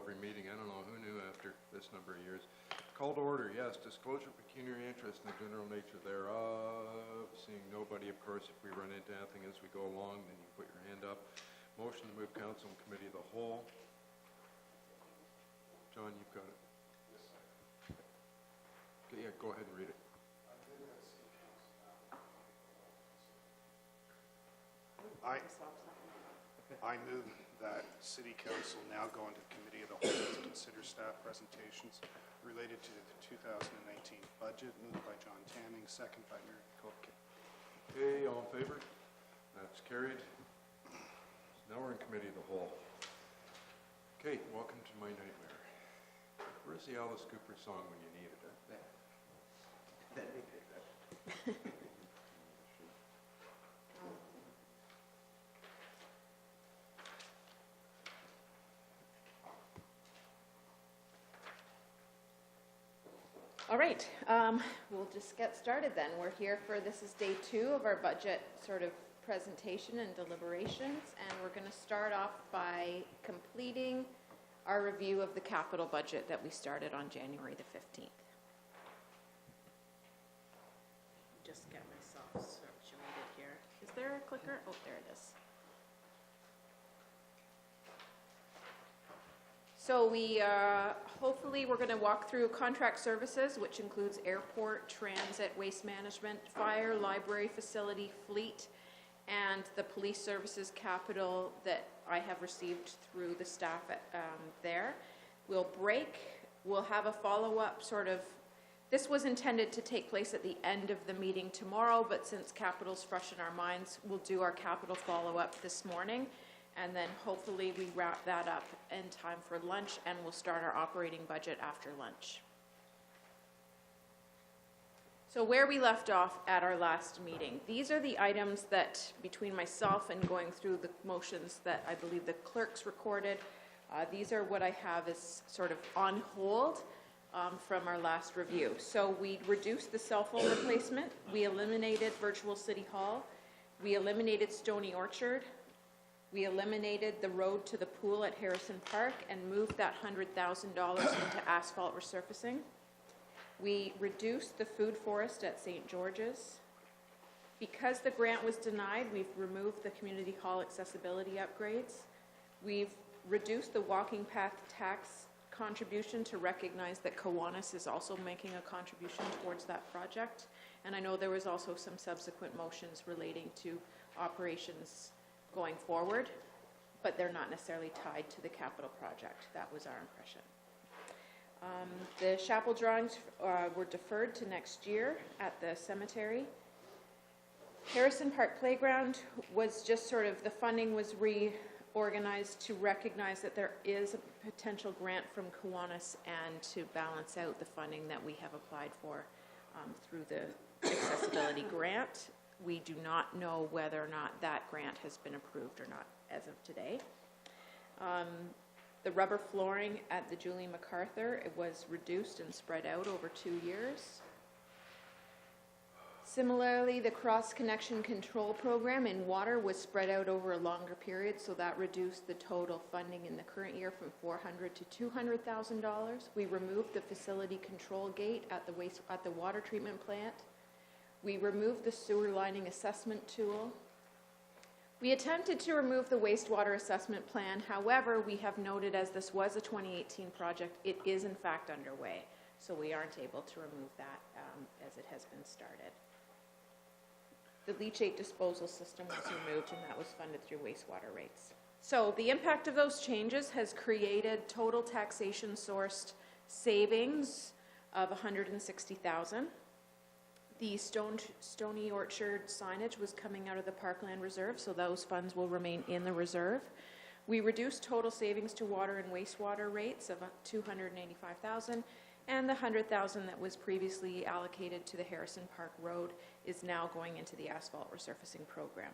every meeting. I don't know, who knew after this number of years. Call to order, yes. Disclosure of pecuniary interest in the general nature thereof. Seeing nobody, of course, if we run into anything as we go along, then you put your hand up. Motion to move council and committee of the whole. John, you've got it. Yes, sir. Okay, yeah, go ahead and read it. I move that City Council now go into Committee of the Whole to consider staff presentations related to the 2019 budget. Moved by John Tanning, second by Mary Cook. Okay, all in favor? That's carried. So now we're in Committee of the Whole. Okay, welcome to my nightmare. Where's the Alice Cooper song when you need it? Let me take that. All right, we'll just get started then. We're here for, this is day 2 of our budget sort of presentation and deliberations, and we're going to start off by completing our review of the capital budget that we started on January the 15th. Just get myself situated here. Is there a clicker? Oh, there it is. So we, hopefully we're going to walk through contract services, which includes airport, transit, waste management, fire, library facility, fleet, and the police services capital that I have received through the staff at, there. We'll break. We'll have a follow-up sort of, this was intended to take place at the end of the meeting tomorrow, but since capital's fresh in our minds, we'll do our capital follow-up this morning. And then hopefully we wrap that up in time for lunch, and we'll start our operating budget after lunch. So where we left off at our last meeting, these are the items that, between myself and going through the motions that I believe the clerks recorded, these are what I have as sort of on hold from our last review. So we reduced the cell phone replacement, we eliminated virtual city hall, we eliminated Stony Orchard, we eliminated the road to the pool at Harrison Park and moved that $100,000 into asphalt resurfacing. We reduced the food forest at St. George's. Because the grant was denied, we've removed the community hall accessibility upgrades. We've reduced the walking path tax contribution to recognize that Kiwanis is also making a contribution towards that project. And I know there was also some subsequent motions relating to operations going forward, but they're not necessarily tied to the capital project. That was our impression. The chapel drawings were deferred to next year at the cemetery. Harrison Park Playground was just sort of, the funding was reorganized to recognize that there is a potential grant from Kiwanis and to balance out the funding that we have applied for through the accessibility grant. We do not know whether or not that grant has been approved or not as of today. The rubber flooring at the Julie MacArthur, it was reduced and spread out over 2 years. Similarly, the cross-connection control program in water was spread out over a longer period, so that reduced the total funding in the current year from $400,000 to $200,000. We removed the facility control gate at the water treatment plant. We removed the sewer lining assessment tool. We attempted to remove the wastewater assessment plan. However, we have noted, as this was a 2018 project, it is in fact underway. So we aren't able to remove that as it has been started. The leachate disposal system was removed, and that was funded through wastewater rates. So the impact of those changes has created total taxation sourced savings of $160,000. The Stony Orchard signage was coming out of the Parkland Reserve, so those funds will remain in the reserve. We reduced total savings to water and wastewater rates of $285,000, and the $100,000 that was previously allocated to the Harrison Park Road is now going into the asphalt resurfacing program.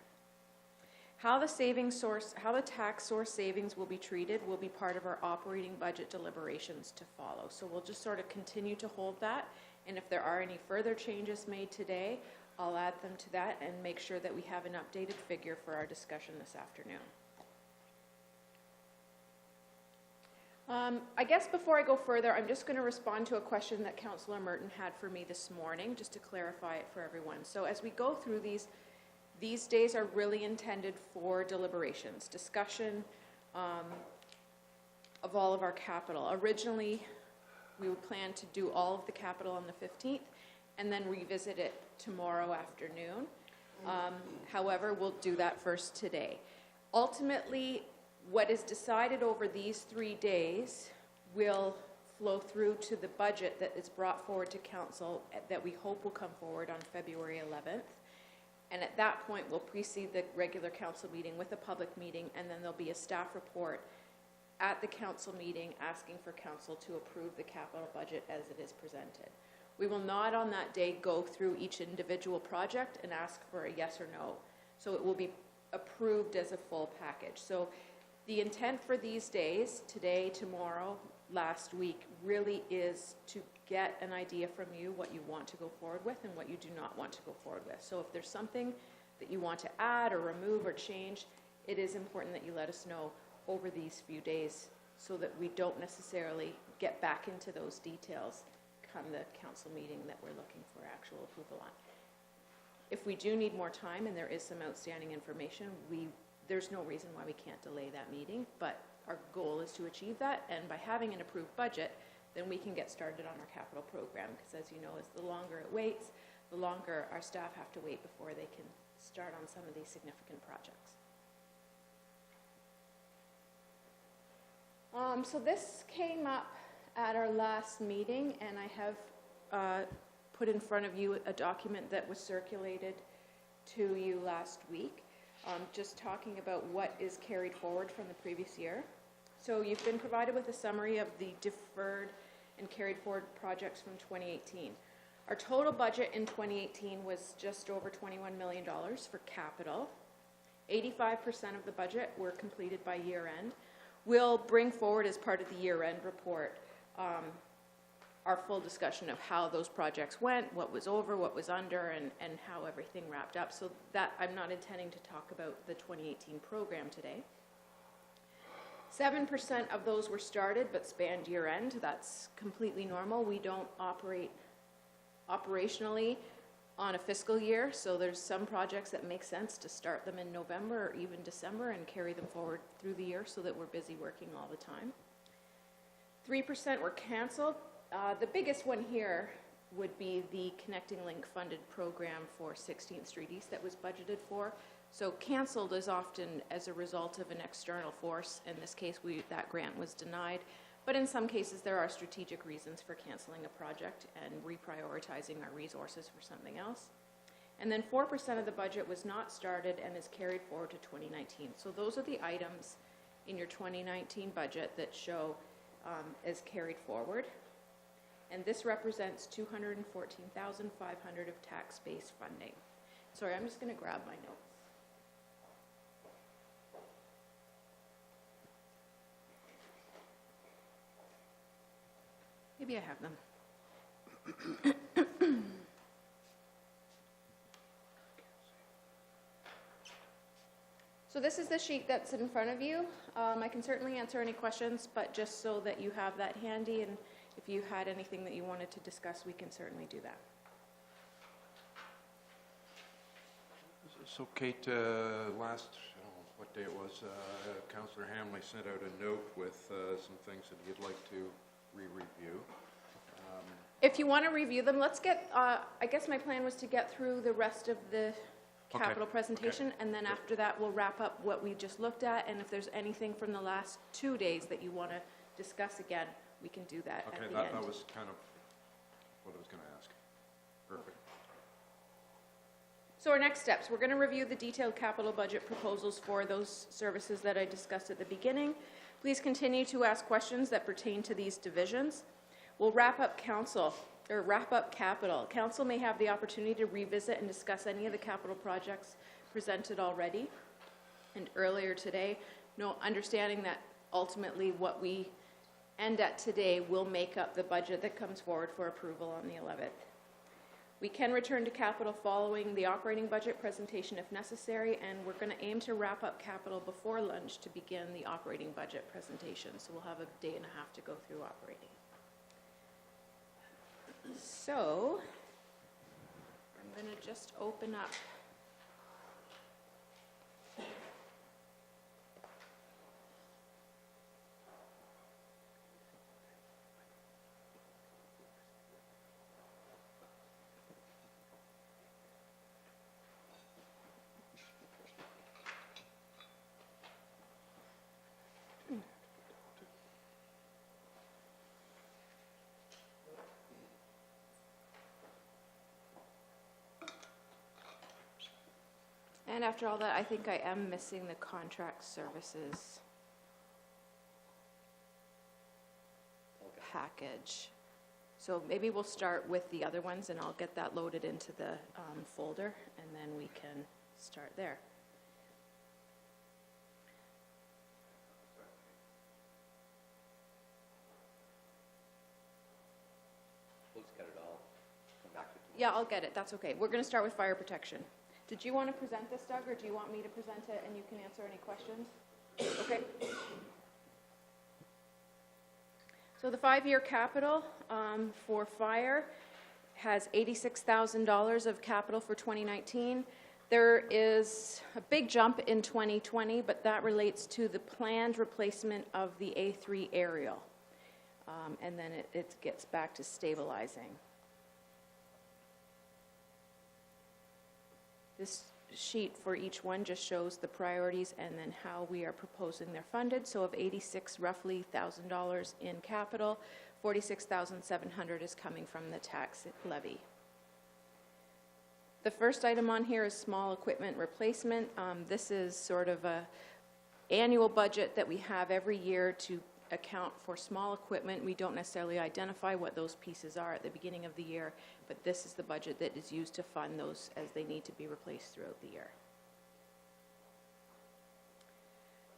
How the tax source savings will be treated will be part of our operating budget deliberations to follow. So we'll just sort of continue to hold that. And if there are any further changes made today, I'll add them to that and make sure that we have an updated figure for our discussion this afternoon. I guess before I go further, I'm just going to respond to a question that Councillor Merton had for me this morning, just to clarify it for everyone. So as we go through these days are really intended for deliberations, discussion of all of our capital. Originally, we would plan to do all of the capital on the 15th and then revisit it tomorrow afternoon. However, we'll do that first today. Ultimately, what is decided over these 3 days will flow through to the budget that is brought forward to council that we hope will come forward on February 11th. And at that point, we'll precede the regular council meeting with a public meeting, and then there'll be a staff report at the council meeting asking for council to approve the capital budget as it is presented. We will not on that day go through each individual project and ask for a yes or no. So it will be approved as a full package. So the intent for these days, today, tomorrow, last week, really is to get an idea from you what you want to go forward with and what you do not want to go forward with. So if there's something that you want to add or remove or change, it is important that you let us know over these few days so that we don't necessarily get back into those details come the council meeting that we're looking for actual approval on. If we do need more time and there is some outstanding information, there's no reason why we can't delay that meeting, but our goal is to achieve that, and by having an approved budget, then we can get started on our capital program, because as you know, the longer it waits, the longer our staff have to wait before they can start on some of these significant projects. So this came up at our last meeting, and I have put in front of you a document that was circulated to you last week, just talking about what is carried forward from the previous year. So you've been provided with a summary of the deferred and carried forward projects from 2018. Our total budget in 2018 was just over $21 million for capital. 85% of the budget were completed by year end. We'll bring forward as part of the year end report our full discussion of how those projects went, what was over, what was under, and how everything wrapped up. So that I'm not intending to talk about the 2018 program today. 7% of those were started but spanned year end. That's completely normal. We don't operate operationally on a fiscal year, so there's some projects that make sense to start them in November or even December and carry them forward through the year so that we're busy working all the time. 3% were canceled. The biggest one here would be the Connecting Link funded program for 16th Street East that was budgeted for. So canceled is often as a result of an external force. In this case, that grant was denied. But in some cases, there are strategic reasons for canceling a project and reprioritizing our resources for something else. And then 4% of the budget was not started and is carried forward to 2019. So those are the items in your 2019 budget that show as carried forward. And this represents $214,500 of tax-based funding. Sorry, I'm just going to grab my notes. Maybe I have them. So this is the sheet that's in front of you. I can certainly answer any questions, but just so that you have that handy, and if you had anything that you wanted to discuss, we can certainly do that. So Kate, last, I don't know what day it was, Councillor Hamley sent out a note with some things that you'd like to re-review. If you want to review them, let's get, I guess my plan was to get through the rest of the capital presentation, and then after that we'll wrap up what we just looked at, and if there's anything from the last 2 days that you want to discuss again, we can do that at the end. That was kind of what I was going to ask. Perfect. So our next steps, we're going to review the detailed capital budget proposals for those services that I discussed at the beginning. Please continue to ask questions that pertain to these divisions. We'll wrap up capital. Council may have the opportunity to revisit and discuss any of the capital projects presented already and earlier today. Understanding that ultimately what we end at today will make up the budget that comes forward for approval on the 11th. We can return to capital following the operating budget presentation if necessary, and we're going to aim to wrap up capital before lunch to begin the operating budget presentation. So we'll have a day and a half to go through operating. So I'm going to just open up and after all that, I think I am missing the contract services package. So maybe we'll start with the other ones, and I'll get that loaded into the folder, and then we can start there. We'll just get it all, come back to it. Yeah, I'll get it. That's okay. We're going to start with fire protection. Did you want to present this, Doug, or do you want me to present it and you can answer any questions? Okay. So the 5-year capital for fire has $86,000 of capital for 2019. There is a big jump in 2020, but that relates to the planned replacement of the A3 aerial. And then it gets back to stabilizing. This sheet for each one just shows the priorities and then how we are proposing they're funded. So of 86, roughly $1,000 in capital, 46,700 is coming from the tax levy. The first item on here is small equipment replacement. This is sort of a annual budget that we have every year to account for small equipment. We don't necessarily identify what those pieces are at the beginning of the year, but this is the budget that is used to fund those as they need to be replaced throughout the year.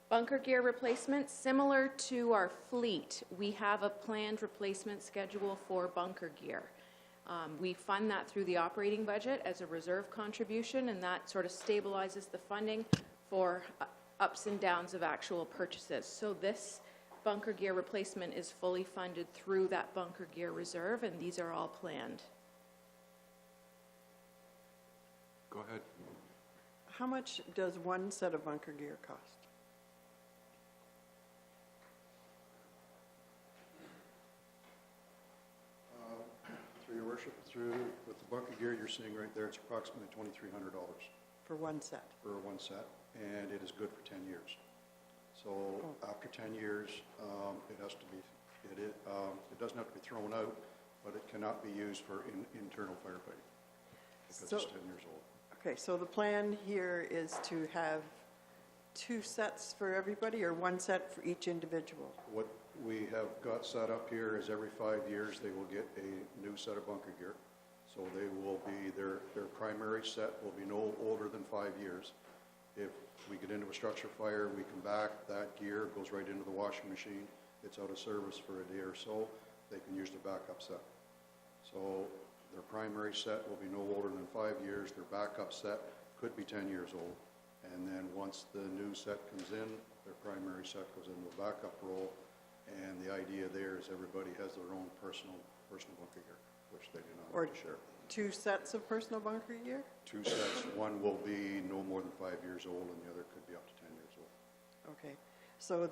Bunker gear replacement, similar to our fleet, we have a planned replacement schedule for bunker gear. We fund that through the operating budget as a reserve contribution, and that sort of stabilizes the funding for ups and downs of actual purchases. So this bunker gear replacement is fully funded through that bunker gear reserve, and these are all planned. Go ahead. How much does one set of bunker gear cost? Through your worship, with the bunker gear you're seeing right there, it's approximately $2,300 For one set? for one set, and it is good for 10 years. So after 10 years, it has to be, it doesn't have to be thrown out, but it cannot be used for internal firefighting because So- it's 10 years old. Okay, so the plan here is to have 2 sets for everybody or 1 set for each individual? What we have got set up here is every 5 years, they will get a new set of bunker gear. So they will be, their primary set will be no older than 5 years. If we get into a structure fire, we come back, that gear goes right into the washing machine. It's out of service for a day or so. They can use their backup set. So their primary set will be no older than 5 years. Their backup set could be 10 years old. And then once the new set comes in, their primary set goes into a backup roll. And the idea there is everybody has their own personal bunker gear, which they do not Or- have to share. 2 sets of personal bunker gear? 2 sets, one will be no more than 5 years old, and the other could be up to 10 years old. Okay, so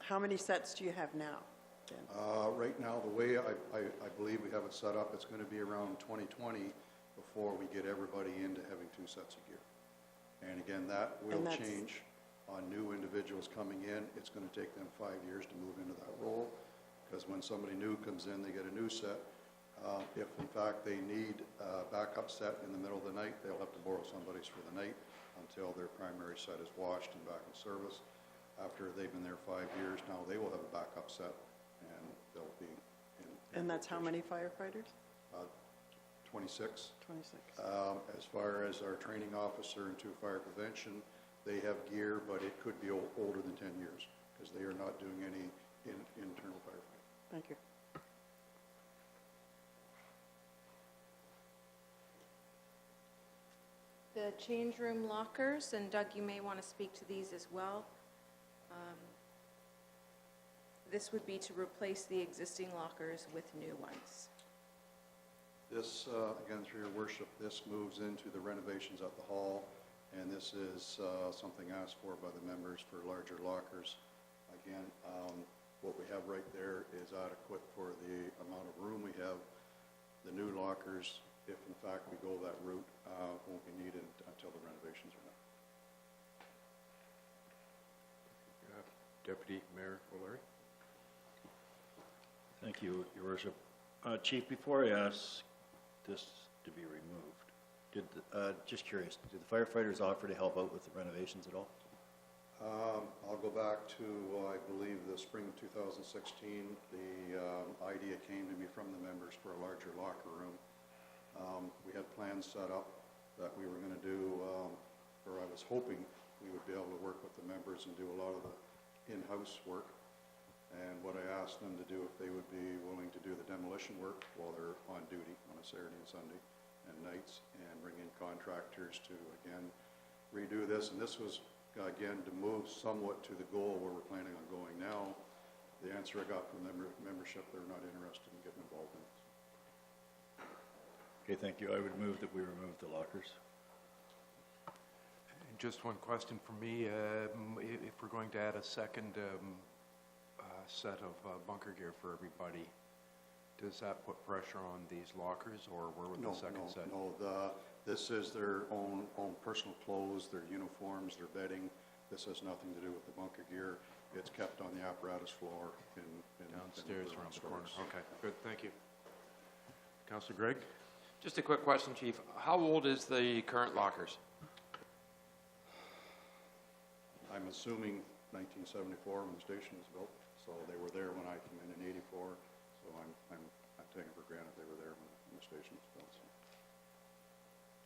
how many sets do you have now then? Right now, the way I believe we have it set up, it's going to be around 2020 before we get everybody into having 2 sets of gear. And again, that will And that's- change on new individuals coming in. It's going to take them 5 years to move into that role, because when somebody new comes in, they get a new set. If in fact they need a backup set in the middle of the night, they'll have to borrow somebody's for the night until their primary set is washed and back in service. After they've been there 5 years, now they will have a backup set, and they'll be in. And that's how rotation. many firefighters? 26. 26. As far as our training officer into fire prevention, they have gear, but it could be older than 10 years, because they are not doing any internal firefighting. Thank you. the change room lockers, and Doug, you may want to speak to these as well. This would be to replace the existing lockers with new ones. This, again, through your worship, this moves into the renovations at the hall, and this is something asked for by the members for larger lockers. Again, what we have right there is adequate for the amount of room we have. The new lockers, if in fact we go that route, won't be needed until the renovations are done. Deputy Mayor O'Leary? Thank you, Your Worship. Chief, before I ask this to be removed, just curious, did the firefighters offer to help out with the renovations at all? I'll go back to, I believe, the spring of 2016. The idea came to me from the members for a larger locker room. We had plans set up that we were going to do, or I was hoping we would be able to work with the members and do a lot of the in-house work. And what I asked them to do, if they would be willing to do the demolition work while they're on duty on a Saturday and Sunday and nights, and bring in contractors to, again, redo this. And this was, again, to move somewhat to the goal where we're planning on going now. The answer I got from membership, they're not interested in getting involved in it. Okay, thank you. I would move that we remove the lockers. And just one question for me. If we're going to add a second set of bunker gear for everybody, does that put pressure on these lockers, or where would the second set? No, this is their own personal clothes, their uniforms, their bedding. This has nothing to do with the bunker gear. It's kept on the apparatus floor in Downstairs around the corner. Okay, good, thank you. Councillor Gregg? Just a quick question, Chief. How old is the current lockers? I'm assuming 1974 when the station was built, so they were there when I came in 84. So I'm taking for granted they were there when the station was built. So.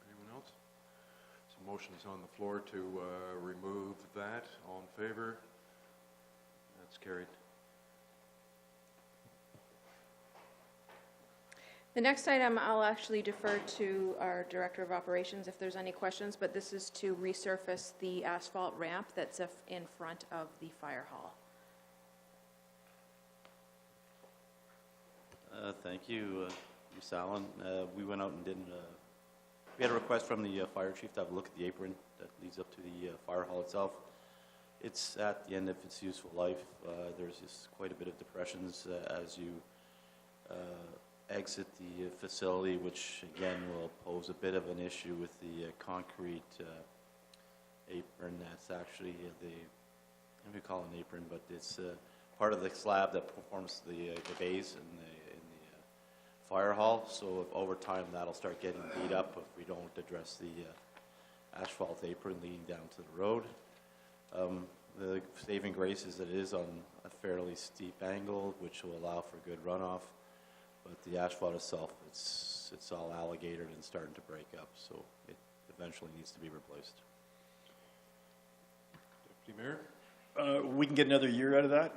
Anyone else? So motion is on the floor to remove that. All in favor? That's carried. The next item, I'll actually defer to our Director of Operations if there's any questions, but this is to resurface the asphalt ramp that's in front of the fire hall. Thank you, Ms. Allen. We went out and did, we had a request from the fire chief to have a look at the apron that leads up to the fire hall itself. It's at the end of its useful life. There's just quite a bit of depressions as you exit the facility, which again will pose a bit of an issue with the concrete apron. That's actually what do we call an apron, but it's part of the slab that forms the base in the fire hall. So if over time that'll start getting beat up if we don't address the asphalt apron leading down to the road. The saving grace is that it is on a fairly steep angle, which will allow for good runoff. But the asphalt itself, it's all alligatored and starting to break up, so it eventually needs to be replaced. Deputy Mayor? We can get another year out of that?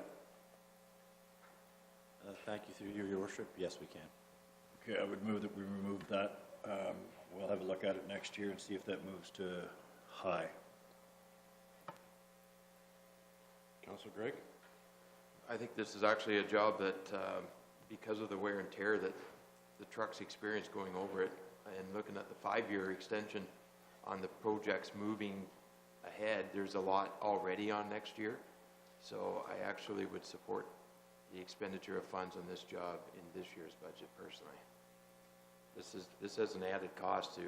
Thank you, through your worship. Yes, we can. Okay, I would move that we remove that. We'll have a look at it next year and see if that moves to high. Councillor Gregg? I think this is actually a job that, because of the wear and tear that the trucks experience going over it, and looking at the 5-year extension on the projects moving ahead, there's a lot already on next year. So I actually would support the expenditure of funds on this job in this year's budget personally. This is an added cost to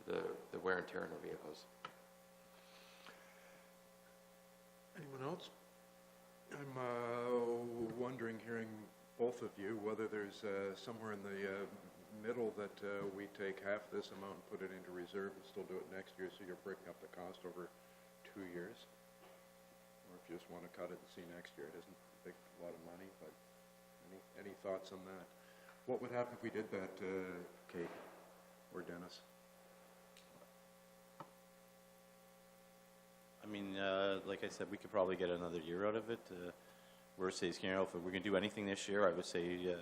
the wear and tear on our vehicles. Anyone else? I'm wondering, hearing both of you, whether there's somewhere in the middle that we take half this amount and put it into reserve and still do it next year, so you're breaking up the cost over 2 years. Or if you just want to cut it and see next year. It isn't a big lot of money, but any thoughts on that? What would happen if we did that, Kate or Dennis? I mean, like I said, we could probably get another year out of it. Worst case scenario, if we're going to do anything this year, I would say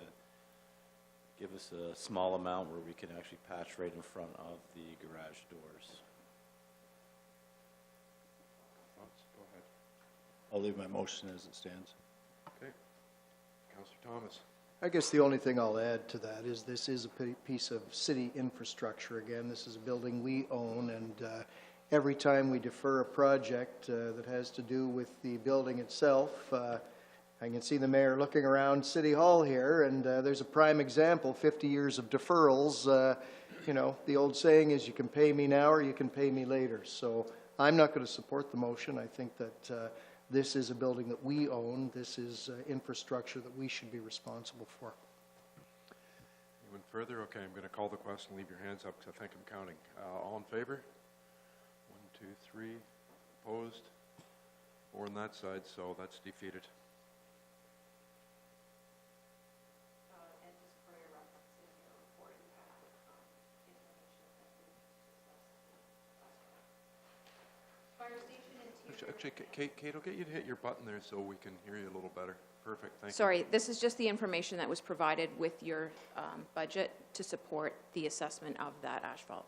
give us a small amount where we can actually patch right in front of the garage doors. Thoughts? Go ahead. I'll leave my motion as it stands. Okay. Councillor Thomas? I guess the only thing I'll add to that is this is a piece of city infrastructure. Again, this is a building we own, and every time we defer a project that has to do with the building itself, I can see the mayor looking around City Hall here, and there's a prime example, 50 years of deferrals. You know, the old saying is you can pay me now or you can pay me later. So I'm not going to support the motion. I think that this is a building that we own. This is infrastructure that we should be responsible for. Anyone further? Okay, I'm going to call the question. Leave your hands up because I think I'm counting. All in favor? 1, 2, 3. Opposed? 4 on that side, so that's defeated. And just for your reference, in your report, you have information that we discussed. Fire station interior. Actually, Kate, I'll get you to hit your button there so we can hear you a little better. Perfect, thank you. Sorry, this is just the information that was provided with your budget to support the assessment of that asphalt.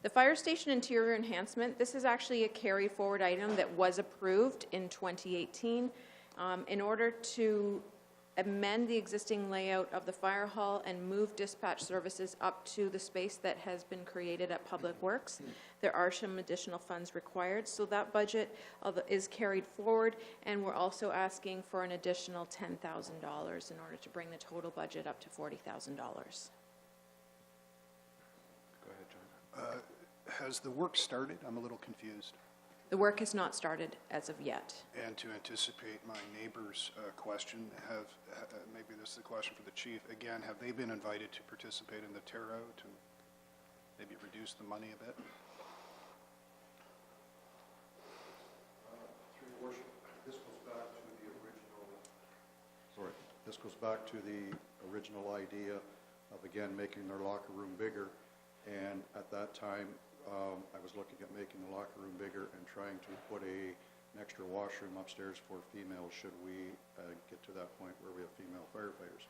The fire station interior enhancement, this is actually a carry forward item that was approved in 2018 in order to amend the existing layout of the fire hall and move dispatch services up to the space that has been created at Public Works. There are some additional funds required, so that budget is carried forward, and we're also asking for an additional $10,000 in order to bring the total budget up to $40,000. Go ahead, John. Has the work started? I'm a little confused. The work has not started as of yet. And to anticipate my neighbor's question, maybe this is a question for the chief. Again, have they been invited to participate in the tear out and maybe reduce the money a bit? Through your worship, this goes back to the original, this goes back to the original idea of, again, making their locker room bigger. And at that time, I was looking at making the locker room bigger and trying to put an extra washroom upstairs for females should we get to that point where we have female firefighters.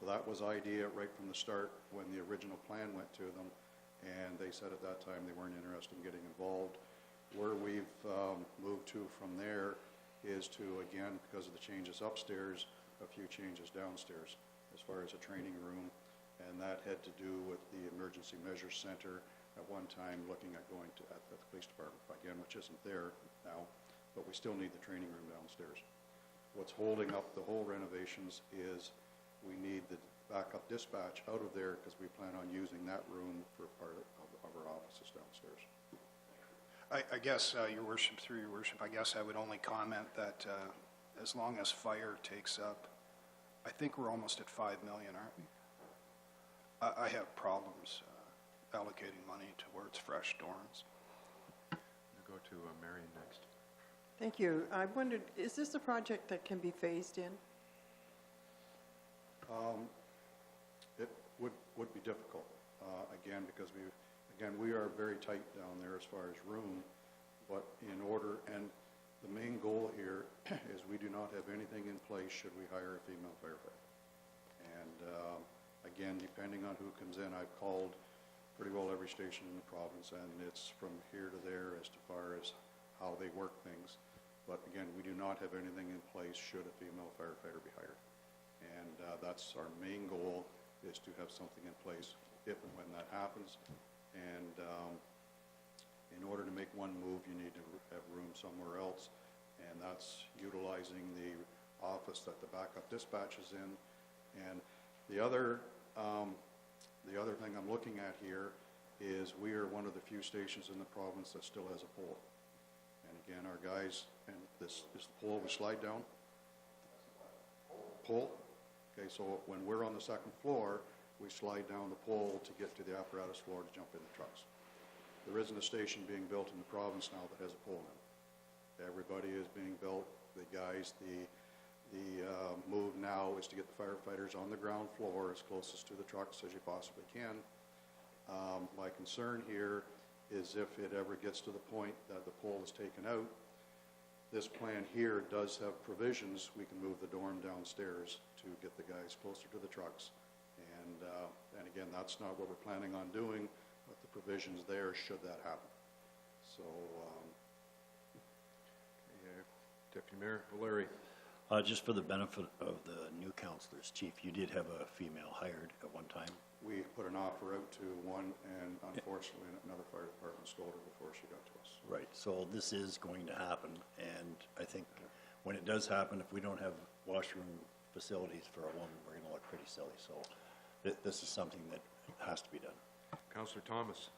So that was idea right from the start when the original plan went to them, and they said at that time they weren't interested in getting involved. Where we've moved to from there is to, again, because of the changes upstairs, a few changes downstairs as far as a training room, and that had to do with the Emergency Measures Center at one time looking at going to at the police department, again, which isn't there now, but we still need the training room downstairs. What's holding up the whole renovations is we need the backup dispatch out of there because we plan on using that room for part of our offices downstairs. I guess, your worship, through your worship, I guess I would only comment that as long as fire takes up, I think we're almost at 5 million, aren't we? I have problems allocating money towards fresh dorms. We'll go to Marion next. Thank you. I wondered, is this a project that can be phased in? It would be difficult, again, because we are very tight down there as far as room, but in order, and the main goal here is we do not have anything in place should we hire a female firefighter. And again, depending on who comes in, I've called pretty well every station in the province, and it's from here to there as far as how they work things. But again, we do not have anything in place should a female firefighter be hired. And that's our main goal, is to have something in place if and when that happens. And in order to make one move, you need to have room somewhere else, and that's utilizing the office that the backup dispatch is in. And the other thing I'm looking at here is we are one of the few stations in the province that still has a pole. And again, our guys, and this is the pole we slide down. Pole. Okay, so when we're on the second floor, we slide down the pole to get to the apparatus floor to jump in the trucks. There isn't a station being built in the province now that has a pole in it. Everybody is being built. The guys, the move now is to get the firefighters on the ground floor as closest to the trucks as you possibly can. My concern here is if it ever gets to the point that the pole is taken out, this plan here does have provisions. We can move the dorm downstairs to get the guys closer to the trucks. And And again, that's not what we're planning on doing, but the provisions there should that happen. So, Deputy Mayor O'Leary. Just for the benefit of the new councilors, Chief, you did have a female hired at one time. we put an offer out to one, and unfortunately, another fire department stole her before she got to us. Right, so this is going to happen, and I think when it does happen, if we don't have washroom facilities for a woman, we're gonna look pretty silly, so this is something that has to be done. Councillor Thomas.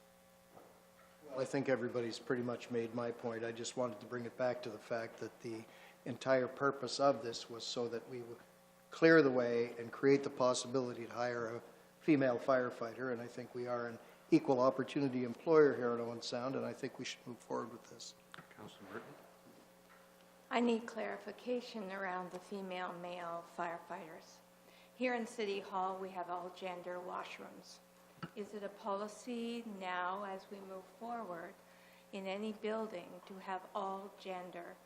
Well, I think everybody's pretty much made my point. I just wanted to bring it back to the fact that the entire purpose of this was so that we would clear the way and create the possibility to hire a female firefighter, and I think we are an equal opportunity employer here at Owen Sound, and I think we should move forward with this. Councillor Burton. I need clarification around the female-male firefighters. Here in City Hall, we have all gender washrooms. Is it a policy now, as we move forward, in any building to have all gender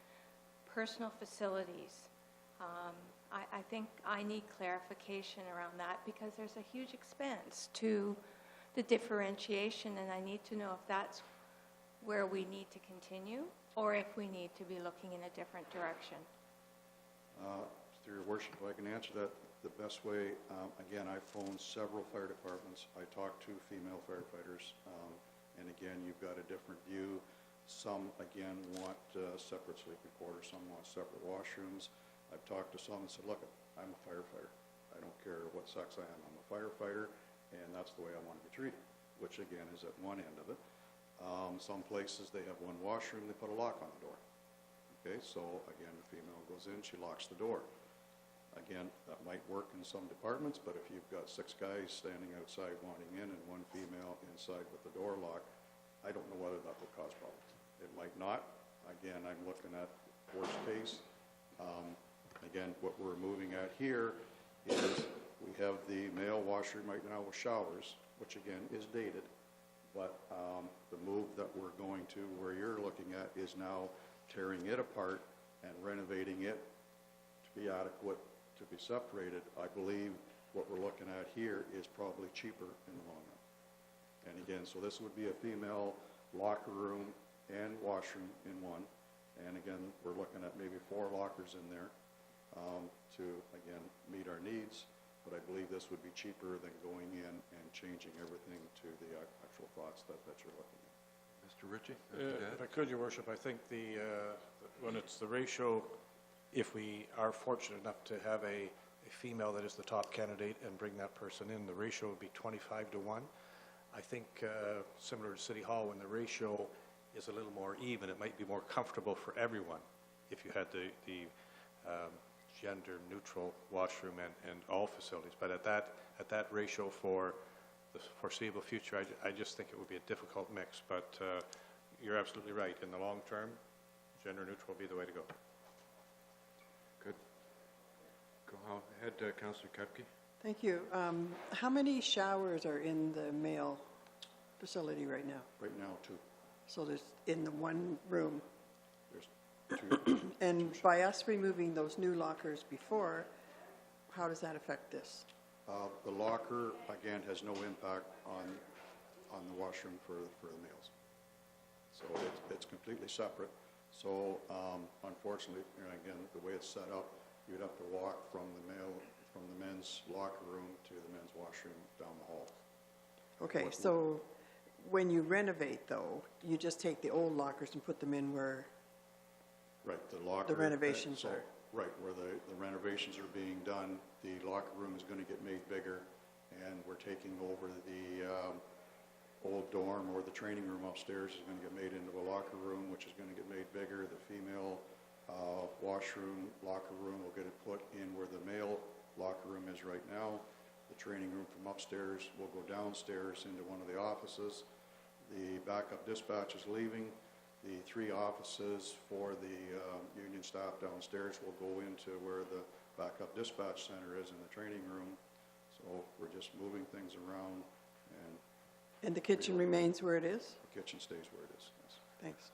personal facilities? I think I need clarification around that because there's a huge expense to the differentiation, and I need to know if that's where we need to continue or if we need to be looking in a different direction. Through your worship, if I can answer that the best way, again, I phoned several fire departments. I talked to female firefighters, and again, you've got a different view. Some, again, want separate sleeping quarters, some want separate washrooms. I've talked to some and said, look, I'm a firefighter. I don't care what sex I am. I'm a firefighter, and that's the way I want to be treated, which again is at one end of it. Some places they have one washroom, they put a lock on the door. Okay, so again, the female goes in, she locks the door. Again, that might work in some departments, but if you've got 6 guys standing outside wanting in and 1 female inside with the door locked, I don't know whether that will cause problems. It might not. Again, I'm looking at worst case. Again, what we're moving at here is we have the male washroom right now with showers, which again is dated, but the move that we're going to, where you're looking at, is now tearing it apart and renovating it to be adequate, to be separated. I believe what we're looking at here is probably cheaper in the long run. And again, so this would be a female locker room and washroom in one. And again, we're looking at maybe 4 lockers in there to, again, meet our needs. But I believe this would be cheaper than going in and changing everything to the actual thoughts that you're looking at. Mr. Ritchie? If I could, Your Worship, I think when it's the ratio, if we are fortunate enough to have a female that is the top candidate and bring that person in, the ratio would be 25 to 1. I think similar to City Hall, when the ratio is a little more even, it might be more comfortable for everyone if you had the gender-neutral washroom and all facilities. But at that ratio for the foreseeable future, I just think it would be a difficult mix. But you're absolutely right. In the long term, gender-neutral will be the way to go. Good. Go ahead, Councillor Kupke. Thank you. How many showers are in the male facility right now? Right now, 2. So there's in the one room. There's 2. And by us removing those new lockers before, how does that affect this? The locker, again, has no impact on the washroom for the males. So it's completely separate. So unfortunately, again, the way it's set up, you'd have to walk from the men's locker room to the men's washroom down the hall. Okay, so when you renovate, though, you just take the old lockers and put them in where Right, the locker. the renovations so, are. Right, where the renovations are being done, the locker room is going to get made bigger, and we're taking over the old dorm, or the training room upstairs is going to get made into a locker room, which is going to get made bigger. The female washroom, locker room will get it put in where the male locker room is right now. The training room from upstairs will go downstairs into one of the offices. The backup dispatch is leaving. The 3 offices for the union staff downstairs will go into where the backup dispatch center is in the training room. So we're just moving things around, and And the kitchen remains where it is? the kitchen stays where it is. Yes. Thanks.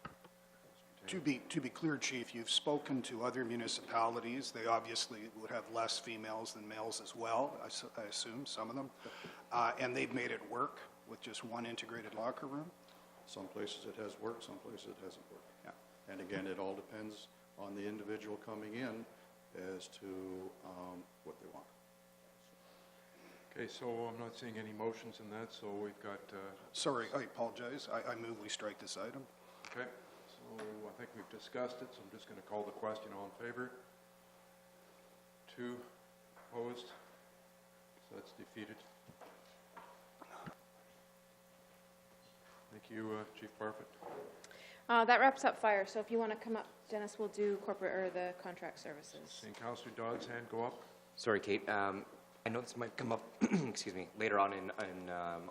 To be clear, Chief, you've spoken to other municipalities. They obviously would have less females than males as well, I assume, some of them. And they've made it work with just one integrated locker room? Some places it has worked, some places it hasn't worked. Yeah. And again, it all depends on the individual coming in as to what they want. Okay, so I'm not seeing any motions in that, so we've got, Sorry, I apologize. I move we strike this item. okay, so I think we've discussed it, so I'm just going to call the question. All in favor? 2 opposed, so that's defeated. Thank you, Chief Barfoot. That wraps up fire, so if you want to come up, Dennis, we'll do corporate, or the contract services. Seeing Councillor Dodd's hand go up. Sorry, Kate. I know this might come up, excuse me, later on in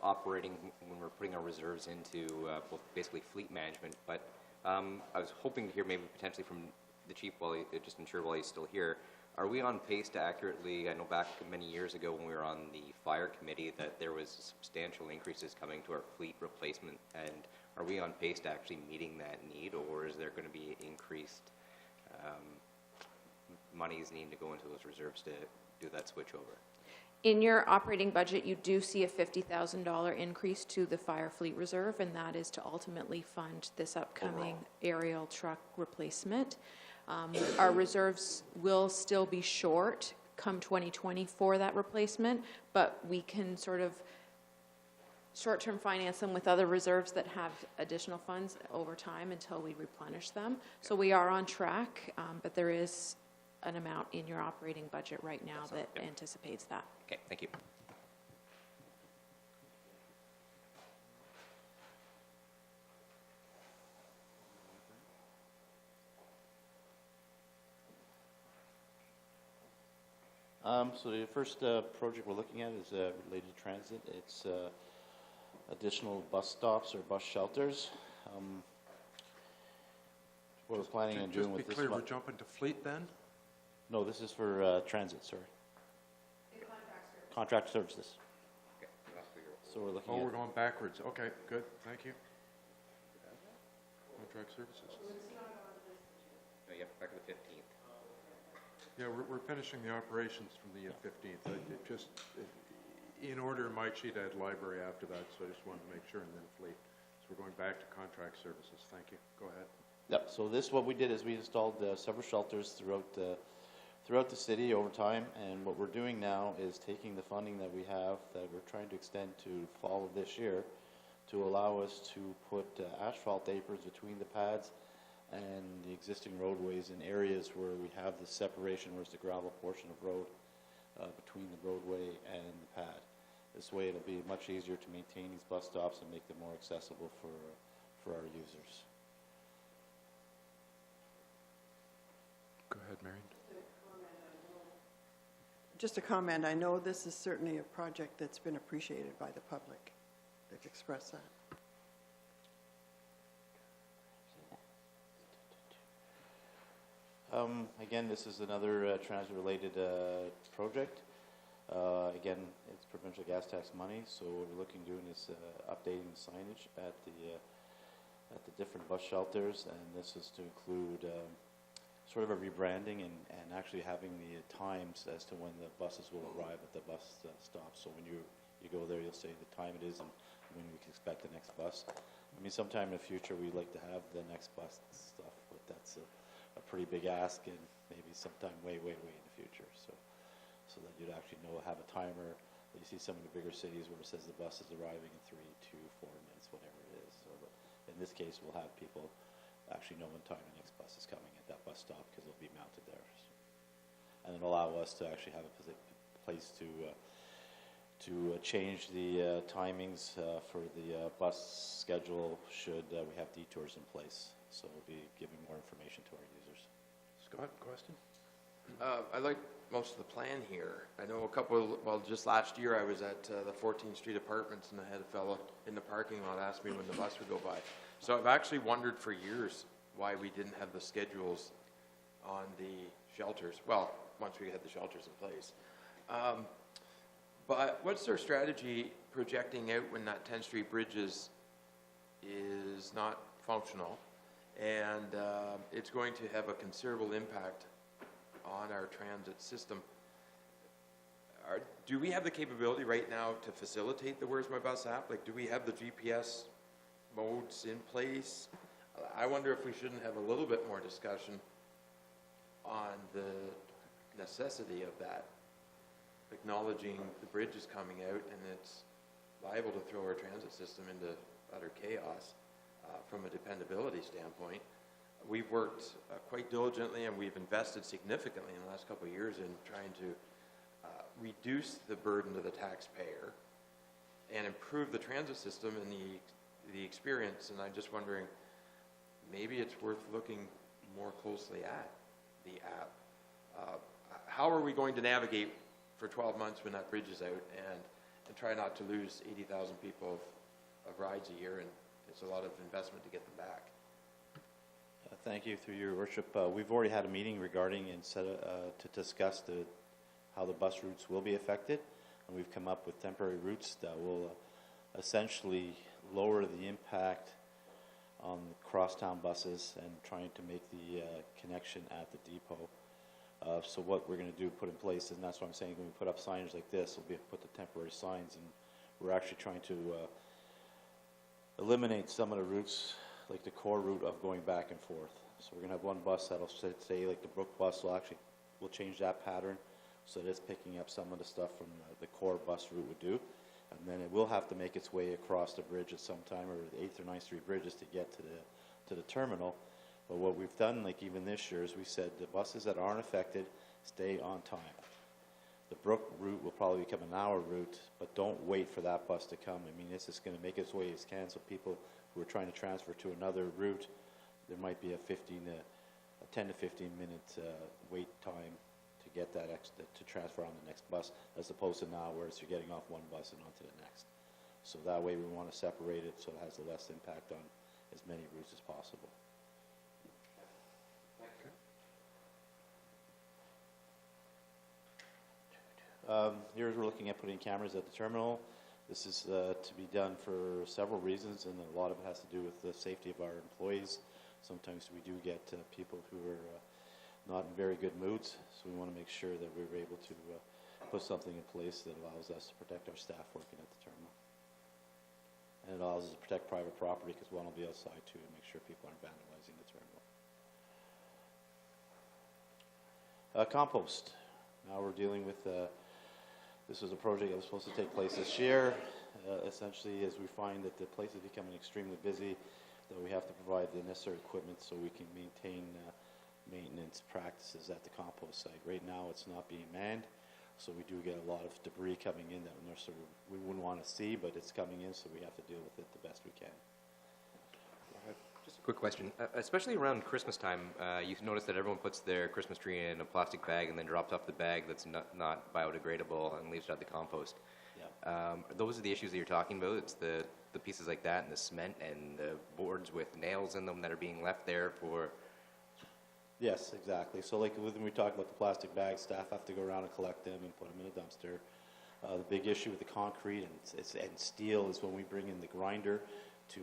operating when we're putting our reserves into both basically fleet management, but I was hoping to hear maybe potentially from the chief while just ensure while he's still here. Are we on pace to accurately, I know back many years ago when we were on the fire committee that there was substantial increases coming to our fleet replacement, and are we on pace to actually meeting that need, or is there going to be increased monies needing to go into those reserves to do that switch over? In your operating budget, you do see a $50,000 increase to the fire fleet reserve, and that is to ultimately fund this upcoming aerial truck replacement. Our reserves will still be short come 2020 for that replacement, but we can sort of short-term finance them with other reserves that have additional funds over time until we replenish them. So we are on track, but there is an amount in your operating budget right now that anticipates that. Okay, thank you. So the first project we're looking at is related to transit. It's additional bus stops or bus shelters. What I was planning on doing with this Just be clear, we're one. jumping to fleet then? No, this is for transit, sorry. Contract services. Okay, that's for your. So we're looking Oh, at. we're going backwards. Okay, good, thank you. Contract services. No, yeah, back to the 15th. Yeah, we're finishing the operations from the 15th. It just, in order, my sheet I had library after that, so I just wanted to make sure, and then fleet. So we're going back to contract services. Thank you. Go ahead. Yep, so what we did is we installed several shelters throughout the city over time, and what we're doing now is taking the funding that we have that we're trying to extend to fall of this year to allow us to put asphalt aprons between the pads and the existing roadways in areas where we have the separation, where it's the gravel portion of road between the roadway and the pad. This way it'll be much easier to maintain these bus stops and make them more accessible for our users. Go ahead, Marion. Just a comment, I know this is certainly a project that's been appreciated by the public. They've expressed that. Again, this is another transit-related project. Again, it's provincial gas tax money, so what we're looking doing is updating the signage at the different bus shelters, and this is to include sort of a rebranding and actually having the times as to when the buses will arrive at the bus stop. So when you go there, you'll say the time it is and when we can expect the next bus. I mean, sometime in the future, we'd like to have the next bus stuff, but that's a pretty big ask, and maybe sometime way in the future. So that you'd actually have a timer. You see some of the bigger cities where it says the bus is arriving in 3, 2, 4 minutes, whatever it is. So but in this case, we'll have people actually know when time the next bus is coming at that bus stop because it'll be mounted there. And it'll allow us to actually have a place to change the timings for the bus schedule should we have detours in place. So we'll be giving more information to our users. Scott, question? I like most of the plan here. I know just last year I was at the 14th Street Apartments, and I had a fellow in the parking lot ask me when the bus would go by. So I've actually wondered for years why we didn't have the schedules on the shelters. Well, once we had the shelters in place. But what's their strategy projecting out when that 10th Street Bridge is not functional? and it's going to have a considerable impact on our transit system. Do we have the capability right now to facilitate the Where's My Bus app? Like, do we have the GPS modes in place? I wonder if we shouldn't have a little bit more discussion on the necessity of that, acknowledging the bridge is coming out and it's liable to throw our transit system into utter chaos from a dependability standpoint. We've worked quite diligently and we've invested significantly in the last couple of years in trying to reduce the burden to the taxpayer and improve the transit system and the experience. And I'm just wondering, maybe it's worth looking more closely at the app. How are we going to navigate for 12 months when that bridge is out and try not to lose 80,000 people of rides a year, and it's a lot of investment to get them back? Thank you, through your worship. We've already had a meeting regarding to discuss how the bus routes will be affected, and we've come up with temporary routes that will essentially lower the impact on the crosstown buses and trying to make the connection at the depot. So what we're going to do, put in place, and that's what I'm saying, when we put up signage like this, we'll be able to put the temporary signs, and we're actually trying to eliminate some of the routes, like the core route of going back and forth. So we're going to have one bus that'll say like the Brook bus we'll change that pattern so that it's picking up some of the stuff from the core bus route would do. And then it will have to make its way across the bridge at some time, or the 8th or 9th Street bridges to get to the terminal. But what we've done, like even this year, is we said the buses that aren't affected stay on time. The Brook route will probably become an hour route, but don't wait for that bus to come. I mean, this is going to make its way as can, so people who are trying to transfer to another route, there might be a 10 to 15 minute wait time to get that to transfer on the next bus, as opposed to now where you're getting off one bus and onto the next. So that way we want to separate it so it has the less impact on as many routes as possible. Here we're looking at putting cameras at the terminal. This is to be done for several reasons, and a lot of it has to do with the safety of our employees. Sometimes we do get people who are not in very good moods, so we want to make sure that we're able to put something in place that allows us to protect our staff working at the terminal. And it allows us to protect private property, because one will be outside too, to make sure people aren't vandalizing the terminal. Compost. Now we're dealing with, this was a project that was supposed to take place this year. Essentially, as we find that the place is becoming extremely busy, that we have to provide the necessary equipment so we can maintain maintenance practices at the compost site. Right now, it's not being manned, so we do get a lot of debris coming in that we wouldn't want to see, but it's coming in, so we have to deal with it the best we can. Just a quick question. Especially around Christmas time, you notice that everyone puts their Christmas tree in a plastic bag and then drops off the bag that's not biodegradable and leaves it at the compost. Yeah. Those are the issues that you're talking about? It's the pieces like that and the cement and the boards with nails in them that are being left there for... Yes, exactly. So like when we talk about the plastic bags, staff have to go around and collect them and put them in a dumpster. The big issue with the concrete and steel is when we bring in the grinder to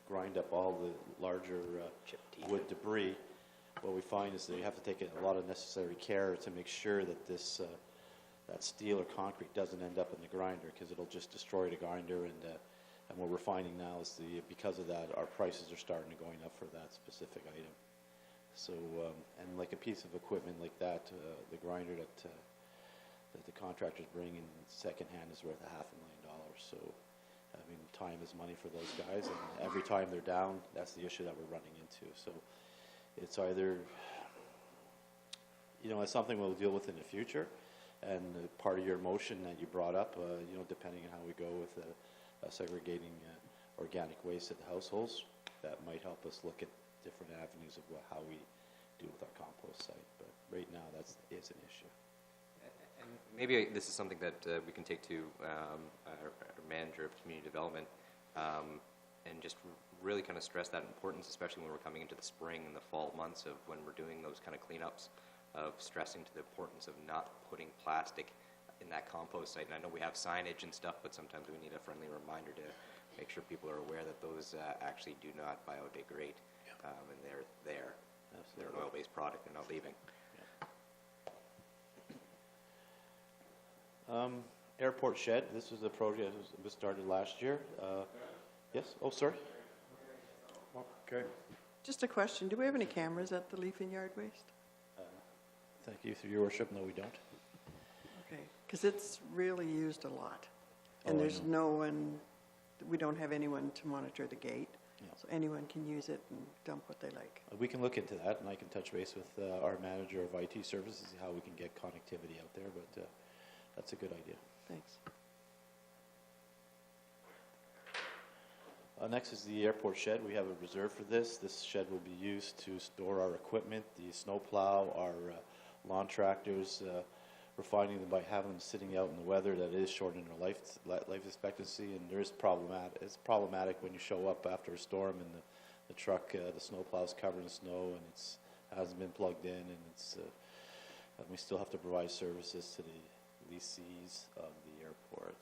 grind up all the larger wood debris. What we find is that you have to take a lot of necessary care to make sure that that steel or concrete doesn't end up in the grinder, because it'll just destroy the grinder. And what we're finding now is because of that, our prices are starting to going up for that specific item. So, and like a piece of equipment like that, the grinder that the contractors bring in secondhand is worth $500,000. So, I mean, time is money for those guys, and every time they're down, that's the issue that we're running into. So, it's either, it's something we'll deal with in the future, and part of your motion that you brought up, depending on how we go with segregating organic waste at the households, that might help us look at different avenues of how we do with our compost site. But right now, is an issue. And maybe this is something that we can take to our manager of community development and just really kind of stress that importance, especially when we're coming into the spring and the fall months of when we're doing those kind of cleanups, of stressing to the importance of not putting plastic in that compost site. And I know we have signage and stuff, but sometimes we need a friendly reminder to make sure people are aware that those actually do not biodegrade. Yeah. and they're there. They're an oil-based product, they're not leaving. Airport shed, this was a project that was started last year. Yes, oh, sorry? Okay. Just a question, do we have any cameras at the leaf and yard waste? Thank you, through your worship, no, we don't. Okay, because it's really used a lot. Oh, And I there's know. no one, we don't have anyone to monitor the gate. Yeah. So anyone can use it and dump what they like. We can look into that, and I can touch base with our manager of IT services, see how we can get connectivity out there, but that's a good idea. Thanks. Next is the airport shed. We have a reserve for this. This shed will be used to store our equipment, the snowplow, our lawn tractors. We're finding that by having them sitting out in the weather, that is shortening their life expectancy, and there is problematic. It's problematic when you show up after a storm and the truck, the snowplow is covered in snow and it's hasn't been plugged in, and it's we still have to provide services to the lessees of the airport.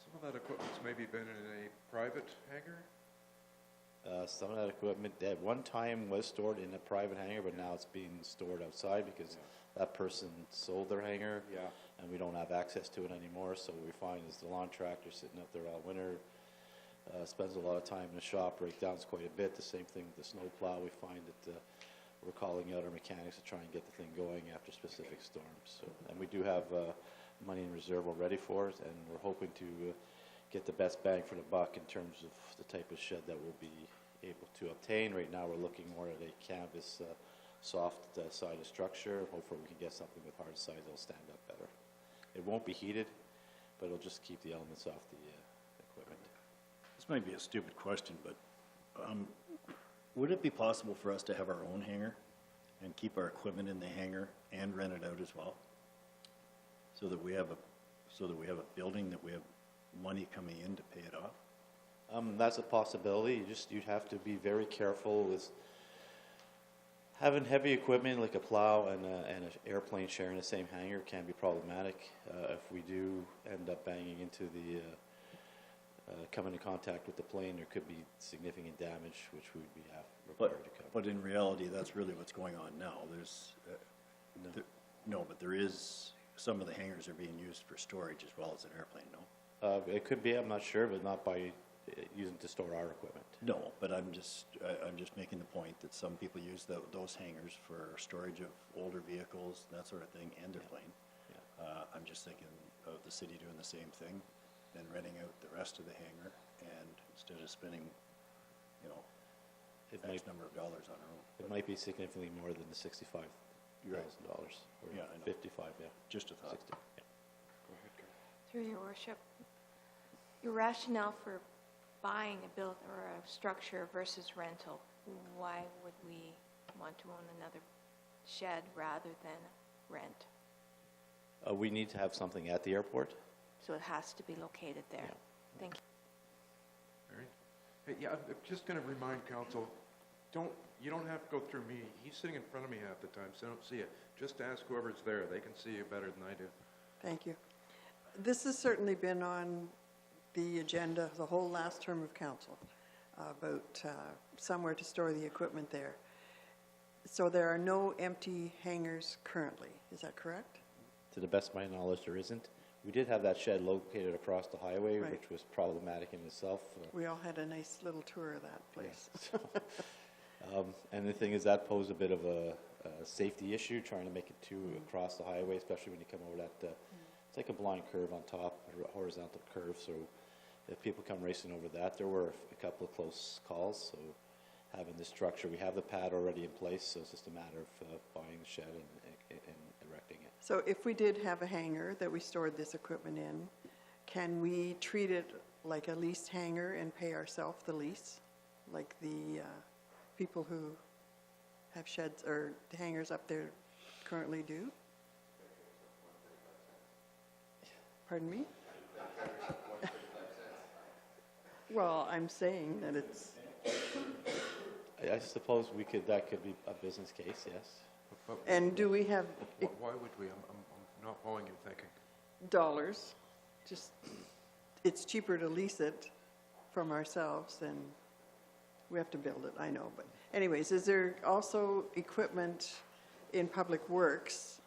Some of that equipment's maybe been in a private hangar? Some of that equipment at one time was stored in a private hangar, but now it's being stored outside because that person sold their hangar. Yeah. And we don't have access to it anymore. So what we find is the lawn tractor sitting up there all winter, spends a lot of time in the shop, breakdowns quite a bit. The same thing with the snowplow. We find that we're calling out our mechanics to try and get the thing going after specific storms. So, and we do have money in reserve already for it, and we're hoping to get the best bang for the buck in terms of the type of shed that we'll be able to obtain. Right now we're looking more at a canvas soft sided structure. Hopefully we can get something with hard sides that'll stand up better. It won't be heated, but it'll just keep the elements off the equipment. This might be a stupid question, but would it be possible for us to have our own hangar and keep our equipment in the hangar and rent it out as well? So that we have a building that we have money coming in to pay it off? That's a possibility. You'd have to be very careful with having heavy equipment like a plow and an airplane sharing the same hangar can be problematic. If we do end up banging into the come into contact with the plane, there could be significant damage, which we would be required to cover. But in reality, that's really what's going on now. But there is, some of the hangars are being used for storage as well as an airplane, no? It could be, I'm not sure, but not by using to store our equipment. No, but I'm just making the point that some people use those hangars for storage of older vehicles, that sort of thing, and their plane. Yeah. I'm just thinking of the city doing the same thing, and renting out the rest of the hangar, and instead of spending, X number of dollars on our own. It might be significantly more than the $65,000. Yeah, Or I know. 55, yeah. Just a thought. 60, yeah. Go ahead, Karen. Through your worship, your rationale for buying a build or a structure versus rental, why would we want to own another shed rather than rent? We need to have something at the airport. So it has to be located there. Yeah. Thank you. Mary? Hey, yeah, I'm just going to remind council, you don't have to go through me. He's sitting in front of me half the time, so I don't see it. Just ask whoever's there. They can see you better than I do. Thank you. This has certainly been on the agenda the whole last term of council, about somewhere to store the equipment there. So there are no empty hangars currently, is that correct? To the best of my knowledge, there isn't. We did have that shed located across the highway, Right. which was problematic in itself. We all had a nice little tour of that place. And the thing is, that posed a bit of a safety issue, trying to make it across the highway, especially when you come over that, it's like a blind curve on top, a horizontal curve, so if people come racing over that, there were a couple of close calls, so having the structure, we have the pad already in place, so it's just a matter of buying the shed and erecting it. So if we did have a hangar that we stored this equipment in, can we treat it like a leased hangar and pay ourselves the lease, like the people who have sheds or hangars up there currently do? Pardon me? Well, I'm saying that it's, I suppose that could be a business case, yes. But and do we have why would we? I'm not following you thinking. dollars? Just, it's cheaper to lease it from ourselves than we have to build it, I know, but anyways, is there also equipment in Public Works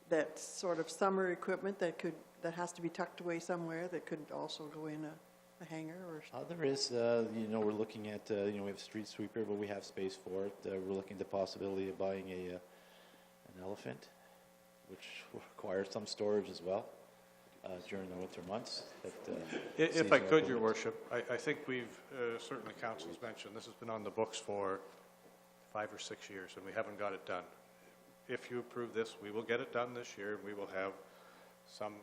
that's sort of summer equipment that has to be tucked away somewhere that could also go in a hangar or? There is, we're looking at, we have a street sweeper, but we have space for it. We're looking at the possibility of buying an elephant, which requires some storage as well during the winter months. If I could, Your Worship, I think we've, certainly council's mentioned, this has been on the books for 5 or 6 years, and we haven't got it done. If you approve this, we will get it done this year, and we will have some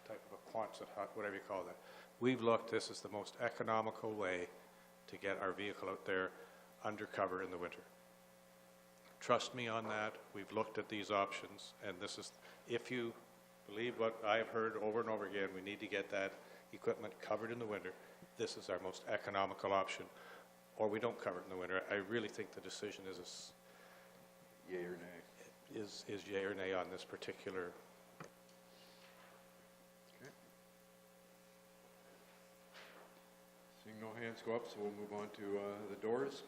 type of a Quonset hut, whatever you call that. We've looked, this is the most economical way to get our vehicle out there undercover in the winter. Trust me on that. We've looked at these options, and this is, if you believe what I've heard over and over again, we need to get that equipment covered in the winter. This is our most economical option, or we don't cover it in the winter. I really think the decision is Yea or nay? is yea or nay on this particular. Okay. Seeing no hands go up, so we'll move on to the doors.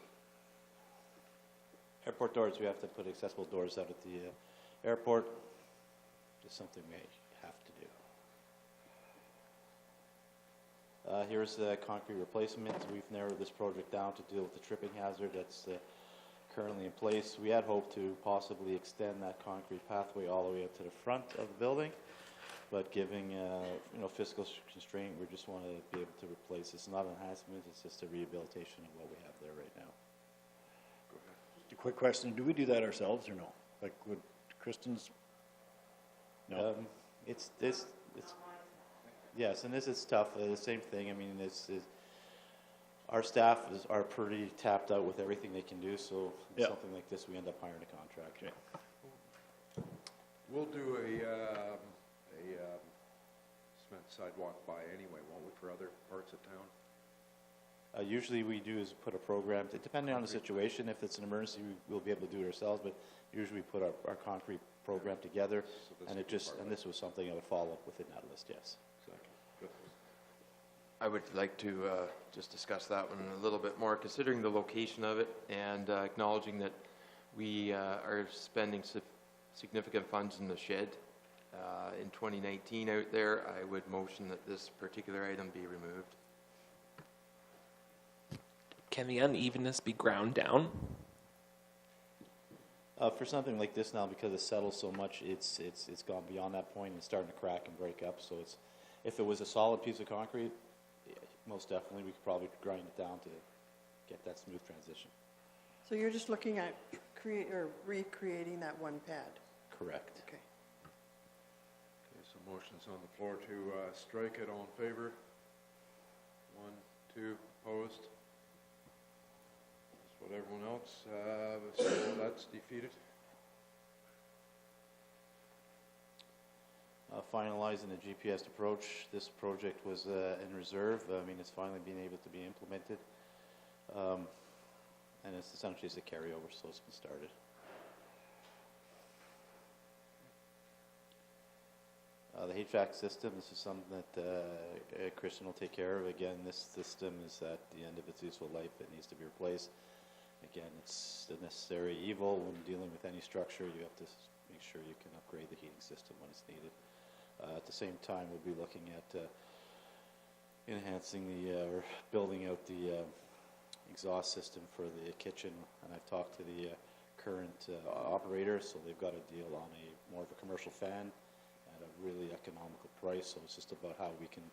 Airport doors, we have to put accessible doors out at the airport. Just something we have to do. Here's the concrete replacement. We've narrowed this project down to deal with the tripping hazard that's currently in place. We had hoped to possibly extend that concrete pathway all the way up to the front of the building, but giving fiscal constraint, we just want to be able to replace. It's not an enhancement, it's just a rehabilitation of what we have there right now. Just a quick question, do we do that ourselves or no? Like, would Kristen's? No? Yes, and this is tough, the same thing. I mean, our staff are pretty tapped out with everything they can do, so Yeah. something like this, we end up hiring a contractor. Okay. We'll do a cement sidewalk by anyway, won't we, for other parts of town? Usually we do is put a program, depending on the situation, if it's an emergency, we'll be able to do it ourselves, but usually we put our concrete program together, So this and would be part of this was something I would follow up within that list, yes. Exactly. Good. I would like to just discuss that one a little bit more, considering the location of it and acknowledging that we are spending significant funds in the shed in 2019 out there. I would motion that this particular item be removed. Can the unevenness be ground down? For something like this now, because it's settled so much, it's gone beyond that point and it's starting to crack and break up. So if it was a solid piece of concrete, most definitely we could probably grind it down to get that smooth transition. So you're just looking at recreating that one pad? Correct. Okay. Okay, so motion's on the floor to strike it. All in favor? 1, 2, opposed? That's what everyone else, so that's defeated. Finalizing the GPS approach. This project was in reserve. I mean, it's finally been able to be implemented. And it's essentially just a carryover, so it's been started. The HVAC system, this is something that Christian will take care of. Again, this system is at the end of its useful life. It needs to be replaced. Again, it's a necessary evil. When dealing with any structure, you have to make sure you can upgrade the heating system when it's needed. At the same time, we'll be looking at enhancing or building out the exhaust system for the kitchen. And I've talked to the current operator, so they've got a deal on more of a commercial fan at a really economical price. So it's just about how we can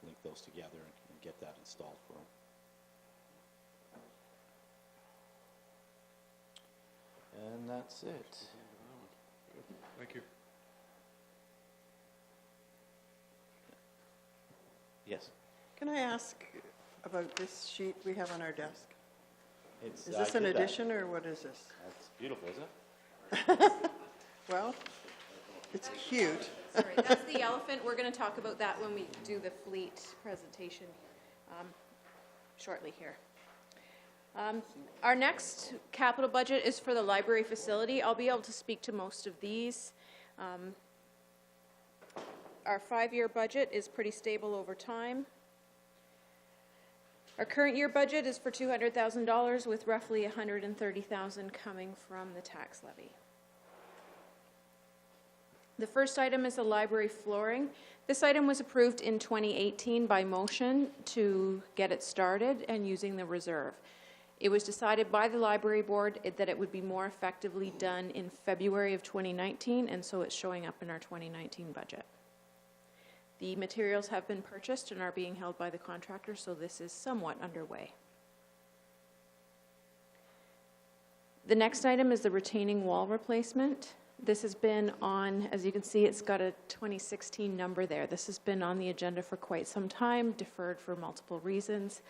link those together and get that installed for them. And that's it. Good. Thank you. Yes. Can I ask about this sheet we have on our desk? It's, Is this an addition or what is this? That's beautiful, isn't it? Well, it's cute. Sorry, that's the elephant. We're going to talk about that when we do the fleet presentation shortly here. Our next capital budget is for the library facility. I'll be able to speak to most of these. Our 5-year budget is pretty stable over time. Our current year budget is for $200,000 with roughly $130,000 coming from the tax levy. The first item is the library flooring. This item was approved in 2018 by motion to get it started and using the reserve. It was decided by the library board that it would be more effectively done in February of 2019, and so it's showing up in our 2019 budget. The materials have been purchased and are being held by the contractor, so this is somewhat underway. The next item is the retaining wall replacement. This has been on, as you can see, it's got a 2016 number there. This has been on the agenda for quite some time, deferred for multiple reasons.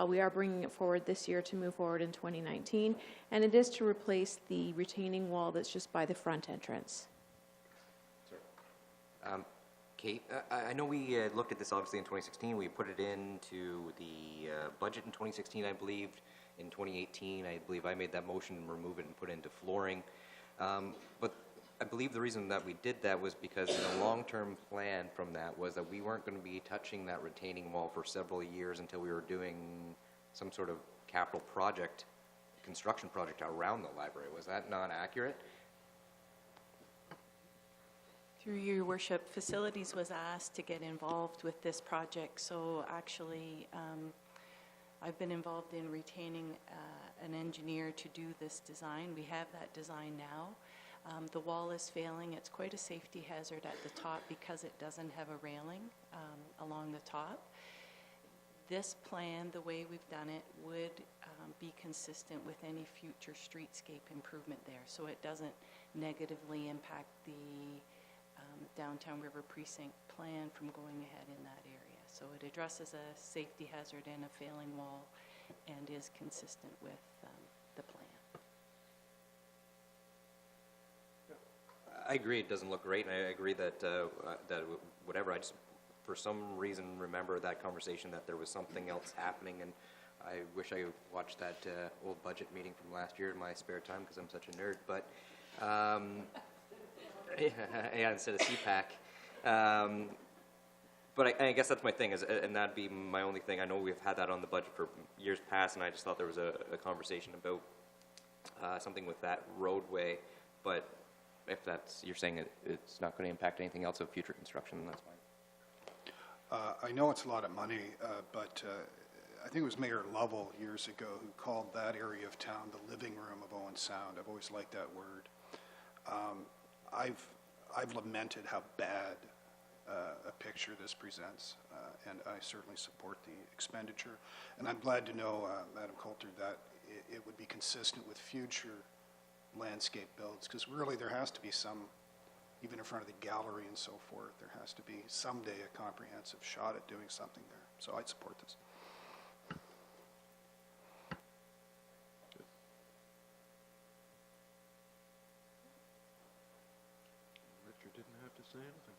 We are bringing it forward this year to move forward in 2019, and it is to replace the retaining wall that's just by the front entrance. Kate, I know we looked at this obviously in 2016. We put it into the budget in 2016, I believe. In 2018, I believe I made that motion and remove it and put it into flooring. But I believe the reason that we did that was because the long-term plan from that was that we weren't going to be touching that retaining wall for several years until we were doing some sort of capital project, construction project around the library. Was that not accurate? Through your worship, Facilities was asked to get involved with this project, so actually I've been involved in retaining an engineer to do this design. We have that design now. The wall is failing. It's quite a safety hazard at the top because it doesn't have a railing along the top. This plan, the way we've done it, would be consistent with any future streetscape improvement there, so it doesn't negatively impact the Downtown River Precinct plan from going ahead in that area. So it addresses a safety hazard and a failing wall and is consistent with the plan. I agree it doesn't look great, and I agree that whatever, I just for some reason remember that conversation that there was something else happening, and I wish I watched that old budget meeting from last year in my spare time because I'm such a nerd, but yeah, instead of CPAC. But I guess that's my thing, and that'd be my only thing. I know we've had that on the budget for years past, and I just thought there was a conversation about something with that roadway, but if that's, you're saying it's not going to impact anything else of future construction, then that's fine. I know it's a lot of money, but I think it was Mayor Lovell years ago who called that area of town the living room of Owen Sound. I've always liked that word. I've lamented how bad a picture this presents, and I certainly support the expenditure. And I'm glad to know, Madam Coulter, that it would be consistent with future landscape builds, because really there has to be some, even in front of the gallery and so forth, there has to be someday a comprehensive shot at doing something there. So I'd support this. Richard didn't have to say anything.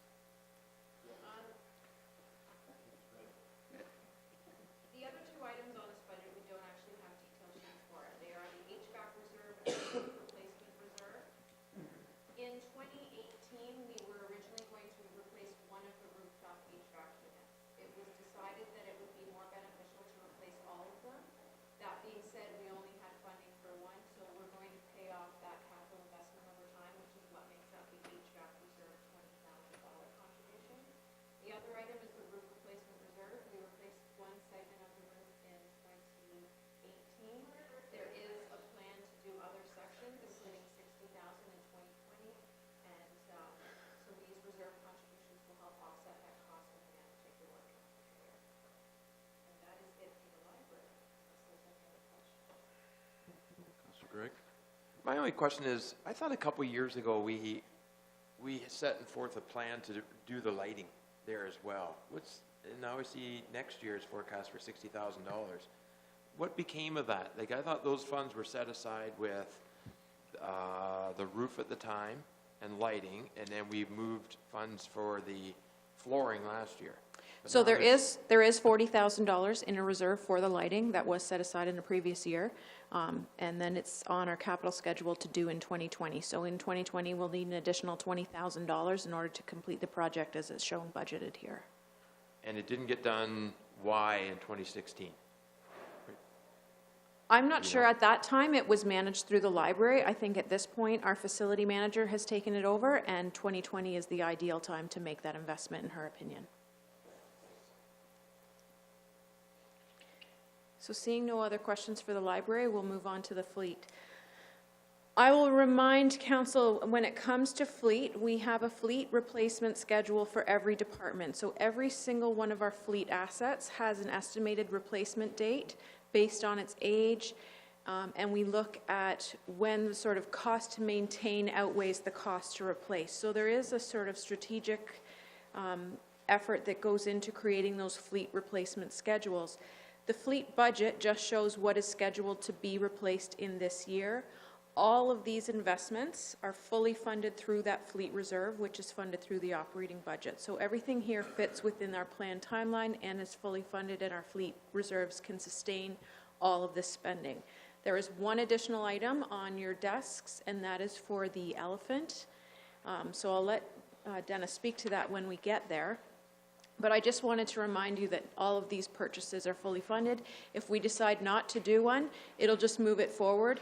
The other two items on this budget, we don't actually have detail sheets for. They are the HVAC reserve and the roof replacement reserve. In 2018, we were originally going to replace one of the rooftop HVAC units. It was decided that it would be more beneficial to replace all of them. That being said, we only had funding for one, so we're going to pay off that capital investment over time, which is what makes up the HVAC reserve $20,000 contribution. The other item is the roof replacement reserve. We replaced one segment of the roof in 2018. There is a plan to do other sections, including $60,000 in 2020, and so these reserve contributions will help offset that cost when we undertake the work. And that is it for the library. Councilor Gregg? My only question is, I thought a couple years ago we set forth a plan to do the lighting there as well. And now we see next year's forecast for $60,000. What became of that? Like, I thought those funds were set aside with the roof at the time and lighting, and then we moved funds for the flooring last year. But So now there is $40,000 in a reserve for the lighting that was set aside in the previous year, and then it's on our capital schedule to do in 2020. So in 2020, we'll need an additional $20,000 in order to complete the project as it's shown budgeted here. And it didn't get done, why, in 2016? I'm not sure. At that time, it was managed through the library. I think at this point, our facility manager has taken it over, and 2020 is the ideal time to make that investment, in her opinion. So seeing no other questions for the library, we'll move on to the fleet. I will remind council, when it comes to fleet, we have a fleet replacement schedule for every department. So every single one of our fleet assets has an estimated replacement date based on its age, and we look at when the sort of cost to maintain outweighs the cost to replace. So there is a sort of strategic effort that goes into creating those fleet replacement schedules. The fleet budget just shows what is scheduled to be replaced in this year. All of these investments are fully funded through that fleet reserve, which is funded through the operating budget. So everything here fits within our planned timeline and is fully funded, and our fleet reserves can sustain all of this spending. There is one additional item on your desks, and that is for the Elephant. So I'll let Dennis speak to that when we get there. But I just wanted to remind you that all of these purchases are fully funded. If we decide not to do one, it'll just move it forward.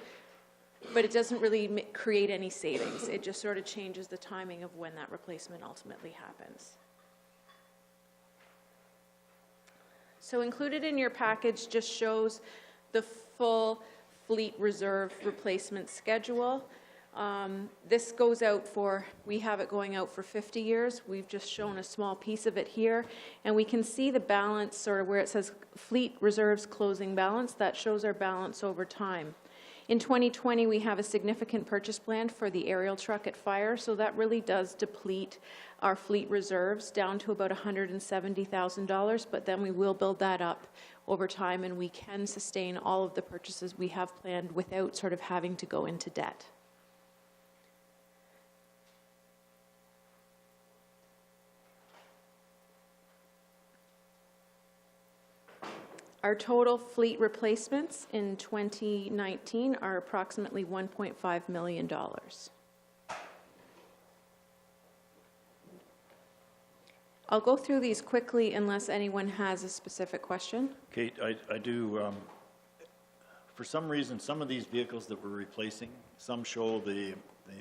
But it doesn't really create any savings. It just sort of changes the timing of when that replacement ultimately happens. So included in your package just shows the full fleet reserve replacement schedule. This goes out for, we have it going out for 50 years. We've just shown a small piece of it here. And we can see the balance, sort of where it says fleet reserves closing balance. That shows our balance over time. In 2020, we have a significant purchase plan for the aerial truck at Fire, so that really does deplete our fleet reserves down to about $170,000, but then we will build that up over time, and we can sustain all of the purchases we have planned without sort of having to go into debt. Our total fleet replacements in 2019 are approximately $1.5 million. I'll go through these quickly unless anyone has a specific question. Kate, I do, for some reason, some of these vehicles that we're replacing, some show the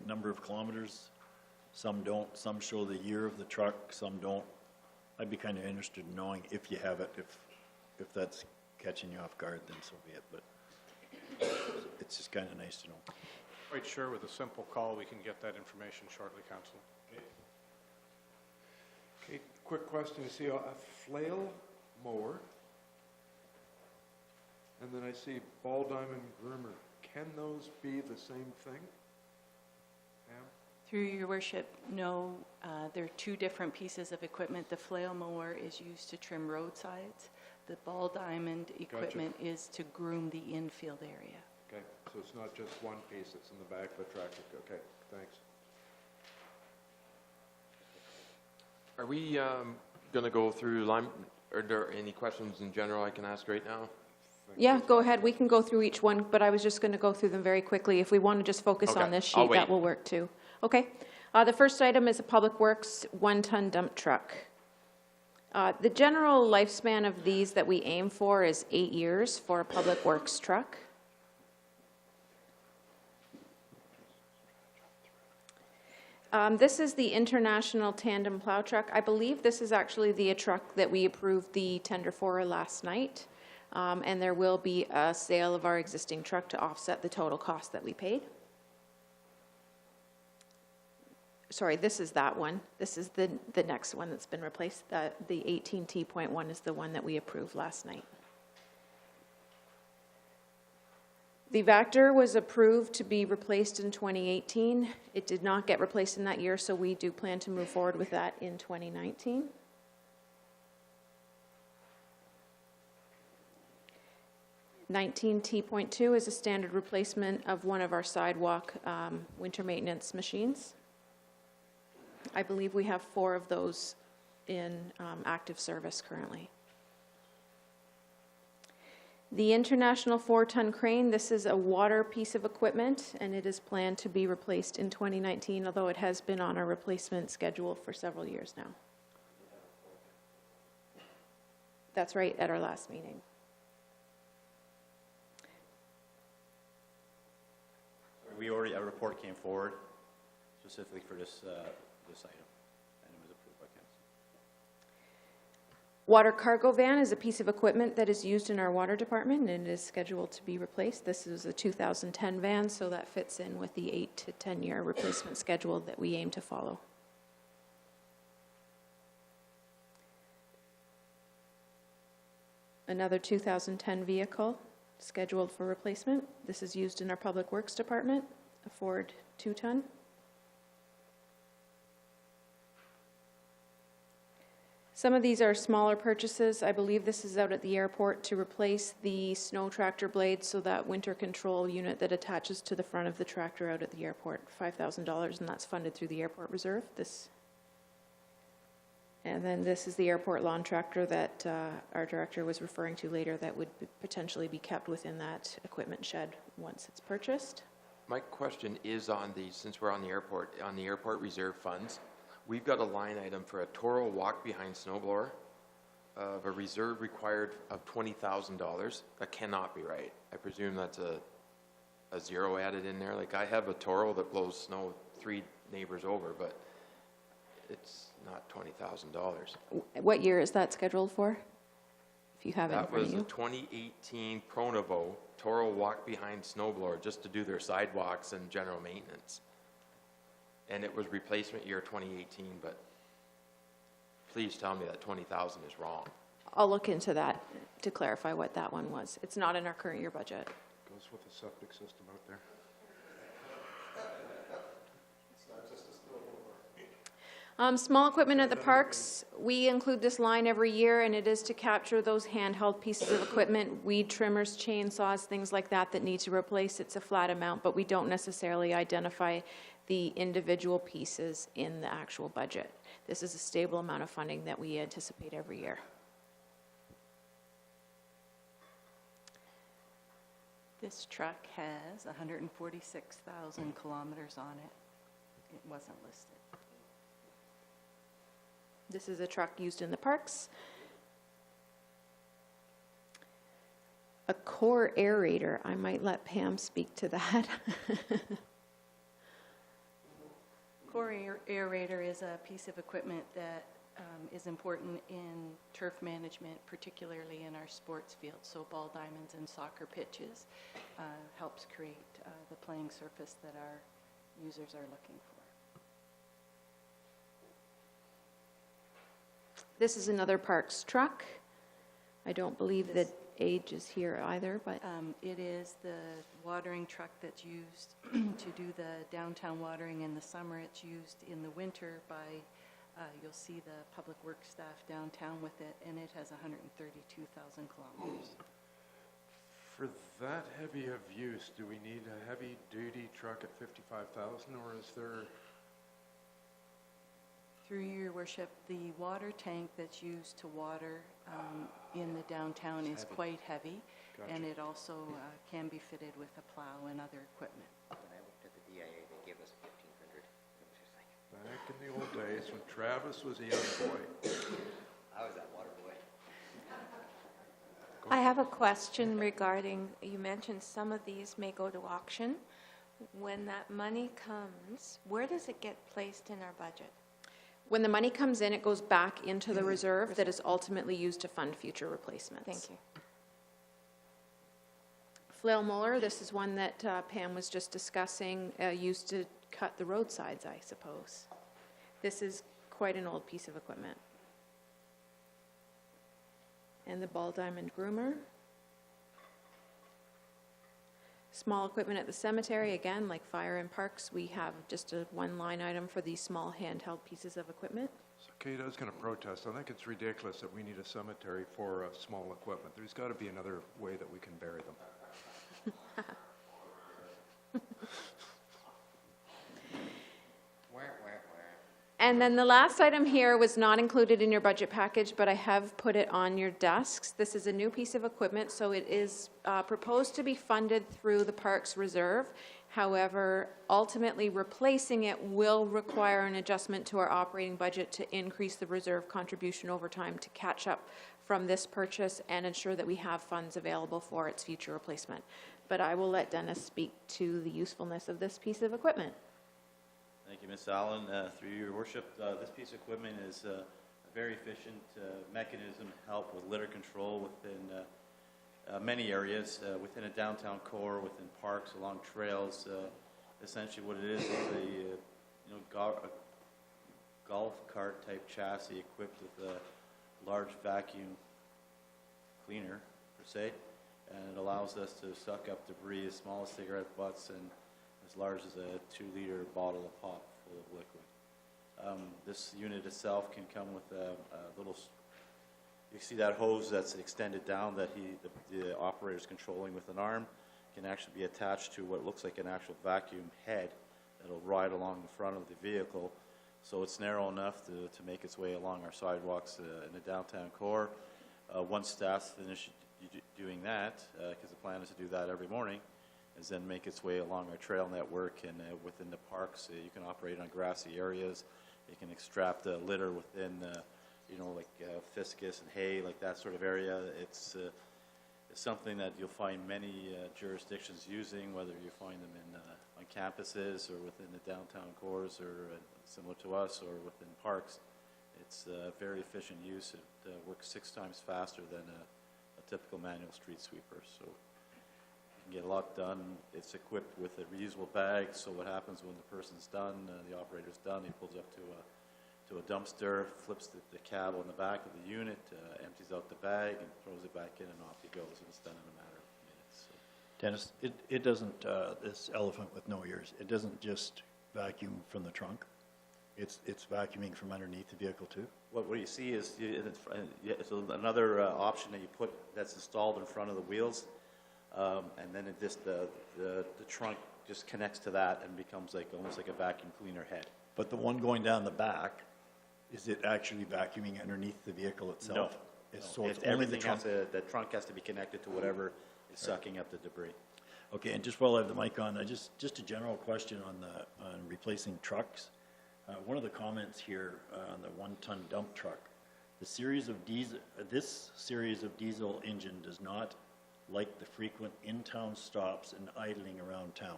number of kilometers, some don't, some show the year of the truck, some don't. I'd be kind of interested in knowing if you have it, if that's catching you off guard, then so be it, but it's just kind of nice to know. Quite sure with a simple call, we can get that information shortly, Council. Okay, quick question. I see a flail mower, and then I see ball diamond groomer. Can those be the same thing? Pam? Through your worship, no, they're two different pieces of equipment. The flail mower is used to trim roadsides. The ball diamond equipment is to groom the infield area. Okay, so it's not just one piece that's in the back of the tractor. Okay, thanks. Are we going to go through Lime? Are there any questions in general I can ask right now? Yeah, go ahead. We can go through each one, but I was just going to go through them very quickly. If we want to just focus on this sheet, that will work too. Okay. The first item is a Public Works 1-ton dump truck. The general lifespan of these that we aim for is 8 years for a Public Works truck. This is the International Tandem Plow Truck. I believe this is actually the truck that we approved the tender for last night. And there will be a sale of our existing truck to offset the total cost that we paid. Sorry, this is that one. This is the next one that's been replaced. The 18T.1 is the one that we approved last night. The Vector was approved to be replaced in 2018. It did not get replaced in that year, so we do plan to move forward with that in 2019. T.2 is a standard replacement of one of our sidewalk winter maintenance machines. I believe we have 4 of those in active service currently. The International 4-ton crane, this is a water piece of equipment, and it is planned to be replaced in 2019, although it has been on our replacement schedule for several years now. That's right, at our last meeting. a report came forward specifically for this item, and it was approved by council. Water cargo van is a piece of equipment that is used in our water department and is scheduled to be replaced. This is a 2010 van, so that fits in with the 8 to 10 year replacement schedule that we aim to follow. Another 2010 vehicle scheduled for replacement. This is used in our Public Works Department, a Ford 2-ton. Some of these are smaller purchases. I believe this is out at the airport to replace the snow tractor blades, so that winter control unit that attaches to the front of the tractor out at the airport, $5,000, and that's funded through the airport reserve. And then this is the airport lawn tractor that our director was referring to later, that would potentially be kept within that equipment shed once it's purchased. My question is on the, since we're on the airport reserve funds, we've got a line item for a Toro walk-behind snowblower of a reserve required of $20,000. That cannot be right. I presume that's a zero added in there. Like, I have a Toro that blows snow 3 neighbors over, but it's not $20,000. What year is that scheduled for? If you have it in That front was of a you. 2018 Pronovo Toro walk-behind snowblower, just to do their sidewalks and general maintenance. And it was replacement year 2018, but please tell me that 20,000 is wrong. I'll look into that to clarify what that one was. It's not in our current year budget. Goes with the septic system out there. Small equipment at the parks, we include this line every year, and it is to capture those handheld pieces of equipment, weed trimmers, chainsaws, things like that that need to replace. It's a flat amount, but we don't necessarily identify the individual pieces in the actual budget. This is a stable amount of funding that we anticipate every year. This truck has 146,000 kilometers on it. It wasn't listed. This is a truck used in the parks. A core aerator, I might let Pam speak to that. Core aerator is a piece of equipment that is important in turf management, particularly in our sports fields, so ball diamonds and soccer pitches. Helps create the playing surface that our users are looking for. This is another parks truck. I don't believe that age is here either, but It is the watering truck that's used to do the downtown watering in the summer. It's used in the winter by, you'll see the public works staff downtown with it, and it has 132,000 kilometers. For that heavy of use, do we need a heavy-duty truck at 55,000, or is there? Through your worship, the water tank that's used to water in the downtown is quite heavy, and it also can be fitted with a plow and other equipment. When I looked at the DIA, they gave us 1,500. It was just like, Back in the old days when Travis was a young boy. how is that water boy? I have a question regarding, you mentioned some of these may go to auction. When that money comes, where does it get placed in our budget? when the money comes in, it goes back into the reserve that is ultimately used to fund future replacements. Thank you. Flail mower, this is one that Pam was just discussing, used to cut the roadsides, I suppose. This is quite an old piece of equipment. And the ball diamond groomer. Small equipment at the cemetery, again, like fire and parks, we have just a one line item for these small handheld pieces of equipment. So Kate, I was going to protest. I think it's ridiculous that we need a cemetery for small equipment. There's got to be another way that we can bury them. And then the last item here was not included in your budget package, but I have put it on your desks. This is a new piece of equipment, so it is proposed to be funded through the Parks Reserve. However, ultimately replacing it will require an adjustment to our operating budget to increase the reserve contribution over time to catch up from this purchase and ensure that we have funds available for its future replacement. but I will let Dennis speak to the usefulness of this piece of equipment. Thank you, Ms. Allen. Through your worship, this piece of equipment is a very efficient mechanism to help with litter control within many areas, within a downtown core, within parks, along trails. Essentially what it is a golf cart type chassis equipped with a large vacuum cleaner, per se, and it allows us to suck up debris as small as cigarette butts and as large as a 2-liter bottle of pop full of liquid. This unit itself can come with a little, you see that hose that's extended down that the operator is controlling with an arm, can actually be attached to what looks like an actual vacuum head that'll ride along the front of the vehicle. So it's narrow enough to make its way along our sidewalks in the downtown core. Once staff's finished doing that, because the plan is to do that every morning, is then make its way along our trail network and within the parks. You can operate on grassy areas. You can extract litter within, like fiscus and hay, like that sort of area. It's something that you'll find many jurisdictions using, whether you find them on campuses or within the downtown cores or similar to us or within parks. It's very efficient use. It works 6 times faster than a typical manual street sweeper. So you can get a lot done. It's equipped with a reusable bag, so what happens when the person's done, the operator's done, he pulls up to a dumpster, flips the cab on the back of the unit, empties out the bag, and throws it back in, and off he goes, and it's done in a matter of minutes. So. Dennis, it doesn't, this elephant with no ears, it doesn't just vacuum from the trunk? It's vacuuming from underneath the vehicle too? What you see is it's another option that you put that's installed in front of the wheels, and then the trunk just connects to that and becomes almost like a vacuum cleaner head. But the one going down the back, is it actually vacuuming underneath the vehicle itself? No. So it's only the trunk? The trunk has to be connected to whatever is sucking up the debris. Okay, and just while I have the mic on, just a general question on replacing trucks. One of the comments here on the 1-ton dump truck, this series of diesel engine does not like the frequent in-town stops and idling around town.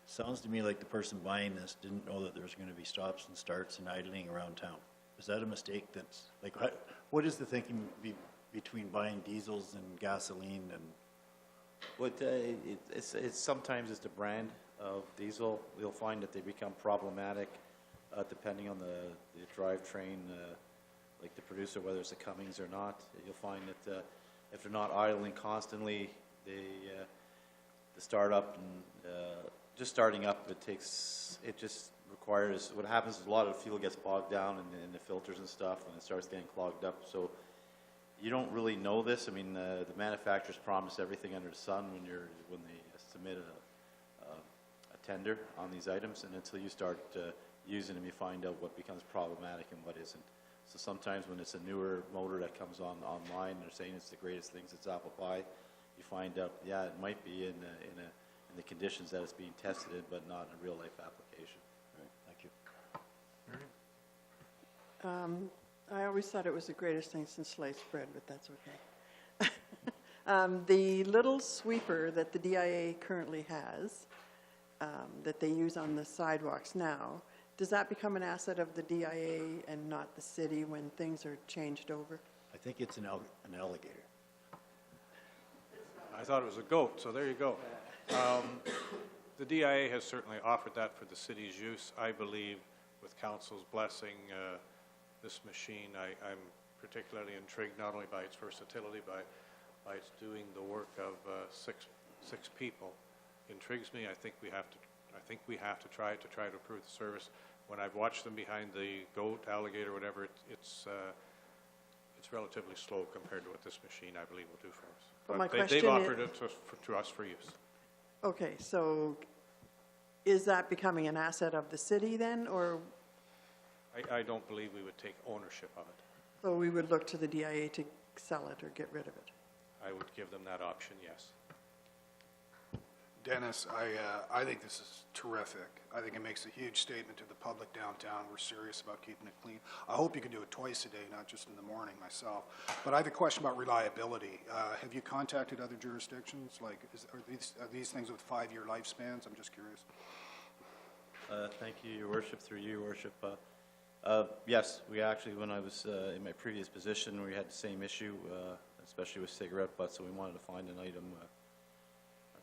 Sounds to me like the person buying this didn't know that there's going to be stops and starts and idling around town. Is that a mistake? What is the thinking between buying diesels and gasoline and? But it's sometimes it's the brand of diesel. You'll find that they become problematic depending on the drivetrain, like the producer, whether it's a Cummins or not. You'll find that if they're not idling constantly, the startup and just starting up, it just requires, what happens is a lot of the fuel gets bogged down in the filters and stuff, and it starts getting clogged up. So you don't really know this. I mean, the manufacturers promise everything under the sun when they submit a tender on these items, and until you start using them, you find out what becomes problematic and what isn't. So sometimes when it's a newer motor that comes online, they're saying it's the greatest thing since apple pie. You find out, yeah, it might be in the conditions that it's being tested in, but not in a real life application. Right, thank you. I always thought it was the greatest thing since sliced bread, but that's okay. The little sweeper that the DIA currently has, that they use on the sidewalks now, does that become an asset of the DIA and not the city when things are changed over? I think it's an alligator. I thought it was a goat, so there you go. The DIA has certainly offered that for the city's use. I believe with council's blessing, this machine, I'm particularly intrigued not only by its versatility, by its doing the work of six people. Intrigues me. I think we have to try to improve the service. When I've watched them behind the goat, alligator, whatever, it's relatively slow compared to what this machine, I believe, will do for us. But my they've question offered it to us for use. Okay, so is that becoming an asset of the city then, or? I don't believe we would take ownership of it. So we would look to the DIA to sell it or get rid of it? I would give them that option, yes. Dennis, I think this is terrific. I think it makes a huge statement to the public downtown. We're serious about keeping it clean. I hope you can do it twice a day, not just in the morning myself. But I have a question about reliability. Have you contacted other jurisdictions? Like, are these things with 5-year lifespans? I'm just curious. Thank you, Your Worship, through you, Your Worship. Yes, we actually, when I was in my previous position, we had the same issue, especially with cigarette butts, so we wanted to find an item, a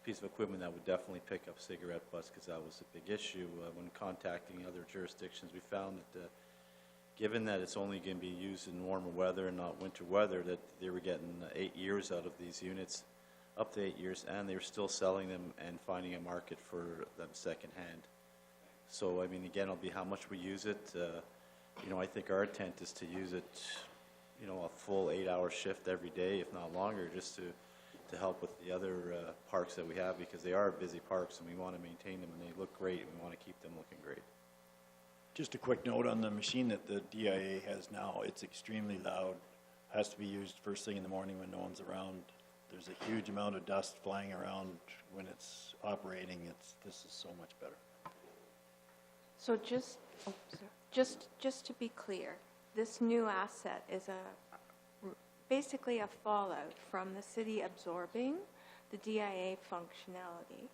piece of equipment that would definitely pick up cigarette butts, because that was a big issue. When contacting other jurisdictions, we found that given that it's only going to be used in warmer weather and not winter weather, that they were getting 8 years out of these units, up to 8 years, and they were still selling them and finding a market for them secondhand. So, I mean, again, it'll be how much we use it. You know, I think our intent is to use it, you know, a full 8-hour shift every day, if not longer, just to help with the other parks that we have, because they are busy parks and we want to maintain them and they look great and we want to keep them looking great. Just a quick note on the machine that the DIA has now. It's extremely loud, has to be used first thing in the morning when no one's around. There's a huge amount of dust flying around when it's operating. This is so much better. So just to be clear, this new asset is basically a fallout from the city absorbing the DIA functionality.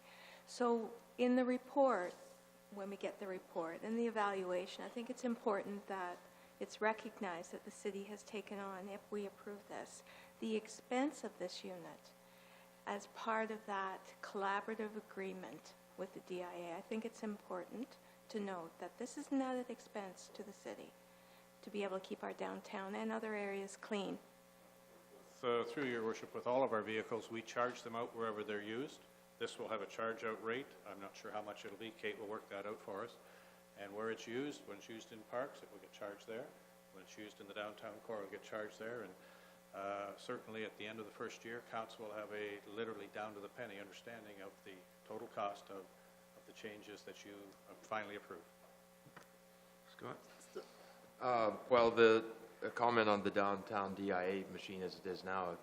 So in the report, when we get the report and the evaluation, I think it's important that it's recognized that the city has taken on, if we approve this, the expense of this unit as part of that collaborative agreement with the DIA. I think it's important to note that this is not an expense to the city to be able to keep our downtown and other areas clean. So through Your Worship, with all of our vehicles, we charge them out wherever they're used. This will have a charge-out rate. I'm not sure how much it'll be. Kate will work that out for us. And where it's used, when it's used in parks, it will get charged there. When it's used in the downtown core, it will get charged there. And certainly at the end of the first year, council will have a literally down to the penny understanding of the total cost of the changes that you finally approve. Scott? Well, the comment on the downtown DIA machine as it is now,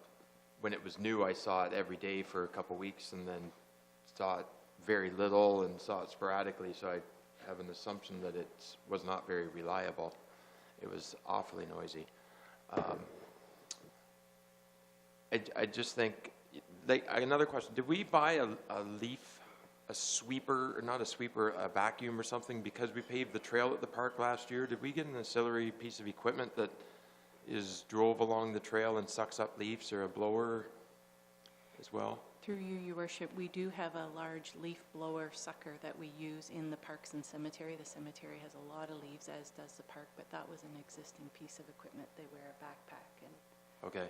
when it was new, I saw it every day for a couple weeks and then saw it very little and saw it sporadically, so I have an assumption that it was not very reliable. It was awfully noisy. I just think, like, another question, did we buy a sweeper, or not a sweeper, a vacuum or something, because we paved the trail at the park last year? Did we get an ancillary piece of equipment that drove along the trail and sucks up leaves, or a blower as well? Through you, Your Worship, we do have a large leaf blower sucker that we use in the parks and cemetery. The cemetery has a lot of leaves, as does the park, but that was an existing piece of equipment. They wear a backpack and Okay.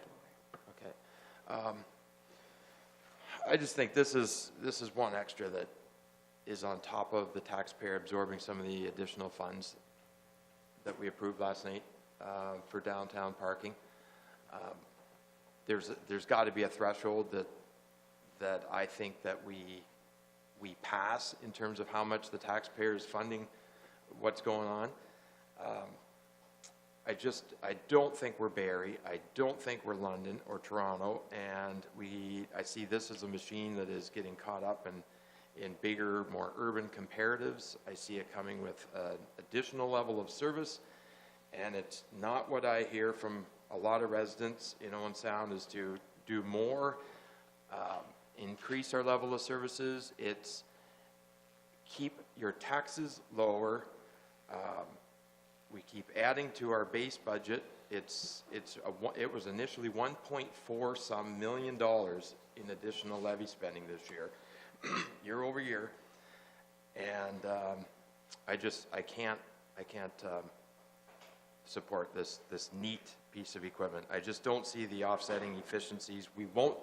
Okay. I just think this is one extra that is on top of the taxpayer absorbing some of the additional funds that we approved last night for downtown parking. There's got to be a threshold that I think that we pass in terms of how much the taxpayer is funding what's going on. I don't think we're Barrie. I don't think we're London or Toronto, and I see this as a machine that is getting caught up in bigger, more urban comparatives. I see it coming with an additional level of service, and it's not what I hear from a lot of residents in Owen Sound is to do more, increase our level of services. It's keep your taxes lower. We keep adding to our base budget. It was initially $1.4 some million in additional levy spending this year, year over year, and I can't support this neat piece of equipment. I just don't see the offsetting efficiencies. We won't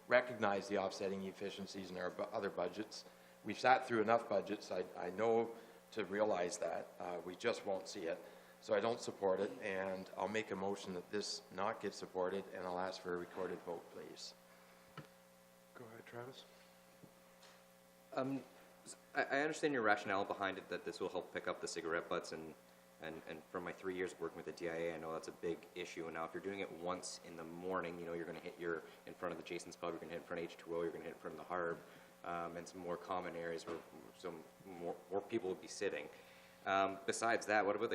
recognize the offsetting efficiencies in our other budgets. We've sat through enough budgets. I know to realize that. We just won't see it. So I don't support it, and I'll make a motion that this not get supported, and I'll ask for a recorded vote, please. Go ahead, Travis. I understand your rationale behind it, that this will help pick up the cigarette butts, and from my 3 years working with the DIA, I know that's a big issue. And now if you're doing it once in the morning, you know, you're going to hit in front of the Jason's Pub, you're going to hit in front of H2O, you're going to hit in front of the Harb. and some more common areas where some more people would be sitting. Besides that, what about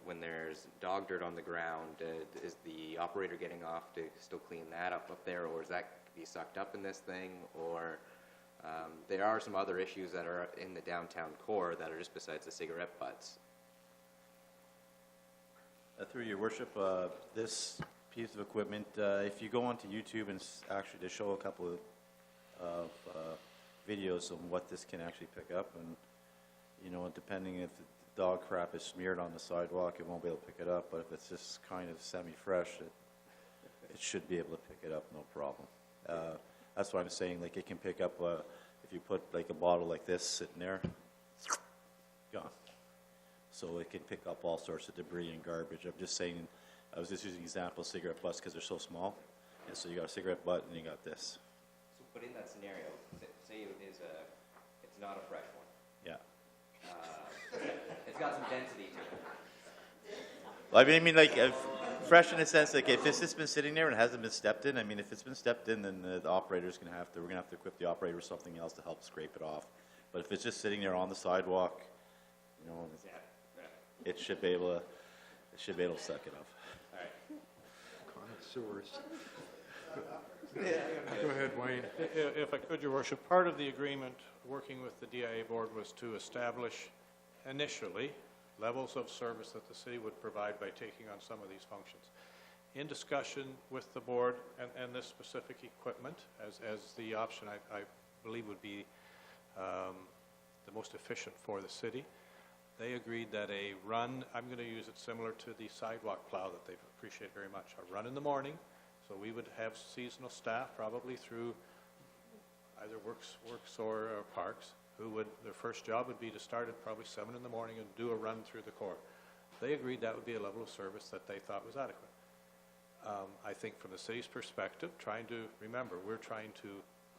when there's dog dirt on the ground? Is the operator getting off to still clean that up there, or is that be sucked up in this thing? Or there are some other issues that are in the downtown core that are just besides the cigarette butts. Through your worship, this piece of equipment, if you go onto YouTube and actually they show a couple of videos on what this can actually pick up, and depending if the dog crap is smeared on the sidewalk, it won't be able to pick it up, but if it's just kind of semi-fresh, it should be able to pick it up, no problem. That's what I'm saying, like it can pick up, if you put like a bottle like this sitting there, gone. So it can pick up all sorts of debris and garbage. I'm just saying, I was just using an example of cigarette butts because they're so small. And so you got a cigarette butt and you got this. So, but in that scenario, say it's not a fresh one. Yeah. It's got some density to it. Well, I mean, like, fresh in a sense, like, if it's just been sitting there and hasn't been stepped in, I mean, if it's been stepped in, then the operator's we're gonna have to equip the operator with something else to help scrape it off. But if it's just sitting there on the sidewalk, it should be able to suck it off. All right. Connoisseurs. Go ahead, Wayne. If I could, Your Worship, part of the agreement working with the DIA board was to establish initially levels of service that the city would provide by taking on some of these functions. In discussion with the board and this specific equipment as the option I believe would be the most efficient for the city, they agreed that a run, I'm going to use it similar to the sidewalk plow that they appreciate very much, a run in the morning. So we would have seasonal staff probably through either works or parks who would, their first job would be to start at probably 7 in the morning and do a run through the core. They agreed that would be a level of service that they thought was adequate. I think from the city's perspective, we're trying to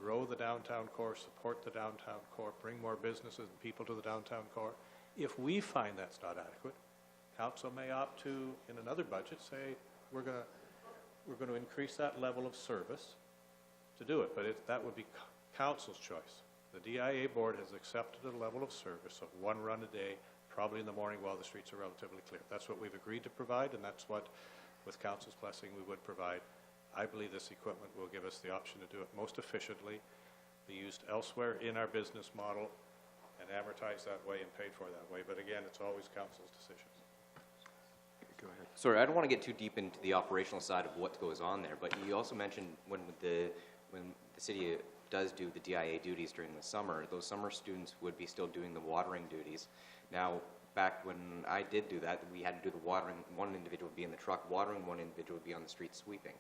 grow the downtown core, support the downtown core, bring more businesses and people to the downtown core. If we find that's not adequate, council may opt to, in another budget, say we're going to increase that level of service to do it, but that would be council's choice. The DIA board has accepted a level of service of 1 run a day, probably in the morning while the streets are relatively clear. That's what we've agreed to provide, and that's what, with council's blessing, we would provide. I believe this equipment will give us the option to do it most efficiently, be used elsewhere in our business model, and amortized that way and paid for that way. But again, it's always council's decisions. Go ahead. Sorry, I don't want to get too deep into the operational side of what goes on there, but you also mentioned when the city does do the DIA duties during the summer, those summer students would be still doing the watering duties. Now, back when I did do that, we had to do the watering. One individual would be in the truck watering, one individual would be on the street sweeping.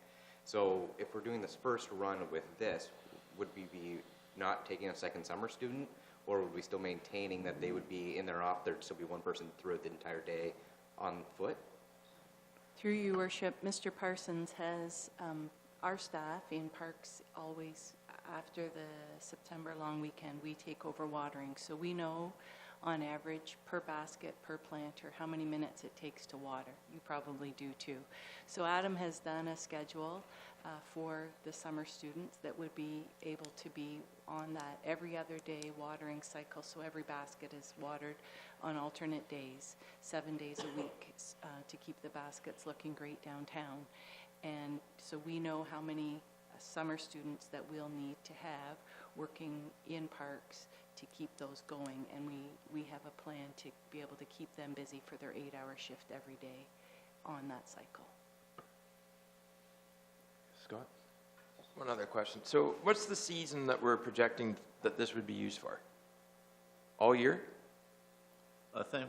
So if we're doing this first run with this, would we be not taking a second summer student, or would we still maintaining that they would be in their off, there'd still be one person throughout the entire day on foot? Through your worship, Mr. Parsons has our staff in parks always, after the September long weekend, we take over watering. So we know on average per basket, per planter, how many minutes it takes to water. You probably do too. So Adam has done a schedule for the summer students that would be able to be on that every other day watering cycle. So every basket is watered on alternate days, 7 days a week, to keep the baskets looking great downtown. And so we know how many summer students that we'll need to have working in parks to keep those going, and we have a plan to be able to keep them busy for their 8-hour shift every day on that cycle. Scott? One other question. So what's the season that we're projecting that this would be used for? All year? Thank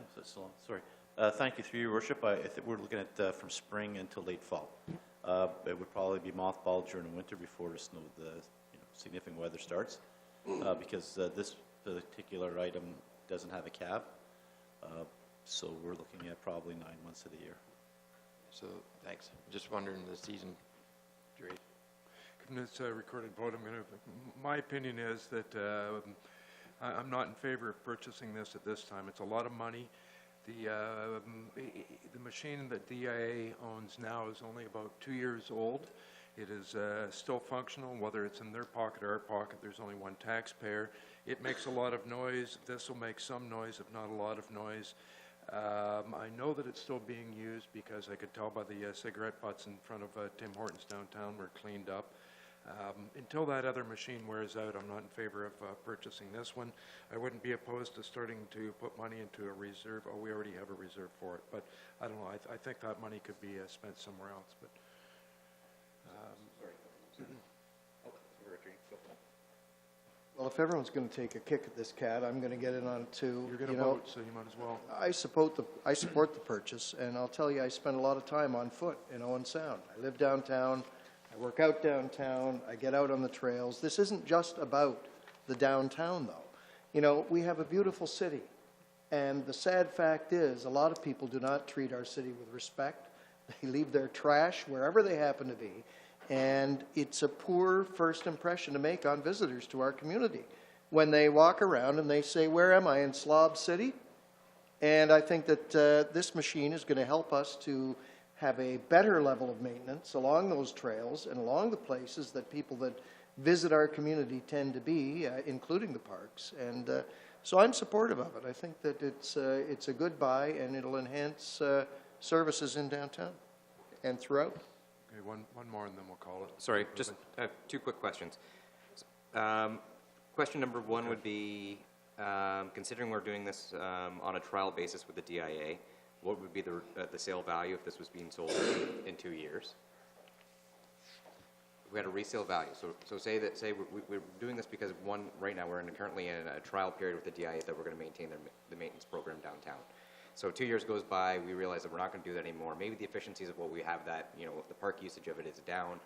you, through your worship. I think we're looking at from spring until late fall. It would probably be mothballed during the winter before the significant weather starts, because this particular item doesn't have a cab. So we're looking at probably 9 months of the year. So thanks. Just wondering the season duration. Given this recorded vote, my opinion is that I'm not in favor of purchasing this at this time. It's a lot of money. The machine that DIA owns now is only about 2 years old, It is still functional, whether it's in their pocket or our pocket. There's only one taxpayer. It makes a lot of noise. This will make some noise, if not a lot of noise. I know that it's still being used because I could tell by the cigarette butts in front of Tim Hortons downtown were cleaned up. Until that other machine wears out, I'm not in favor of purchasing this one. I wouldn't be opposed to starting to put money into a reserve. Oh, we already have a reserve for it, but I don't know. I think that money could be spent somewhere else. But Well, if everyone's going to take a kick at this cat, I'm going to get in on it too. you're going to vote, so you might as well. I support the purchase, and I'll tell you, I spend a lot of time on foot in Owen Sound. I live downtown, I work out downtown, I get out on the trails. This isn't just about the downtown, though. You know, we have a beautiful city, and the sad fact is, a lot of people do not treat our city with respect. They leave their trash wherever they happen to be, and it's a poor first impression to make on visitors to our community when they walk around and they say, where am I, in Slob City? And I think that this machine is going to help us to have a better level of maintenance along those trails and along the places that people that visit our community tend to be, including the parks. And so I'm supportive of it. I think that it's a good buy, and it'll enhance services in downtown and throughout. Okay, one more and then we'll call it. Sorry, just two quick questions. Question number one would be, considering we're doing this on a trial basis with the DIA, what would be the sale value if this was being sold in 2 years? We had a resale value. So say we're doing this because right now we're currently in a trial period with the DIA that we're going to maintain the maintenance program downtown. So 2 years goes by, we realize that we're not going to do that anymore. Maybe the efficiencies of what we have, that, you know, the park usage of it is down.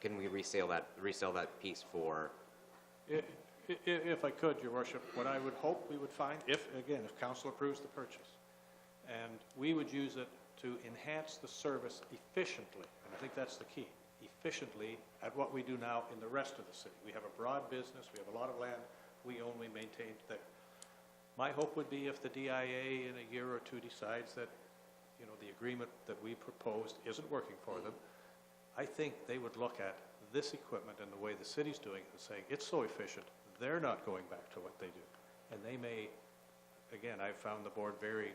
Can we resell that piece for? If I could, Your Worship, what I would hope we would find, if council approves the purchase, and we would use it to enhance the service efficiently, and I think that's the key, efficiently at what we do now in the rest of the city. We have a broad business, we have a lot of land we own, we maintain there. My hope would be if the DIA in a year or two decides that, you know, the agreement that we proposed isn't working for them, I think they would look at this equipment and the way the city's doing it and saying, it's so efficient, they're not going back to what they do. And they may, again, I've found the board very,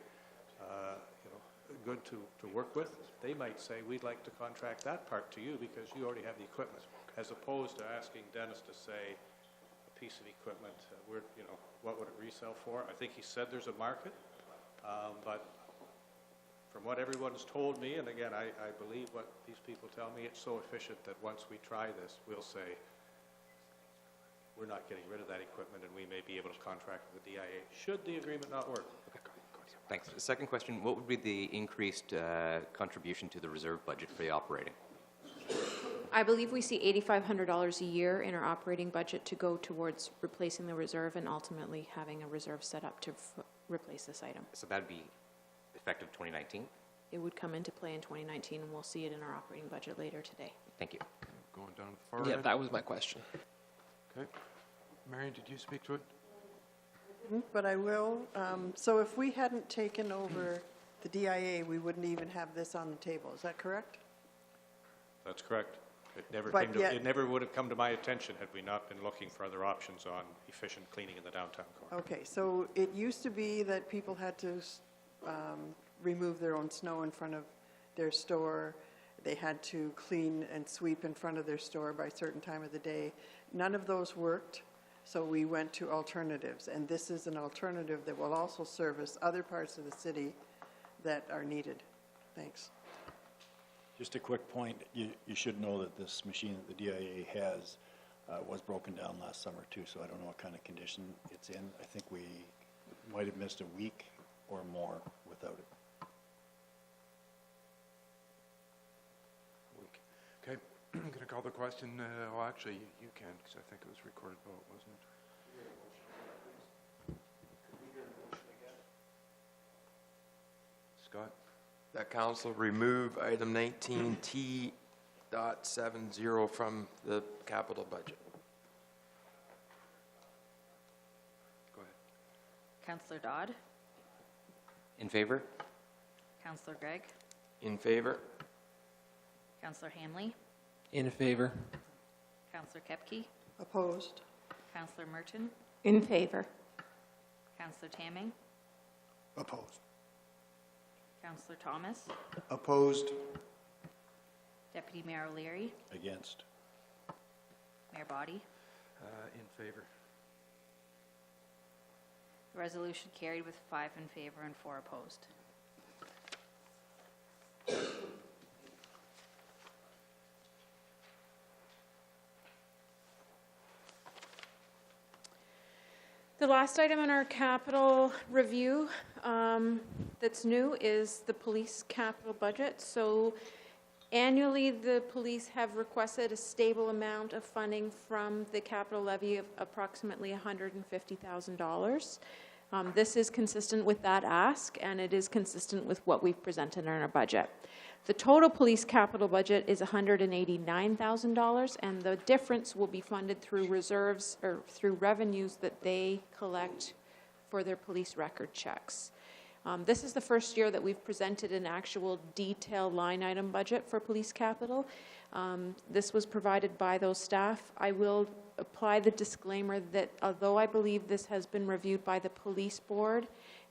good to work with. They might say, we'd like to contract that part to you because you already have the equipment, as opposed to asking Dennis to say, a piece of equipment, what would it resell for? I think he said there's a market, but from what everyone's told me, and again, I believe what these people tell me, it's so efficient that once we try this, we'll say, we're not getting rid of that equipment, and we may be able to contract with the DIA, should the agreement not work. Thanks. The second question, what would be the increased contribution to the reserve budget for the operating? I believe we see $8,500 a year in our operating budget to go towards replacing the reserve and ultimately having a reserve set up to replace this item. So that'd be effective 2019? It would come into play in 2019, and we'll see it in our operating budget later today. Thank you. Going down to the far Yeah, end. that was my question. Okay. Marion, did you speak to it? But I will. So if we hadn't taken over the DIA, we wouldn't even have this on the table. Is that correct? That's correct. It But never would have come to my attention had we not been looking for other options on efficient cleaning in the downtown core. Okay, so it used to be that people had to remove their own snow in front of their store. They had to clean and sweep in front of their store by a certain time of the day. None of those worked, so we went to alternatives. And this is an alternative that will also service other parts of the city that are needed. Thanks. Just a quick point, you should know that this machine that the DIA has was broken down last summer too, so I don't know what kind of condition it's in. I think we might have missed a week or more without it. Okay, I'm going to call the question. Well, actually, you can, because I think it was recorded vote, wasn't it? Scott? That council remove item 19T.70 from the capital budget. Go ahead. Councillor Dodd, In favor? Councillor Gregg, In favor? Councillor Hanley, In favor. Counselor Kepke, Opposed? Counselor Merton, In favor. Counselor Tamming, Opposed. Counselor Thomas, Opposed? Deputy Mayor O'Leary, Against. Mayor Body. In favor. The resolution carried with 5 in favor and 4 opposed. The last item in our capital review that's new is the police capital budget. So annually, the police have requested a stable amount of funding from the capital levy of approximately $150,000. This is consistent with that ask, and it is consistent with what we've presented in our budget. The total police capital budget is $189,000, and the difference will be funded through reserves or through revenues that they collect for their police record checks. This is the first year that we've presented an actual detailed line item budget for police capital. This was provided by those staff. I will apply the disclaimer that although I believe this has been reviewed by the police board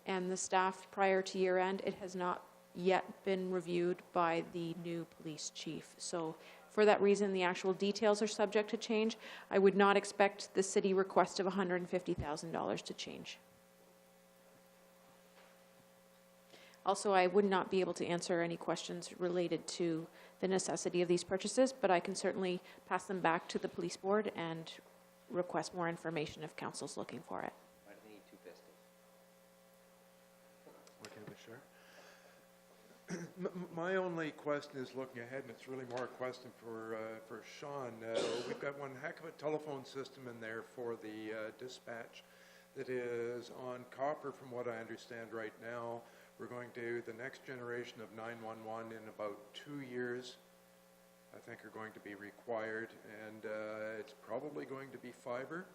and the staff prior to year end, it has not yet been reviewed by the new police chief. So for that reason, the actual details are subject to change. I would not expect the city request of $150,000 to change. Also, I would not be able to answer any questions related to the necessity of these purchases, but I can certainly pass them back to the police board and request more information if council's looking for it. Why do they need two pistols? Okay, the sheriff. My only question is looking ahead, and it's really more a question for Sean. We've got one heck of a telephone system in there for the dispatch that is on copper, from what I understand right now. We're going to, the next generation of 911 in about 2 years, I think, are going to be required, and it's probably going to be fiber.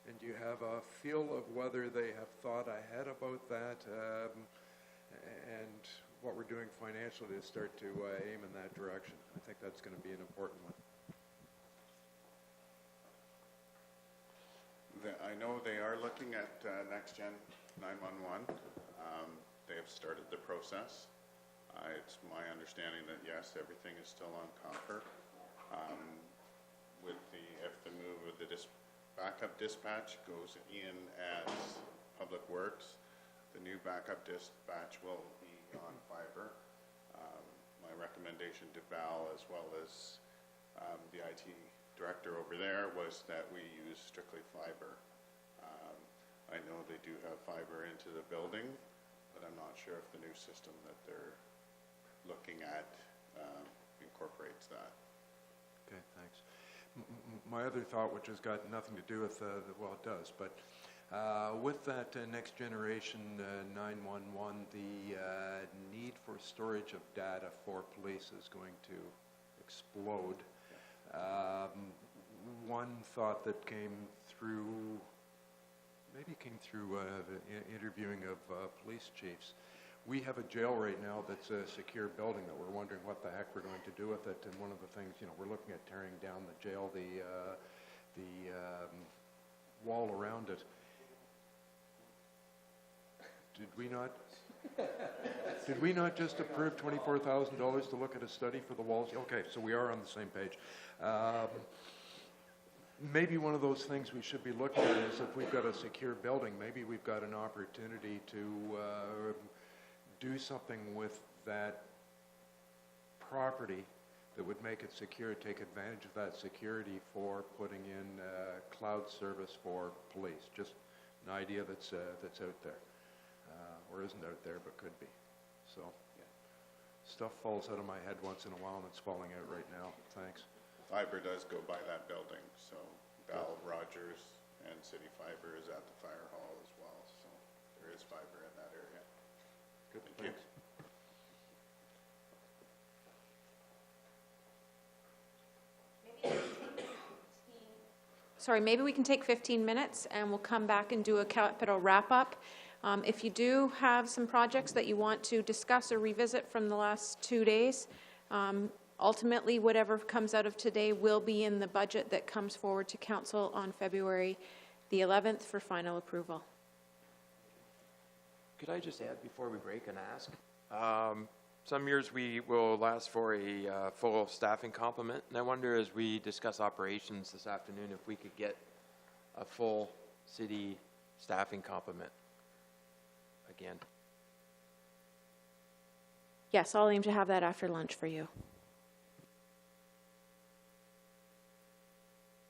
And do you have a feel of whether they have thought ahead about that, and what we're doing financially to start to aim in that direction? I think that's going to be an important one. I know they are looking at Next Gen 911. They have started the process. It's my understanding that yes, everything is still on copper. If the move of the backup dispatch goes in as Public Works, the new backup dispatch will be on fiber. My recommendation to Val, as well as the IT director over there, was that we use strictly fiber. I know they do have fiber into the building, but I'm not sure if the new system that they're looking at incorporates that. Okay, thanks. My other thought, which has got nothing to do with, well, it does, but with that next generation 911, the need for storage of data for police is going to explode. One thought that came through, maybe came through interviewing of police chiefs. We have a jail right now that's a secure building that we're wondering what the heck we're going to do with it. And one of the things, you know, we're looking at tearing down the jail, the wall around it. Did we not just approve $24,000 to look at a study for the walls? Okay, so we are on the same page. Maybe one of those things we should be looking at is if we've got a secure building, maybe we've got an opportunity to do something with that property that would make it secure, take advantage of that security for putting in cloud service for police. Just an idea that's out there, or isn't out there, but could be. So, yeah. Stuff falls out of my head once in a while, and it's falling out right now. Thanks. Fiber does go by that building, so Val Rogers and City Fiber is at the fire hall as well, so there is fiber in that area. Good, Thank you. Sorry, maybe we can take 15 minutes and we'll come back and do a capital wrap-up. If you do have some projects that you want to discuss or revisit from the last 2 days, Ultimately, whatever comes out of today will be in the budget that comes forward to council on February the 11th for final approval. Could I just add before we break and ask? Some years we will last for a full staffing complement, and I wonder as we discuss operations this afternoon if we could get a full city staffing complement again. Yes, I'll aim to have that after lunch for you.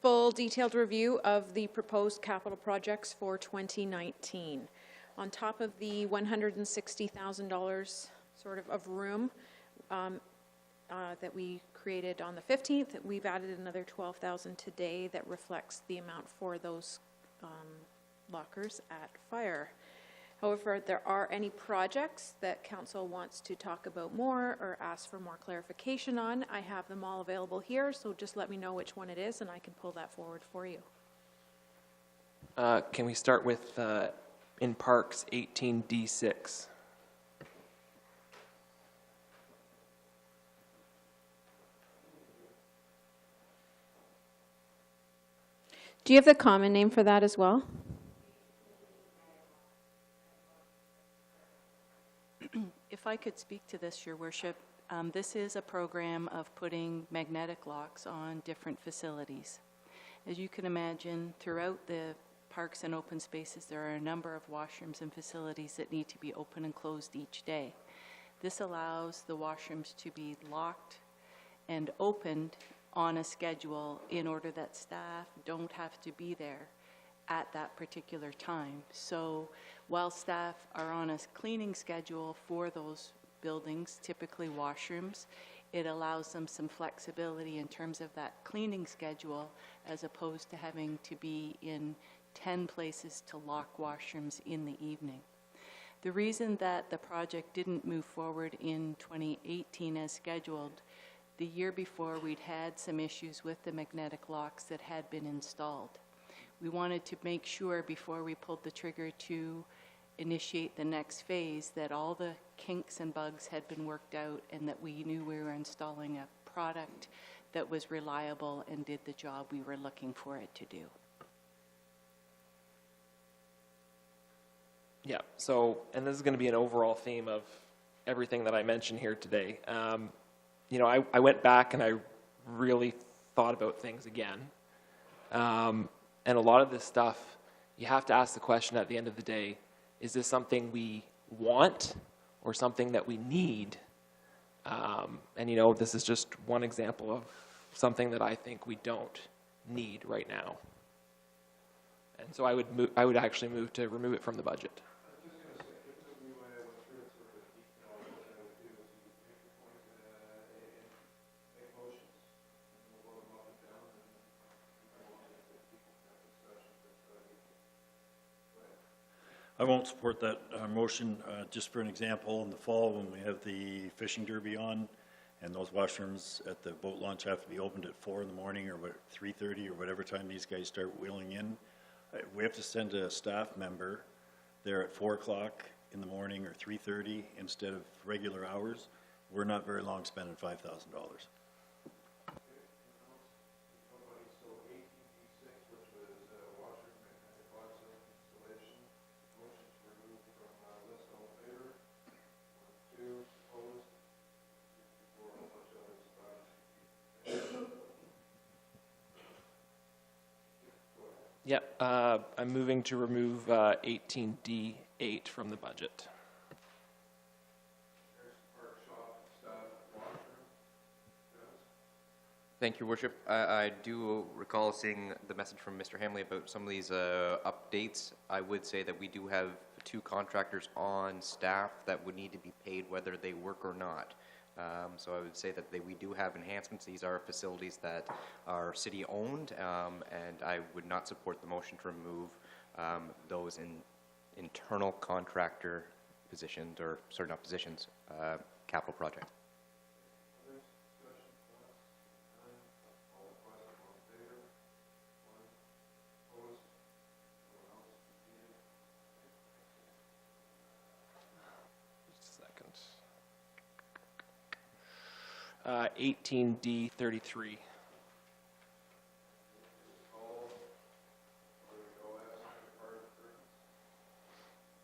Full detailed review of the proposed capital projects for 2019. On top of the $160,000 sort of room that we created on the 15th, we've added another $12,000 today that reflects the amount for those lockers at fire. However, if there are any projects that council wants to talk about more or ask for more clarification on, I have them all available here, so just let me know which one it is and I can pull that forward for you. Can we start with in Parks 18D6? Do you have the common name for that as well? If I could speak to this, Your Worship, this is a program of putting magnetic locks on different facilities. As you can imagine, throughout the parks and open spaces, there are a number of washrooms and facilities that need to be open and closed each day. This allows the washrooms to be locked and opened on a schedule in order that staff don't have to be there at that particular time. So while staff are on a cleaning schedule for those buildings, typically washrooms, it allows them some flexibility in terms of that cleaning schedule as opposed to having to be in 10 places to lock washrooms in the evening. The reason that the project didn't move forward in 2018 as scheduled, the year before we'd had some issues with the magnetic locks that had been installed. We wanted to make sure before we pulled the trigger to initiate the next phase that all the kinks and bugs had been worked out and that we knew we were installing a product that was reliable and did the job we were looking for it to do. Yeah, so, and this is going to be an overall theme of everything that I mentioned here today. You know, I went back and I really thought about things again. And a lot of this stuff, you have to ask the question at the end of the day, is this something we want or something that we need? And, you know, this is just one example of something that I think we don't need right now. And so I would actually move to remove it from the budget. I won't support that motion. Just for an example, in the fall when we have the fishing derby on and those washrooms at the boat launch have to be opened at 4 in the morning or 3:30 or whatever time these guys start wheeling in, we have to send a staff member there at 4 o'clock in the morning or 3:30 instead of regular hours. We're not very long spending $5,000. Yep, I'm moving to remove 18D8 from the budget. Thank you, Worship. I do recall seeing the message from Mr. Hamley about some of these updates. I would say that we do have 2 contractors on staff that would need to be paid whether they work or not. So I would say that we do have enhancements. These are facilities that are city-owned, and I would not support the motion to remove those internal contractor positions, or sorry, not positions, capital project. 18D33.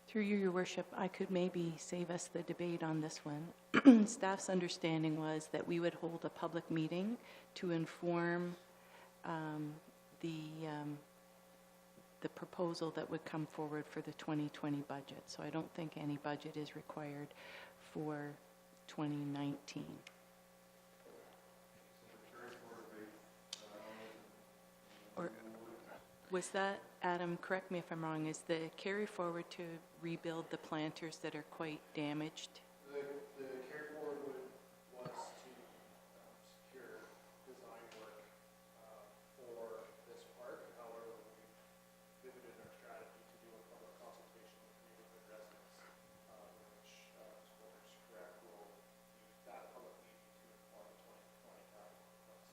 Through you, Your Worship, I could maybe save us the debate on this one. Staff's understanding was that we would hold a public meeting to inform the proposal that would come forward for the 2020 budget. So I don't think any budget is required for 2019. Or was that, Adam, correct me if I'm wrong, is the carry forward to rebuild the planters that are quite damaged? The carry forward was to secure design work for this park. However, we pivoted our strategy to do a public consultation with neighborhood residents, which, as Walter's correct, will use that public meeting to inform the 2020 capital budget.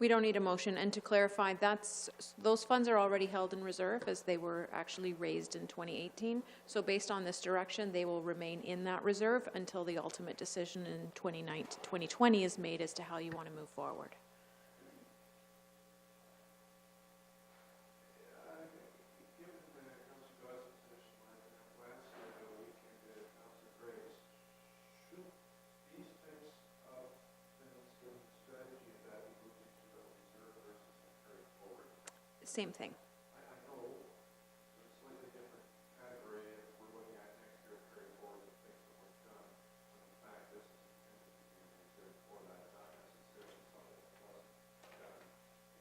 We don't need a motion, and to clarify, those funds are already held in reserve as they were actually raised in 2018. So based on this direction, they will remain in that reserve until the ultimate decision in 2020 is made as to how you want to move forward. Same thing. I know it's a slightly different category if we're looking at next year's carry forward of things that we've done. When in fact, this is intended to be reserved for that, not necessarily something that wasn't done.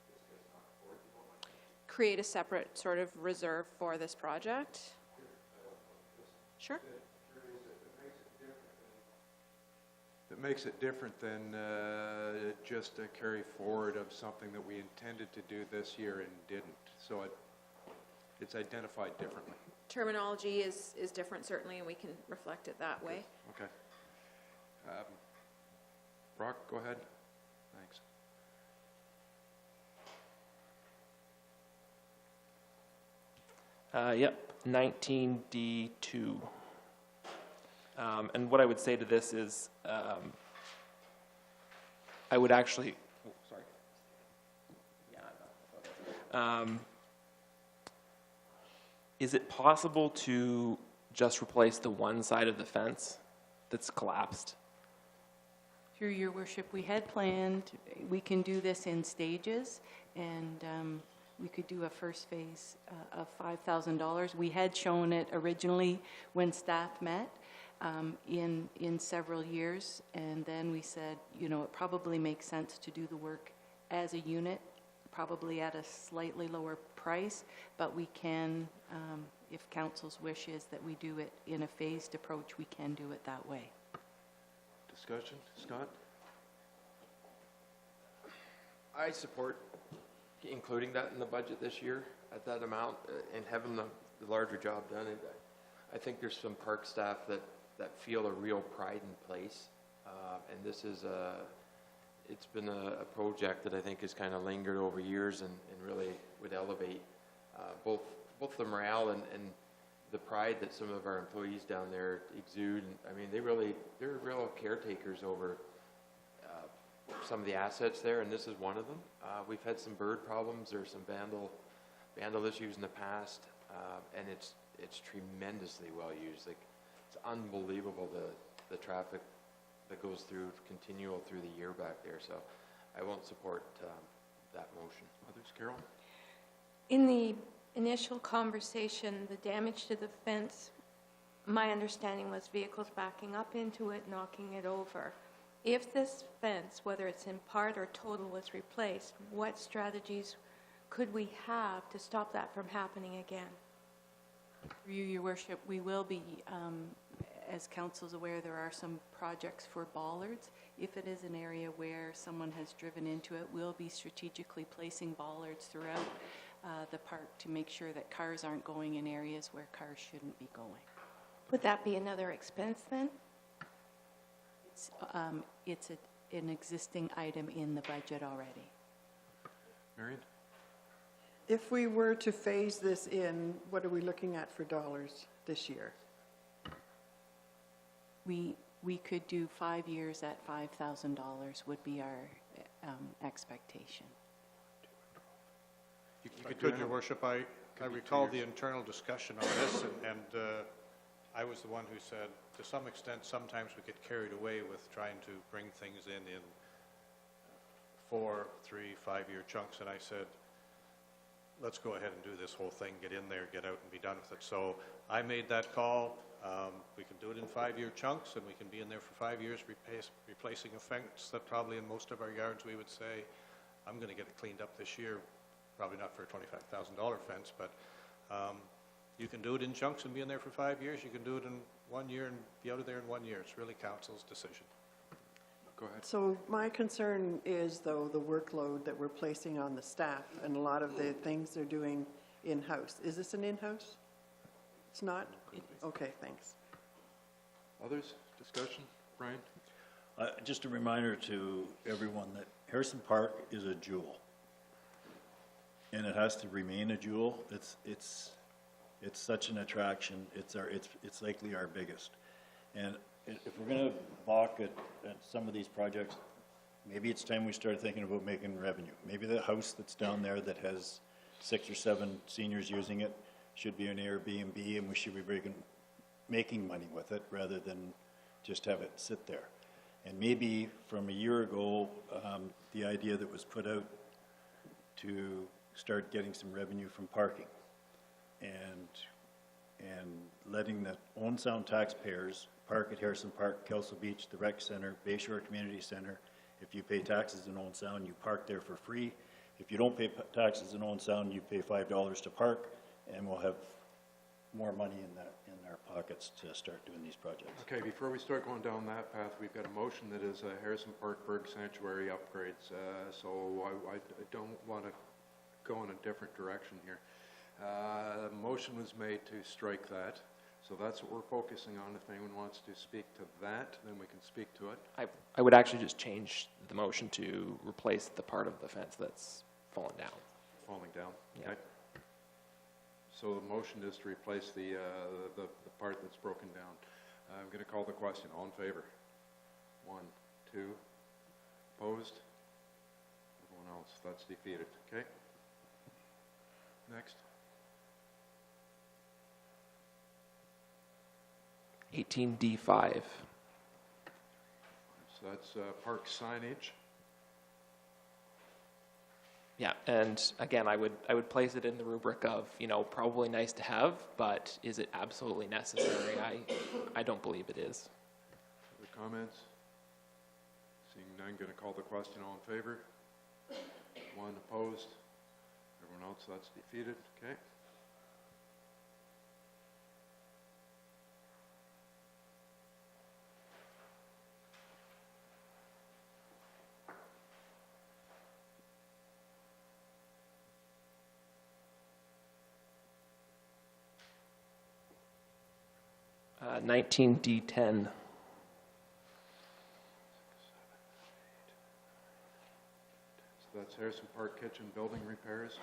This gets knocked forward. Create a separate sort of reserve for this project? Sure. That makes it different than just a carry forward of something that we intended to do this year and didn't. So it's identified differently. Terminology is different, certainly, and we can reflect it that way. Okay. Brock, go ahead. Thanks. Yep, 19D2. And what I would say to this is, I would actually, sorry. Is it possible to just replace the one side of the fence that's collapsed? Through Your Worship, we had planned, we can do this in stages, and we could do a first phase of $5,000. We had shown it originally when staff met in several years, and then we said, you know, it probably makes sense to do the work as a unit, probably at a slightly lower price, but we can, if council's wish is that we do it in a phased approach, we can do it that way. Discussion, Scott? I support including that in the budget this year at that amount and having the larger job done. And I think there's some park staff that feel a real pride in place. And this is it's been a project that I think has kind of lingered over years and really would elevate both the morale and the pride that some of our employees down there exude. I mean, they're real caretakers over some of the assets there, and this is one of them. We've had some bird problems or some vandal issues in the past, and it's tremendously well used. Like, it's unbelievable the traffic that goes through continual through the year back there. So I won't support that motion. Others, Carol? In the initial conversation, the damage to the fence, my understanding was vehicles backing up into it, knocking it over. If this fence, whether it's in part or total, was replaced, what strategies could we have to stop that from happening again? Through you, Your Worship, we will be, as council's aware, there are some projects for bollards. If it is an area where someone has driven into it, we'll be strategically placing bollards throughout the park to make sure that cars aren't going in areas where cars shouldn't be going. Would that be another expense then? It's an existing item in the budget already. Marion? If we were to phase this in, what are we looking at for dollars this year? We could do 5 years at $5,000 would be our expectation. You could, Your Worship, I recall the internal discussion on this, and I was the one who said, to some extent, sometimes we get carried away with trying to bring things in 4, 3, 5-year chunks, and I said, let's go ahead and do this whole thing, get in there, get out and be done with it. So I made that call. We can do it in 5-year chunks, and we can be in there for 5 years replacing a fence that probably in most of our yards we would say, I'm going to get it cleaned up this year, probably not for a $25,000 fence, but you can do it in chunks and be in there for 5 years. You can do it in 1 year and be out of there in 1 year. It's really council's decision. Go ahead. So my concern is, though, the workload that we're placing on the staff and a lot of the things they're doing in-house. Is this an in-house? It's not? Okay, thanks. Others? Discussion? Brian? Just a reminder to everyone that Harrison Park is a jewel, and it has to remain a jewel. It's such an attraction. It's likely our biggest. And if we're going to balk at some of these projects, maybe it's time we start thinking about making revenue. Maybe the house that's down there that has 6 or 7 seniors using it should be an Airbnb, and we should be making money with it rather than just have it sit there. And maybe from a year ago, the idea that was put out to start getting some revenue from parking and letting the Owen Sound taxpayers park at Harrison Park, Kelso Beach, the Rec Center, Bayshore Community Center. If you pay taxes in Owen Sound, you park there for free. If you don't pay taxes in Owen Sound, you pay $5 to park, and we'll have more money in our pockets to start doing these projects. Okay, before we start going down that path, we've got a motion that is Harrison Park Berg Sanctuary upgrades. So I don't want to go in a different direction here. The motion was made to strike that. So that's what we're focusing on. If anyone wants to speak to that, then we can speak to it. I would actually just change the motion to replace the part of the fence that's fallen down. Falling down? Yeah. Okay. So the motion is to replace the part that's broken down. I'm going to call the question. All in favor? 1, 2. Opposed? Everyone else? That's defeated. Okay? Next. 18D5. So that's park signage. Yeah, and again, I would place it in the rubric of, probably nice to have, but is it absolutely necessary? I don't believe it is. Other comments? Seeing none, going to call the question. All in favor? 1 opposed. Everyone else, that's defeated. Okay. Uh, 19D10. So that's Harrison Park Kitchen building repairs.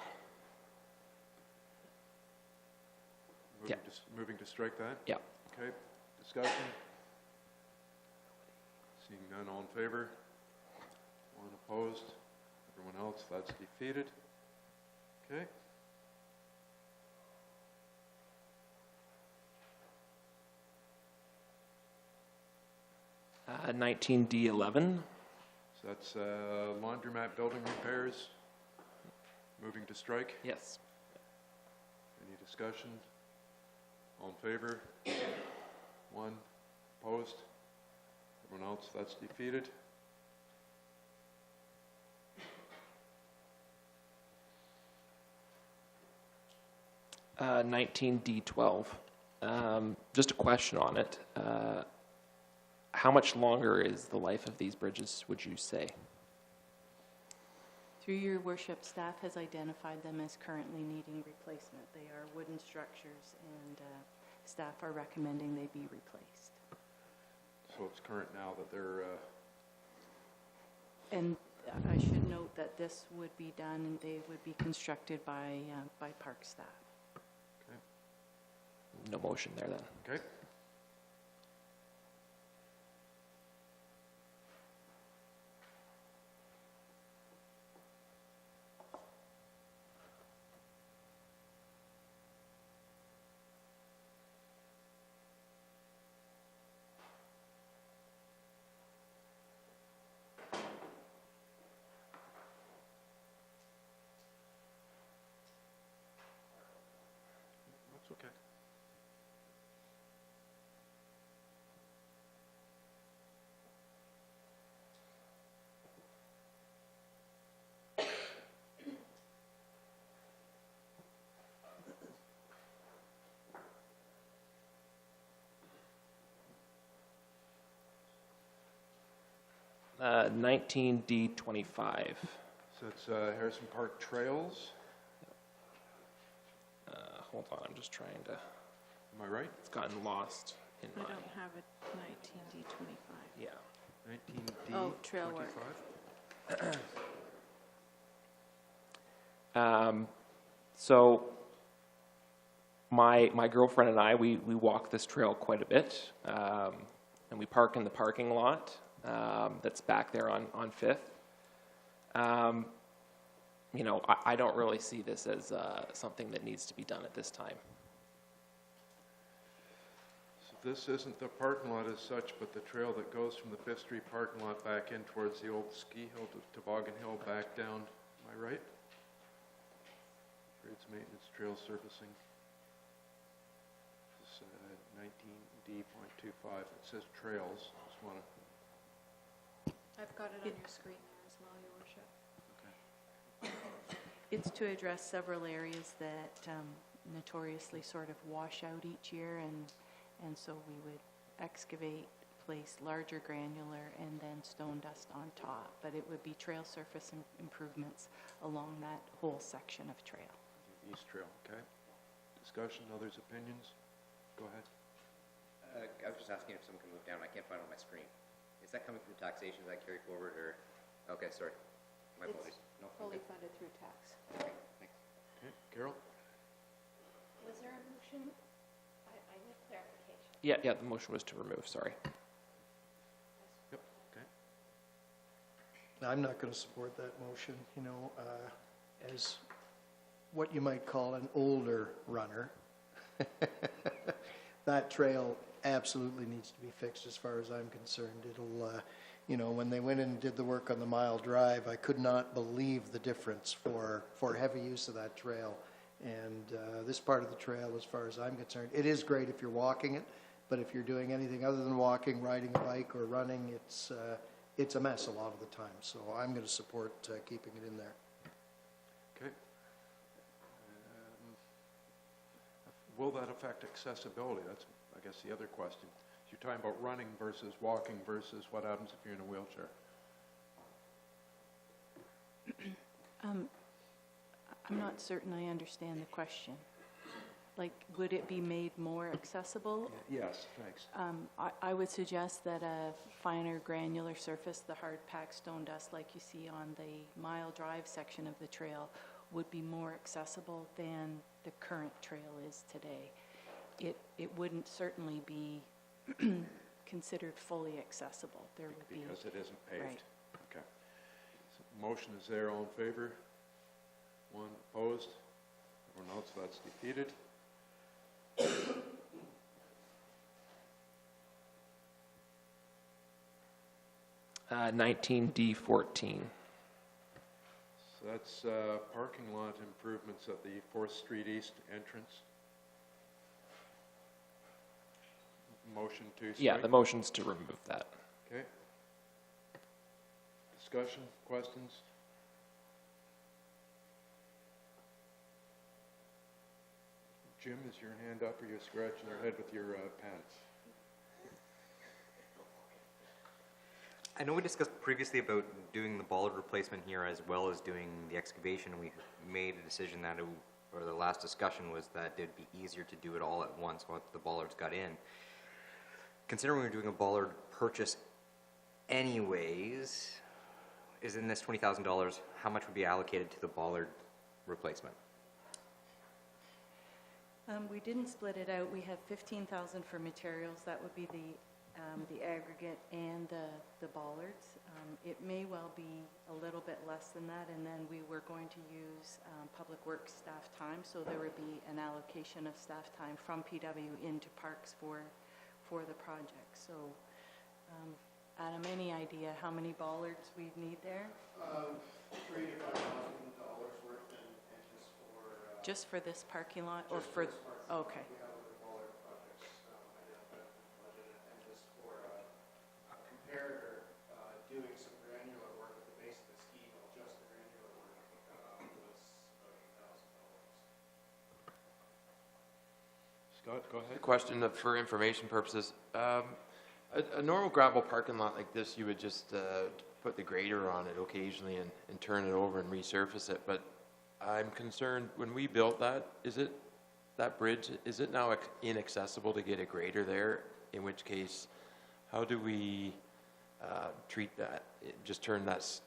Moving to strike that? Yeah. Okay. Discussion? Seeing none, all in favor? 1 opposed. Everyone else, that's defeated. Okay. Uh, 19D11. So that's laundromat building repairs. Moving to strike. Yes. Any discussion? All in favor? 1 opposed. Everyone else, that's defeated. Uh, 19D12. Just a question on it. How much longer is the life of these bridges, would you say? Through your worship, staff has identified them as currently needing replacement. They are wooden structures, and staff are recommending they be replaced. So it's current now that they're... And I should note that this would be done and they would be constructed by park staff. No motion there then. Okay. That's okay. Uh, 19D25. So it's Harrison Park Trails, Hold on, I'm just trying to, am I right? it's gotten lost in I my, don't have a 19D25. yeah. 19D. Oh, trail work. 25? So my girlfriend and I, we walk this trail quite a bit, and we park in the parking lot that's back there on Fifth. You know, I don't really see this as something that needs to be done at this time. So this isn't the parking lot as such, but the trail that goes from the Fifth Street parking lot back in towards the old ski hill to Toboggan Hill back down, am I right? Grades maintenance, trail surfacing. This is 19D.25, it says trails, just want to, I've got it on your screen there as well, Your Worship. It's to address several areas that notoriously sort of wash out each year, and so we would excavate, place larger granular, and then stone dust on top. But it would be trail surface improvements along that whole section of trail. East Trail, okay. Discussion, others' opinions? Go ahead. I was just asking if someone can move down. I can't find it on my screen. Is that coming from taxation? Is that carried forward or? Okay, sorry. My apologies. No, Fully okay. funded through tax. Okay, thanks. Okay, Carol? Was there a motion? I need clarification. Yeah, the motion was to remove, sorry. Yep, okay. I'm not going to support that motion, you know, as what you might call an older runner. That trail absolutely needs to be fixed as far as I'm concerned. It'll, you know, when they went in and did the work on the mile drive, I could not believe the difference for heavy use of that trail. And this part of the trail, as far as I'm concerned, it is great if you're walking it, but if you're doing anything other than walking, riding a bike or running, it's a mess a lot of the time. So I'm going to support keeping it in there. Okay. Will that affect accessibility? That's, I guess, the other question. You're talking about running versus walking versus what happens if you're in a wheelchair? I'm not certain I understand the question. Like, would it be made more accessible? Yes, thanks. I would suggest that a finer granular surface, the hard packed stone dust like you see on the mile drive section of the trail, would be more accessible than the current trail is today. It wouldn't certainly be considered fully accessible. There would be... Because it isn't paved? Right. Okay. So motion is there, all in favor? One opposed? Everyone else, that's defeated. Uh, 19D14. So that's parking lot improvements at the 4th Street East entrance. Motion to strike? Yeah, the motion's to remove that. Okay. Discussion, questions? Jim, is your hand up or you're scratching your head with your pants? I know we discussed previously about doing the bollard replacement here as well as doing the excavation. We made a decision that, or the last discussion was that it'd be easier to do it all at once once the bollards got in. Considering we're doing a bollard purchase anyways, is in this $20,000, how much would be allocated to the bollard replacement? We didn't split it out. We have 15,000 for materials. That would be the aggregate and the bollards. It may well be a little bit less than that, and then we were going to use Public Works staff time, so there would be an allocation of staff time from PW into Parks for the project. So, Adam, any idea how many bollards we'd need there? $3,000 to $5,000 worth, and just for... Just for this parking lot, or for, okay. We have other bollard projects identified in the budget, and just for a comparator, doing some granular work at the base of the ski hill, just the granular work was about $8,000. Scott, go ahead. Question for information purposes. A normal gravel parking lot like this, you would just put the grader on it occasionally and turn it over and resurface it. But I'm concerned, when we built that, that bridge, is it now inaccessible to get a grader there? In which case, how do we treat that? Just turn that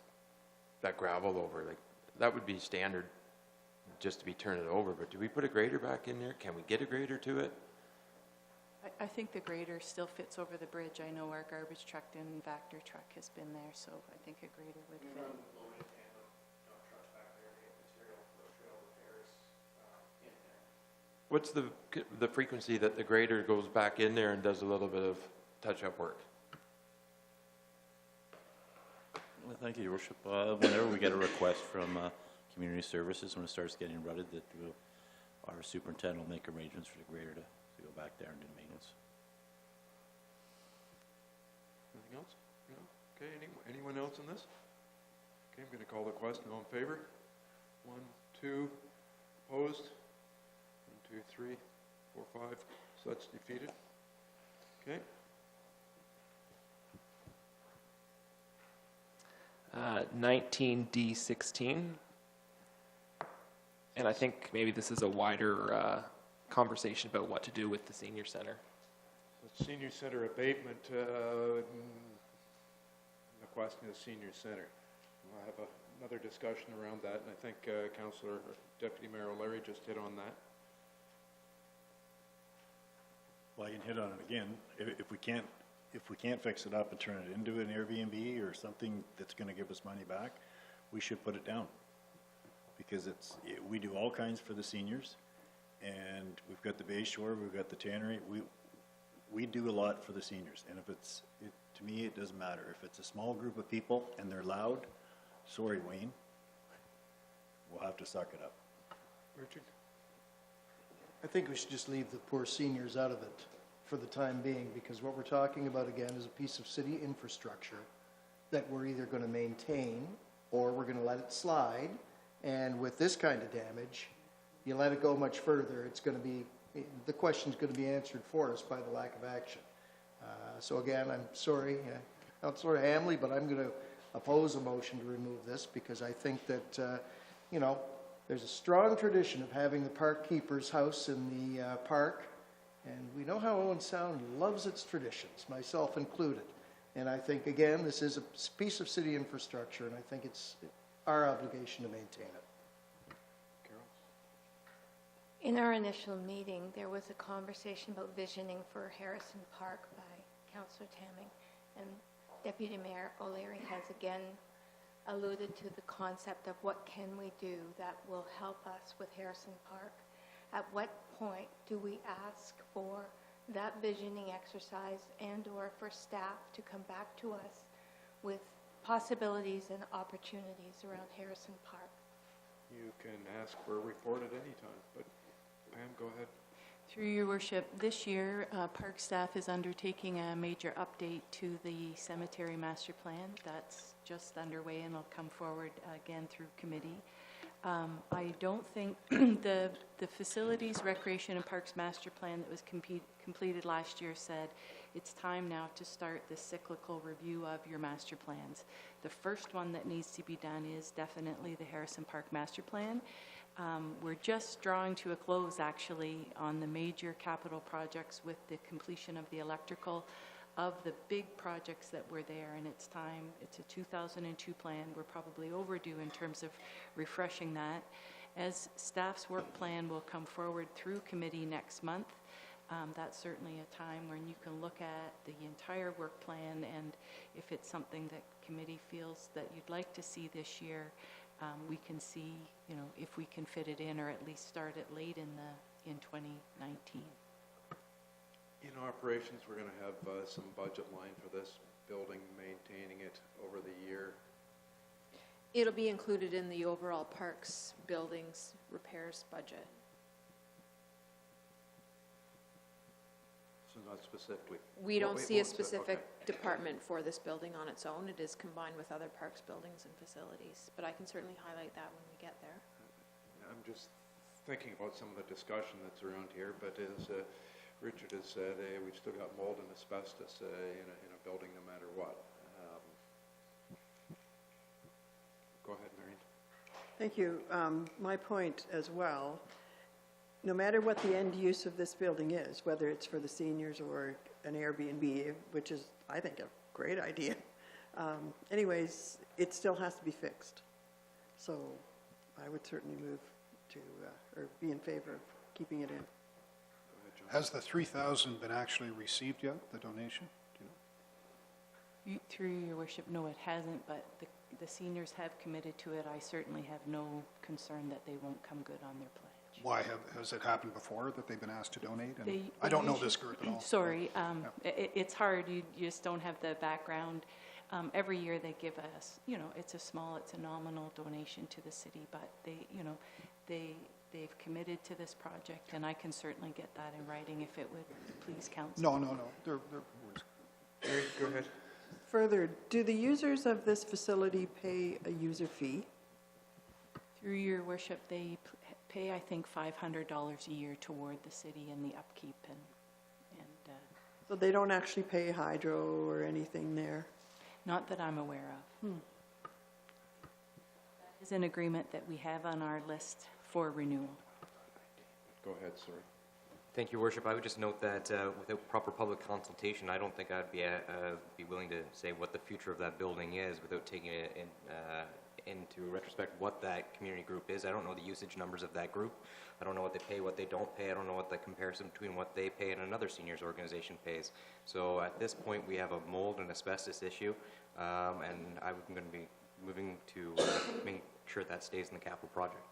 gravel over? Like, that would be standard just to be turned over, but do we put a grader back in there? Can we get a grader to it? I think the grader still fits over the bridge. I know our garbage truck and Vector truck has been there, so I think a grader would fit. What's the frequency that the grader goes back in there and does a little bit of touch-up work? Well, thank you, Your Worship. Whenever we get a request from Community Services, when it starts getting rutted, our superintendent will make arrangements for the grader to go back there and do maintenance. Anything else? No? Okay, anyone else on this? Okay, I'm going to call the question. All in favor? 1, 2, opposed? 1, 2, 3, 4, 5. So that's defeated. Okay. 19D16. And I think maybe this is a wider conversation about what to do with the senior center. So senior center abatement, the question is senior center. We'll have another discussion around that, and I think Councillor Deputy Mayor O'Leary just hit on that. Well, I can hit on it again. If we can't fix it up and turn it into an Airbnb or something that's going to give us money back, we should put it down. Because we do all kinds for the seniors, and we've got the Bay Shore, we've got the Tannery. We do a lot for the seniors, and to me, it doesn't matter. If it's a small group of people and they're loud, sorry, Wayne, we'll have to suck it up. Richard? I think we should just leave the poor seniors out of it for the time being, because what we're talking about again is a piece of city infrastructure that we're either going to maintain or we're going to let it slide. And with this kind of damage, you let it go much further, the question's going to be answered for us by the lack of action. So again, I'm sorry, not sort of Hamley, but I'm going to oppose a motion to remove this, because I think that, there's a strong tradition of having the park keeper's house in the park, and we know how Owen Sound loves its traditions, myself included. And I think, again, this is a piece of city infrastructure, and I think it's our obligation to maintain it. Carol? In our initial meeting, there was a conversation about visioning for Harrison Park by Councillor Tamming, and Deputy Mayor O'Leary has again alluded to the concept of what can we do that will help us with Harrison Park. At what point do we ask for that visioning exercise and/or for staff to come back to us with possibilities and opportunities around Harrison Park? You can ask for a report at any time, but Pam, go ahead. Through your worship, this year, park staff is undertaking a major update to the cemetery master plan. That's just underway and will come forward again through committee. I don't think the Facilities, Recreation and Parks Master Plan that was completed last year said it's time now to start the cyclical review of your master plans. The first one that needs to be done is definitely the Harrison Park Master Plan. We're just drawing to a close, actually, on the major capital projects with the completion of the electrical of the big projects that were there, and it's time. It's a 2002 plan. We're probably overdue in terms of refreshing that. As staff's work plan will come forward through committee next month, that's certainly a time when you can look at the entire work plan, and if it's something that committee feels that you'd like to see this year, we can see, you know, if we can fit it in, or at least start it late in 2019. In operations, we're going to have some budget line for this building, maintaining it over the year. It'll be included in the overall parks, buildings, repairs budget. So not specifically. We don't see a what's the- specific okay. department for this building on its own. It is combined with other parks, buildings, and facilities. But I can certainly highlight that when we get there. I'm just thinking about some of the discussion that's around here, but as Richard has said, we've still got mold and asbestos in a building no matter what. Go ahead, Marion. Thank you. My point as well, no matter what the end use of this building is, whether it's for the seniors or an Airbnb, which is, I think, a great idea, anyways, it still has to be fixed. So I would certainly move to, or be in favor of keeping it in. Go ahead, John. Has the 3,000 been actually received yet, the donation? Do you know? Through your worship, no, it hasn't, but the seniors have committed to it. I certainly have no concern that they won't come good on their pledge. Why, has it happened before that they've been asked to donate? And They I don't know usually- this group at all. Sorry, it's hard, you just don't have the background. Every year they give us, you know, it's a nominal donation to the city, but they, you know, they've committed to this project, and I can certainly get that in writing if it would please council. No. They're Mary, go ahead. Further, do the users of this facility pay a user fee? Through your worship, they pay, I think, $500 a year toward the city and the upkeep and So they don't actually pay hydro or anything there? not that I'm aware of. That is an agreement that we have on our list for renewal. Go ahead, sorry. Thank you, Worship. I would just note that without proper public consultation, I don't think I'd be willing to say what the future of that building is without taking it into retrospect what that community group is. I don't know the usage numbers of that group. I don't know what they pay, what they don't pay. I don't know what the comparison between what they pay and another seniors organization pays. So at this point, we have a mold and asbestos issue, and I'm going to be moving to make sure that stays in the capital project.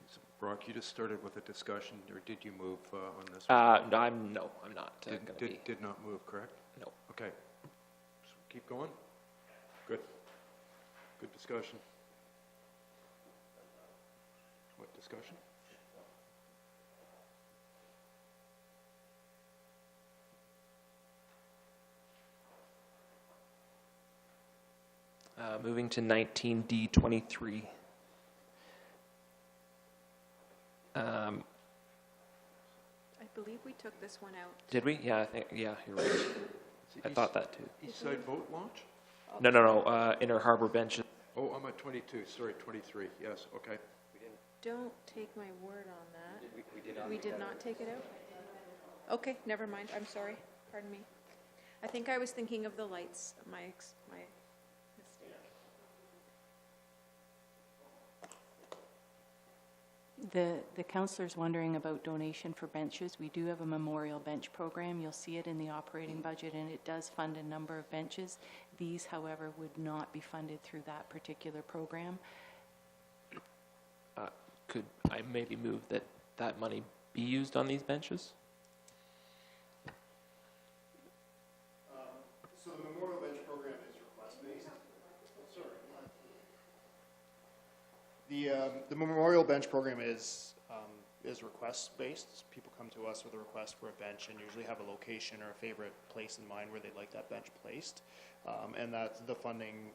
So Brock, you just started with a discussion, or did you move on this? No, I'm not going to be. Did not move, correct? No. Okay. So keep going? Good. Good discussion. What discussion? Moving to 19D23. I believe we took this one out. Did we? Yeah, you're right. I thought that too. East Side Boat Launch? No, Inner Harbor benches. Oh, I'm at 22, sorry, 23, yes, okay. Don't take my word on that. We did not take it out? Okay, never mind, I'm sorry, pardon me. I think I was thinking of the lights, my mistake. The councillor's wondering about donation for benches. We do have a memorial bench program. You'll see it in the operating budget, and it does fund a number of benches. These, however, would not be funded through that particular program. Could I maybe move that money be used on these benches? So the Memorial Bench program is request-based? The Memorial Bench program is request-based. People come to us with a request for a bench and usually have a location or a favorite place in mind where they'd like that bench placed. And that's the funding,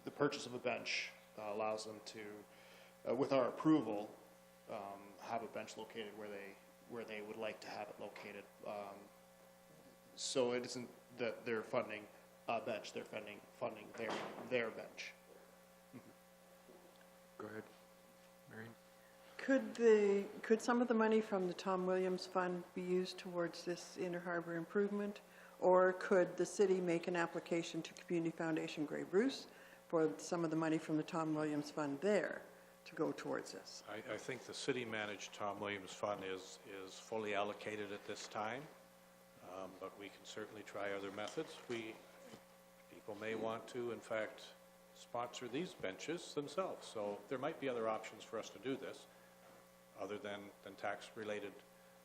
the purchase of a bench allows them to, with our approval, have a bench located where they would like to have it located. So it isn't that they're funding a bench, they're funding their bench. Go ahead, Marion. Could some of the money from the Tom Williams Fund be used towards this Inner Harbor improvement? Or could the city make an application to Community Foundation Grey Bruce for some of the money from the Tom Williams Fund there to go towards this? I think the city-managed Tom Williams Fund is fully allocated at this time, but we can certainly try other methods. People may want to, in fact, sponsor these benches themselves. So there might be other options for us to do this, other than tax-related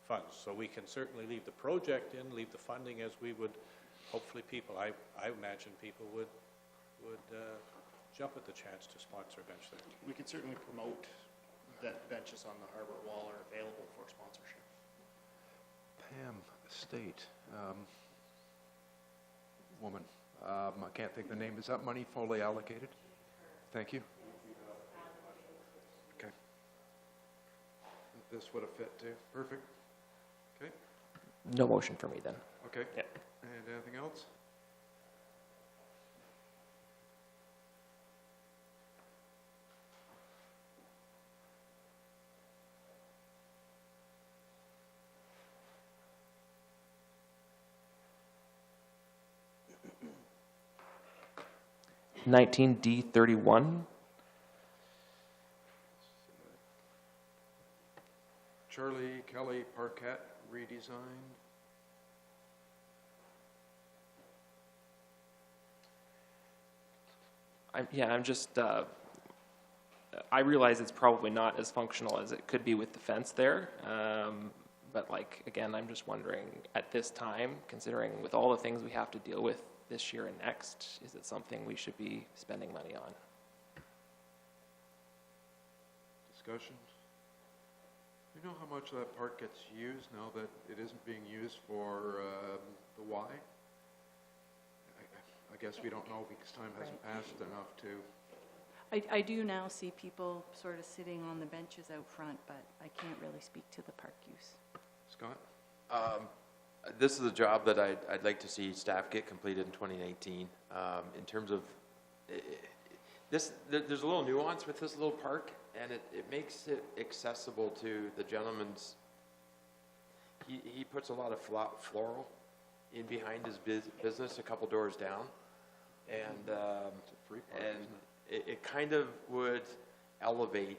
funds. So we can certainly leave the project in, leave the funding as we would, hopefully people, I imagine people would jump at the chance to sponsor a bench there. We could certainly promote that benches on the harbor wall are available for sponsorship. Pam Estate, woman, I can't think of the name. Is that money fully allocated? Thank you. Okay. This would have fit too. Perfect. Okay. No motion for me then. Okay. Yeah. And anything else? D31. Charlie Kelly Parquet redesign. I'm just, I realize it's probably not as functional as it could be with the fence there. But like, again, I'm just wondering at this time, considering with all the things we have to deal with this year and next, is it something we should be spending money on? Discussions? Do you know how much that park gets used now that it isn't being used for the Y? I guess we don't know because time hasn't passed enough to... I do now see people sort of sitting on the benches out front, but I can't really speak to the park use. Scott? This is a job that I'd like to see staff get completed in 2019. In terms of this, there's a little nuance with this little park, and it makes it accessible to the gentleman's. He puts a lot of floral in behind his business, a couple doors down, and It's a free park, and isn't it? it kind of would elevate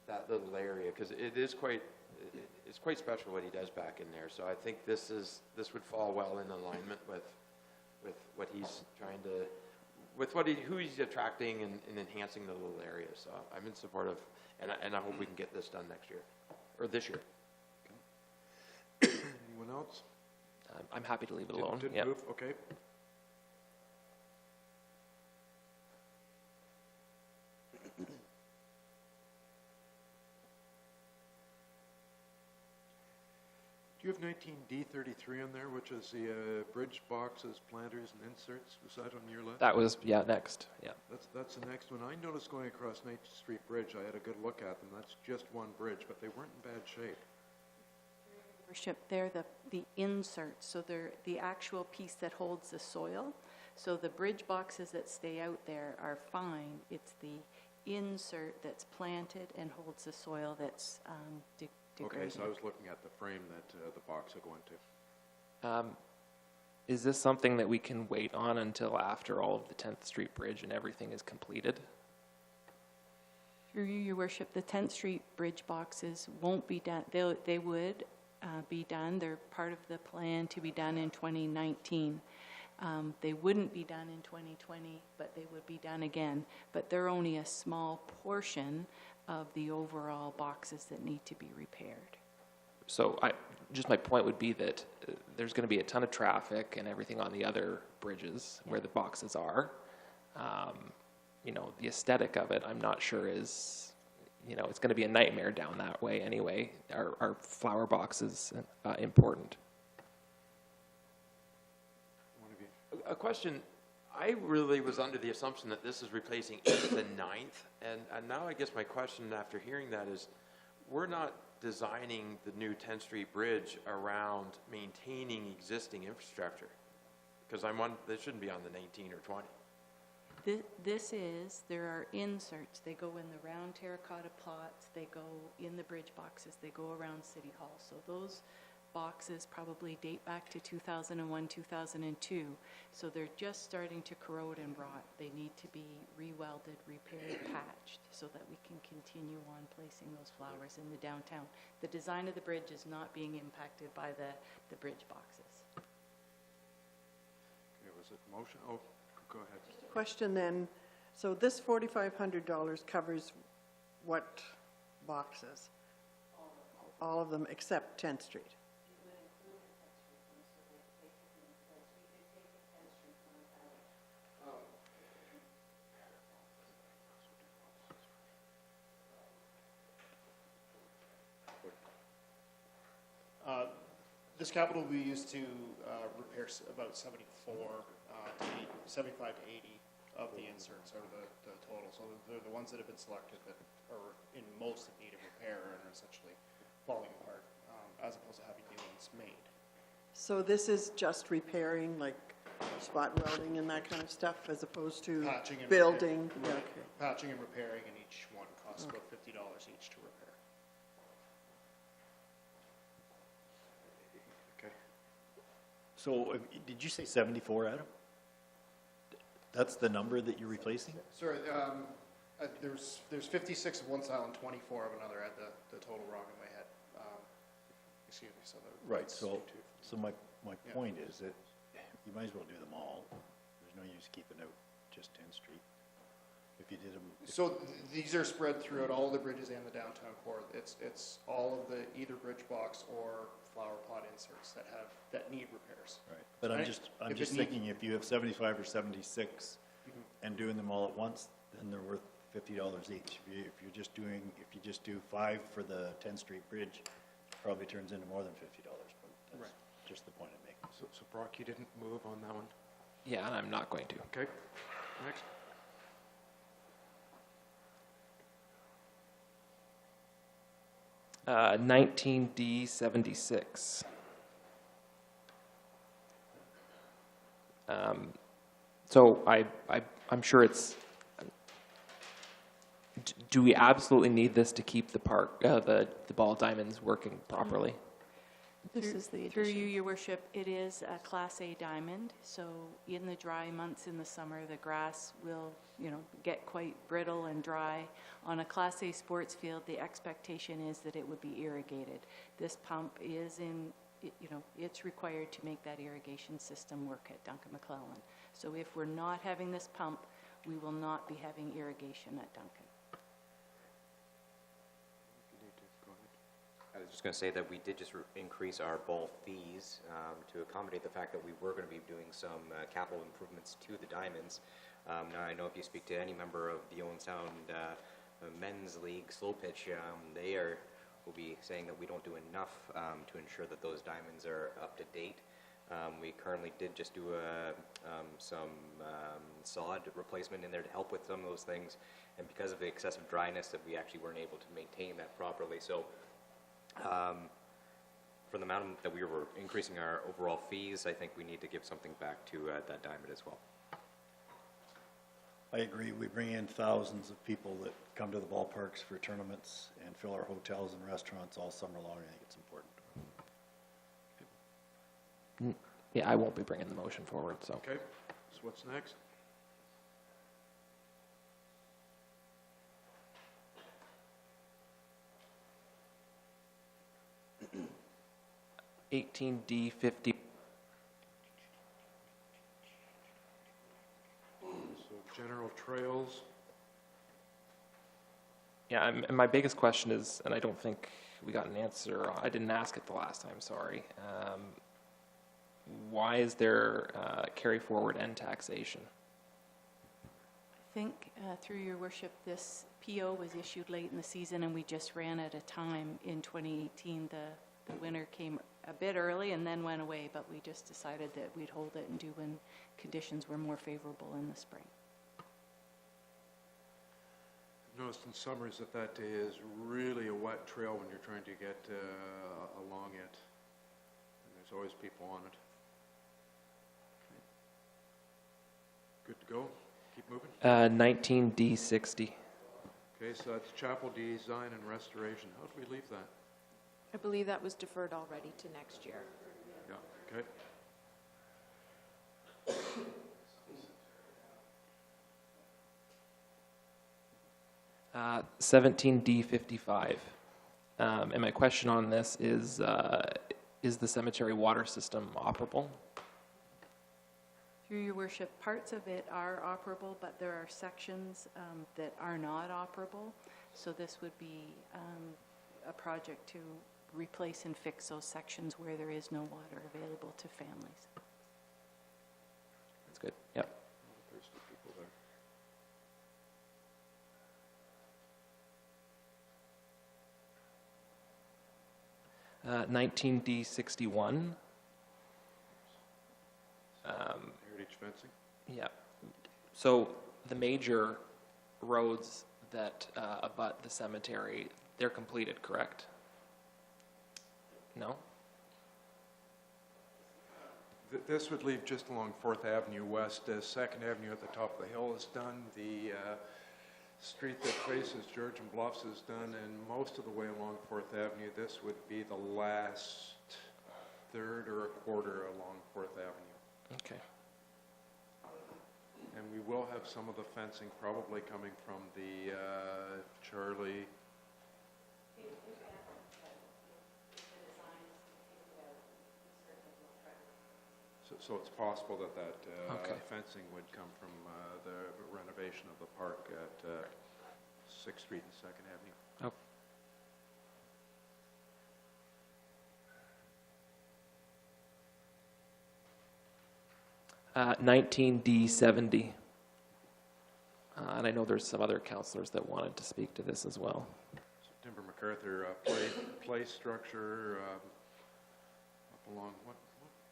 that little area because it is quite. It's quite special what he does back in there. So I think this would fall well in alignment with what he's trying to, with who he's attracting and enhancing the little area. So I'm in support of, and I hope we can get this done next year, or this year. Anyone else? I'm happy to leave it alone. Didn't Yep. move? Okay. Do you have 19D33 on there, which is the bridge boxes, planters, and inserts? Was that on your list? That was, next, yeah. That's the next one. I noticed going across 9th Street Bridge, I had a good look at them. That's just one bridge, but they weren't in bad shape. Worship, they're the inserts, so they're the actual piece that holds the soil. So the bridge boxes that stay out there are fine. It's the insert that's planted and holds the soil that's degraded. Okay, so I was looking at the frame that the box will go into. Is this something that we can wait on until after all of the 10th Street Bridge and everything is completed? Through you, Your Worship, the 10th Street Bridge boxes won't be done. They would be done. They're part of the plan to be done in 2019. They wouldn't be done in 2020, but they would be done again. But they're only a small portion of the overall boxes that need to be repaired. So just my point would be that there's going to be a ton of traffic and everything on the other bridges where the boxes are. The aesthetic of it, I'm not sure is, it's going to be a nightmare down that way anyway. Are flower boxes important? A question. I really was under the assumption that this is replacing 8th and 9th, and now I guess my question after hearing that is, we're not designing the new 10th Street Bridge around maintaining existing infrastructure, because this shouldn't be on the 19 or 20. There are inserts. They go in the round terracotta pots, they go in the bridge boxes, they go around City Hall. So those boxes probably date back to 2001, 2002. So they're just starting to corrode and rot. They need to be re-welded, repaired, patched, so that we can continue on placing those flowers in the downtown. The design of the bridge is not being impacted by the bridge boxes. Okay, was it motion? Oh, go ahead. Question then, so this $4,500 covers what boxes? All of them except 10th Street? This capital will be used to repair about 75 to 80 of the inserts out of the total. So they're the ones that have been selected that are in most in need of repair and are essentially falling apart, as opposed to having new ones made. So this is just repairing, like spot welding and that kind of stuff, as opposed to Patching and building? repairing. Yeah, okay. Patching and repairing, and each one costs about $50 each to repair. Okay. So, did you say 74, Adam? That's the number that you're replacing? Sorry, there's 56 of one style and 24 of another. I had the total wrong in my head. Excuse me, so Right, that's so my Yeah. point is that you might as well do them all. There's no use keeping out just 10th Street. If you did them, So these are spread throughout all the bridges and the downtown core. It's all of the either bridge box or flower pot inserts that need repairs. right, but I'm Right. just If it thinking, if you have 75 or 76 and doing them all at once, then they're worth $50 each. If you just do 5 for the 10th Street Bridge, it probably turns into more than $50, but that's just the point I'm making. So Brock, you didn't move on that one? Yeah, and I'm not going to. Okay, next. Uh, 19D76. So I'm sure it's, do we absolutely need this to keep the park, the ball diamonds working properly? This is the Through you, your worship, it is a Class A diamond, so in the dry months in the summer, the grass will, get quite brittle and dry. On a Class A sports field, the expectation is that it would be irrigated. This pump is it's required to make that irrigation system work at Duncan McClellan. So if we're not having this pump, we will not be having irrigation at Duncan. I was just going to say that we did just increase our ball fees to accommodate the fact that we were going to be doing some capital improvements to the diamonds. Now, I know if you speak to any member of the Owen Sound Men's League slow pitch, they will be saying that we don't do enough to ensure that those diamonds are up to date. We currently did just do some sod replacement in there to help with some of those things, and because of the excessive dryness, that we actually weren't able to maintain that properly. So for the amount that we were increasing our overall fees, I think we need to give something back to that diamond as well. I agree. We bring in thousands of people that come to the ballparks for tournaments and fill our hotels and restaurants all summer long. I think it's important. Yeah, I won't be bringing the motion forward, so. Okay, so what's next? $18D50. So general trails. Yeah, and my biggest question is, and I don't think we got an answer, I didn't ask it the last time, sorry. Why is there carry forward and taxation? I think, through your worship, this PO was issued late in the season and we just ran out of time in 2018. The winter came a bit early and then went away, but we just decided that we'd hold it and do when conditions were more favorable in the spring. I've noticed in summers that day is really a wet trail when you're trying to get along it. And there's always people on it. Good to go? Keep moving? 19D60. Okay, so that's chapel design and restoration. How did we leave that? I believe that was deferred already to next year. Yeah, okay. 17D55. And my question on this is the cemetery water system operable? Through your worship, parts of it are operable, but there are sections that are not operable. So this would be a project to replace and fix those sections where there is no water available to families. That's good, yep. Thirsty people there. 19D61. Heritage fencing? Yeah. So the major roads that abut the cemetery, they're completed, correct? No? This would leave just along 4th Avenue West. 2nd Avenue at the top of the hill is done. The street that faces Georgian Bluffs is done, and most of the way along 4th Avenue, this would be the last third or a quarter along 4th Avenue. Okay. And we will have some of the fencing probably coming from the Charlie. So it's possible that Okay. fencing would come from the renovation of the park at 6th Street and 2nd Avenue. Oh. Uh, 19D70. And I know there's some other councillors that wanted to speak to this as well. So Timber MacArthur, play structure up along, what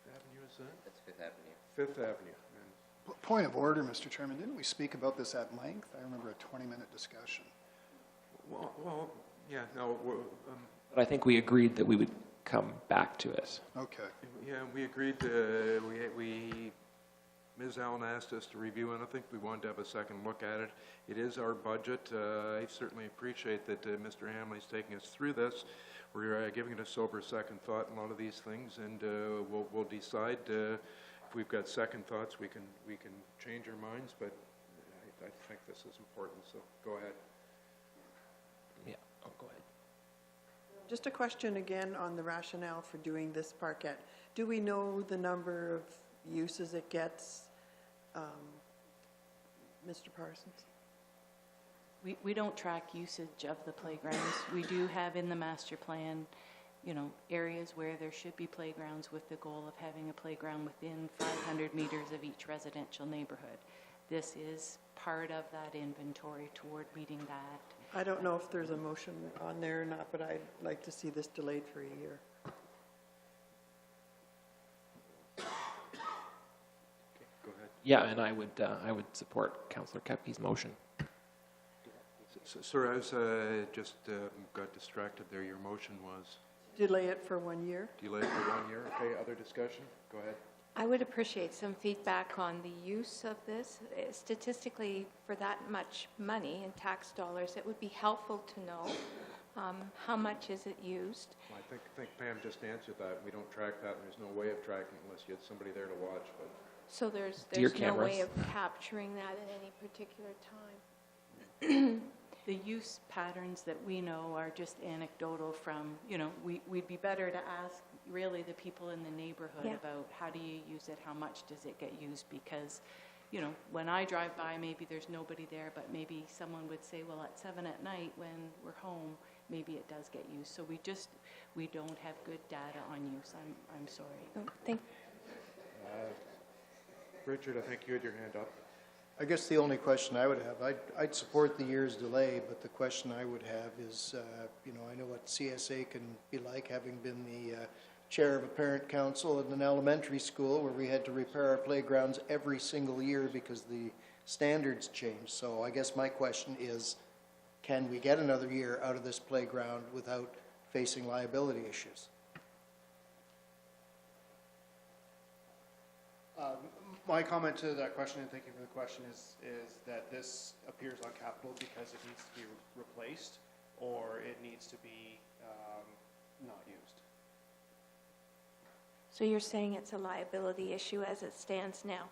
avenue is that? That's Fifth Avenue. 5th Avenue. And Point of order, Mr. Chairman, didn't we speak about this at length? I remember a 20-minute discussion. Well, yeah, no, But I think we agreed that we would come back to it. Okay. yeah, we agreed Ms. Allen asked us to review, and I think we wanted to have a second look at it. It is our budget. I certainly appreciate that Mr. Hamley's taking us through this. We're giving it a sober second thought in a lot of these things, and we'll decide if we've got second thoughts. We can change our minds, but I think this is important. So go ahead. Yeah, go ahead. Just a question again on the rationale for doing this parkette. Do we know the number of uses it gets, Mr. Parsons? We don't track usage of the playgrounds. We do have in the master plan, you know, areas where there should be playgrounds with the goal of having a playground within 500 meters of each residential neighborhood. This is part of that inventory toward meeting that. I don't know if there's a motion on there or not, but I'd like to see this delayed for a year. Go ahead. Yeah, and I would support Councillor Kepke's motion. Sir, I was just got distracted there. Your motion was Delay it for 1 year? delayed for 1 year. Okay, other discussion? Go ahead. I would appreciate some feedback on the use of this. Statistically, for that much money in tax dollars, it would be helpful to know how much is it used. Well, I think Pam just answered that. We don't track that, and there's no way of tracking unless you had somebody there to watch. But So there's Deer no way cameras. of capturing that at any particular time. The use patterns that we know are just anecdotal from, you know, we'd be better to ask really the people in the neighborhood Yeah. about how do you use it, how much does it get used, because, you know, when I drive by, maybe there's nobody there, but maybe someone would say, well, at 7 at night when we're home, maybe it does get used. So we don't have good data on use. I'm sorry. Oh, thank Richard, I think you had your hand up. I guess the only question I would have, I'd support the year's delay, but the question I would have is, you know, I know what CSA can be like, having been the chair of a parent council at an elementary school where we had to repair our playgrounds every single year because the standards changed. So I guess my question is, can we get another year out of this playground without facing liability issues? My comment to that question, and thank you for the question, is that this appears on capital because it needs to be replaced, or it needs to be not used. So you're saying it's a liability issue as it stands now?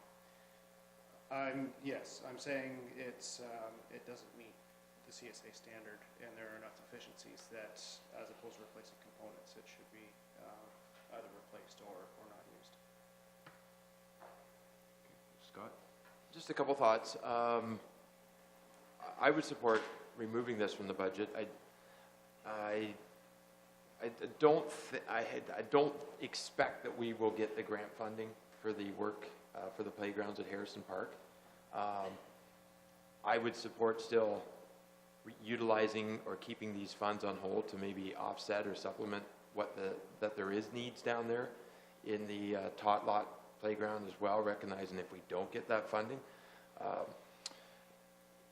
Yes, I'm saying it's, it doesn't meet the CSA standard, and there are enough deficiencies that, as opposed to replacing components, it should be either replaced or not used. Scott? Just a couple thoughts. I would support removing this from the budget. I don't expect that we will get the grant funding for the work for the playgrounds at Harrison Park. I would support still utilizing or keeping these funds on hold to maybe offset or supplement that there is needs down there in the tot lot playground as well, recognizing if we don't get that funding.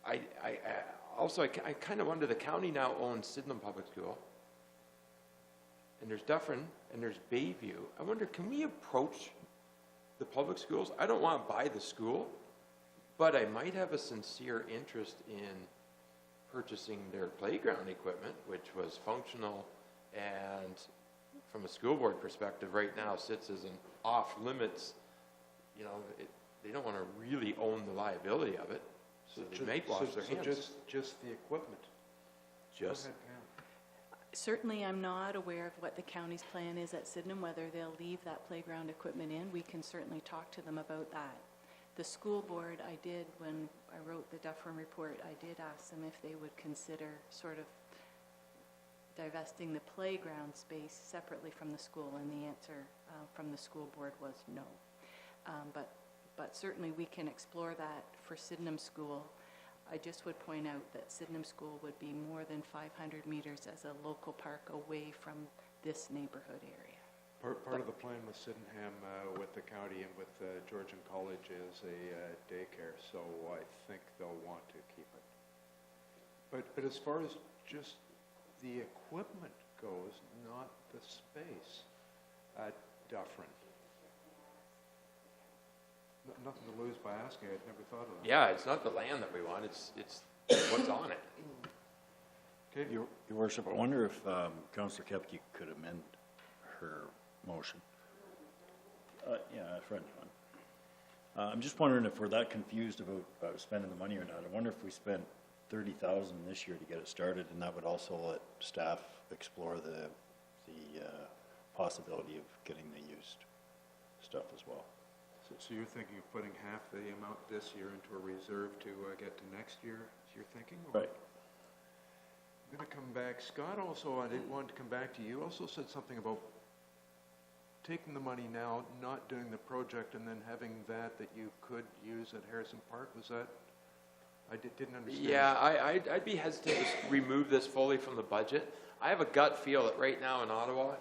I kind of wonder, the county now owns Sydenham Public School, and there's Dufferin, and there's Bayview. I wonder, can we approach the public schools? I don't want to buy the school, but I might have a sincere interest in purchasing their playground equipment, which was functional, and from a school board perspective right now sits as an off limits. You know, they don't want to really own the liability of it, so they might wash their hands. So just the equipment? Just. Go ahead, Pam. Certainly, I'm not aware of what the county's plan is at Sydenham, whether they'll leave that playground equipment in. We can certainly talk to them about that. The school board, I did, when I wrote the Dufferin report, I did ask them if they would consider sort of divesting the playground space separately from the school, and the answer from the school board was no. But certainly we can explore that for Sydenham School. I just would point out that Sydenham School would be more than 500 meters as a local park away from this neighborhood area. Part of the plan with Sydenham, with the county and with Georgian College is a daycare, so I think they'll want to keep it. But as far as just the equipment goes, not the space at Dufferin. Nothing to lose by asking. I'd never thought of that. Yeah, it's not the land that we want, it's what's on it. Okay. Your Worship, I wonder if Councillor Kepke could amend her motion. Yeah, front one. I'm just wondering if we're that confused about spending the money or not. I wonder if we spent $30,000 this year to get it started, and that would also let staff explore the possibility of getting the used stuff as well. So you're thinking of putting half the amount this year into a reserve to get to next year, is your thinking? Right. I'm going to come back. Scott also, I didn't want to come back to you, also said something about taking the money now, not doing the project, and then having that you could use at Harrison Park. Was that, I didn't understand. Yeah, I'd be hesitant to remove this fully from the budget. I have a gut feel that right now in Ottawa,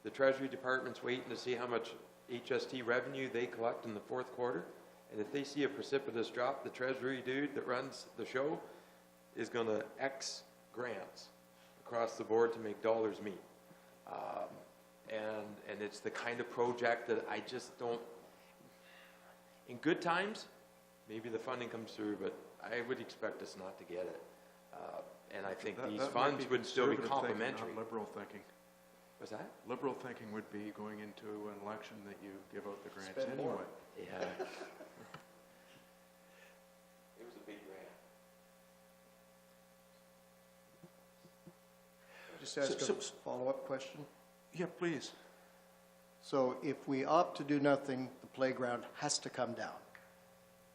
the Treasury Department's waiting to see how much HST revenue they collect in the fourth quarter, and if they see a precipitous drop, the Treasury dude that runs the show is going to X grants across the board to make dollars meet. And it's the kind of project that I just don't, in good times, maybe the funding comes through, but I would expect us not to get it. And I think these funds would still be complementary. Not liberal thinking. What's that? Liberal thinking would be going into an election that you give out the grants Spend anyway. more. Yeah. It was a big grant. Just ask a follow-up question. Yeah, please. So if we opt to do nothing, the playground has to come down.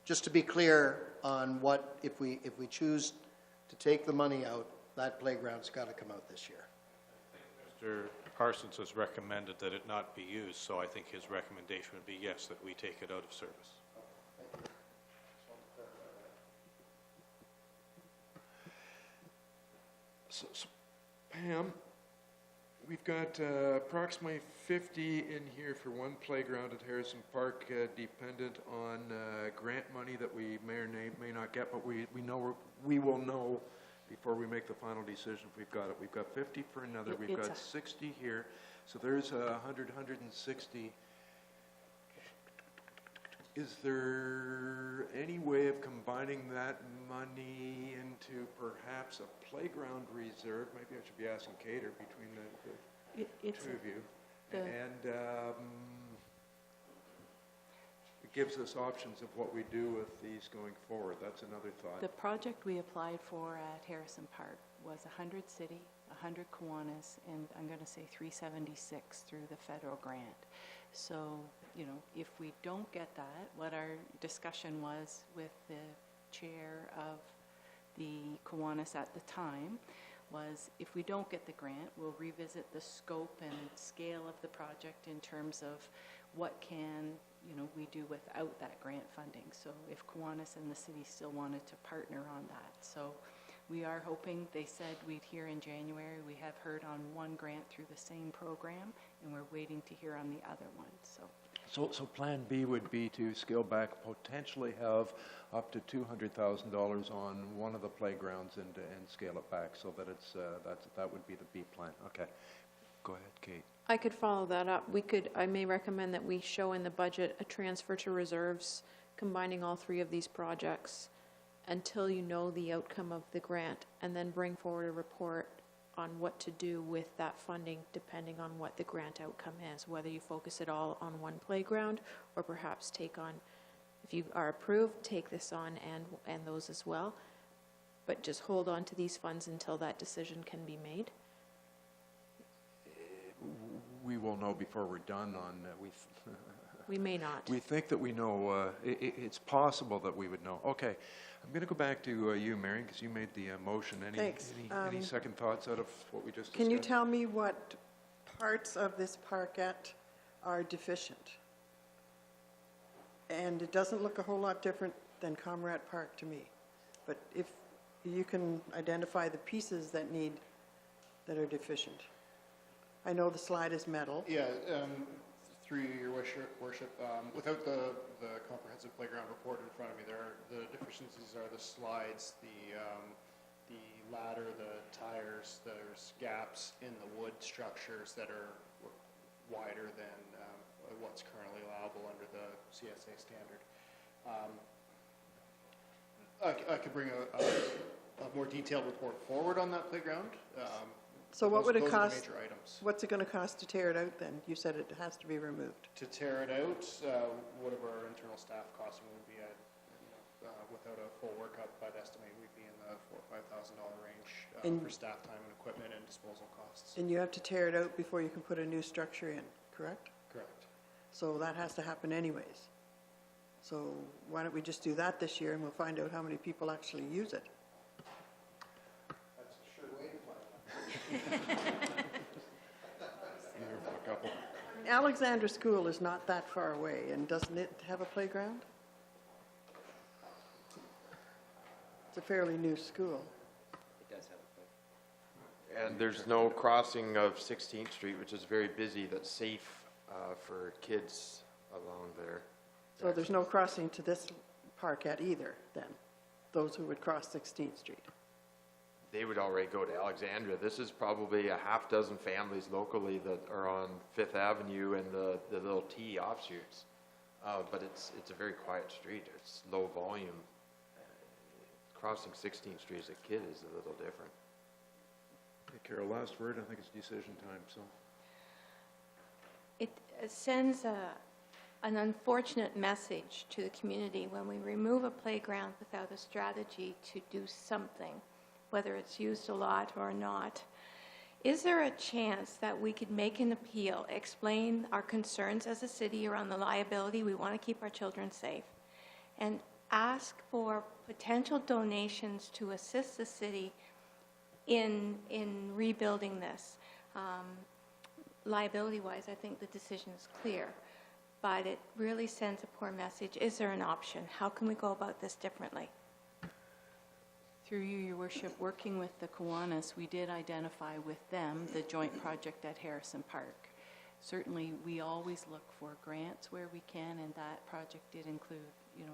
Just to be clear on what, if we choose to take the money out, that playground's got to come out this year. Mr. Parsons has recommended that it not be used, so I think his recommendation would be yes, that we take it out of service. So, Pam, we've got approximately 50 in here for one playground at Harrison Park, dependent on grant money that we may or may not get, but we will know before we make the final decision if we've got it. We've got 50 for another. We've got 60 here, so there's 160. Is there any way of combining that money into perhaps a playground reserve? Maybe I should be asking Cater between the It's two of you. the- And it gives us options of what we do with these going forward. That's another thought. The project we applied for at Harrison Park was 100 city, 100 Kiwanis, and I'm going to say 376 through the federal grant. So, you know, if we don't get that, what our discussion was with the chair of the Kiwanis at the time was if we don't get the grant, we'll revisit the scope and scale of the project in terms of what can, you know, we do without that grant funding. So if Kiwanis and the city still wanted to partner on that. So we are hoping, they said we'd hear in January. We have heard on one grant through the same program, and we're waiting to hear on the other one, so. So Plan B would be to scale back, potentially have up to $200,000 on one of the playgrounds and scale it back so that it's, that would be the B plan. Okay. Go ahead, Kate. I could follow that up. I may recommend that we show in the budget a transfer to reserves, combining all three of these projects until you know the outcome of the grant, and then bring forward a report on what to do with that funding depending on what the grant outcome is, whether you focus it all on one playground or perhaps take on, if you are approved, take this on and those as well. But just hold on to these funds until that decision can be made. We will know before we're done on, We may not. we think that we know, it's possible that we would know. Okay, I'm going to go back to you, Marion, because you made the motion. Thanks. Any second thoughts out of what we just discussed? Can you tell me what parts of this parkette are deficient? And it doesn't look a whole lot different than Comrade Park to me. But if you can identify the pieces that are deficient. I know the slide is metal. Yeah, through your worship, without the comprehensive playground report in front of me, the deficiencies are the slides, the ladder, the tires. There's gaps in the wood structures that are wider than what's currently allowable under the CSA standard. I could bring a more detailed report forward on that playground. So what would it those are the cost? major items. What's it going to cost to tear it out then? You said it has to be removed. To tear it out, whatever our internal staff costing would be at, without a full workup, I'd estimate we'd be in the $4,000 or $5,000 range for staff time and equipment and disposal costs. And you have to tear it out before you can put a new structure in, correct? Correct. So that has to happen anyways. So why don't we just do that this year and we'll find out how many people actually use it? That's a sure way to find out. Alexandra School is not that far away, and doesn't it have a playground? It's a fairly new school. It does have a play. And there's no crossing of 16th Street, which is very busy, that's safe for kids along there. So there's no crossing to this parkette either, then, those who would cross 16th Street. They would already go to Alexandria. This is probably a half dozen families locally that are on Fifth Avenue and the little T offshoots. But it's a very quiet street. It's low volume. Crossing 16th Street as a kid is a little different. Hey, Carol, last word. I think it's decision time, so. It sends an unfortunate message to the community when we remove a playground without a strategy to do something, whether it's used a lot or not. Is there a chance that we could make an appeal, explain our concerns as a city around the liability, we want to keep our children safe, and ask for potential donations to assist the city in rebuilding this? Liability-wise, I think the decision is clear, but it really sends a poor message. Is there an option? How can we go about this differently? Through you, Your Worship, working with the Kiwanis, we did identify with them the joint project at Harrison Park. Certainly, we always look for grants where we can, and that project did include,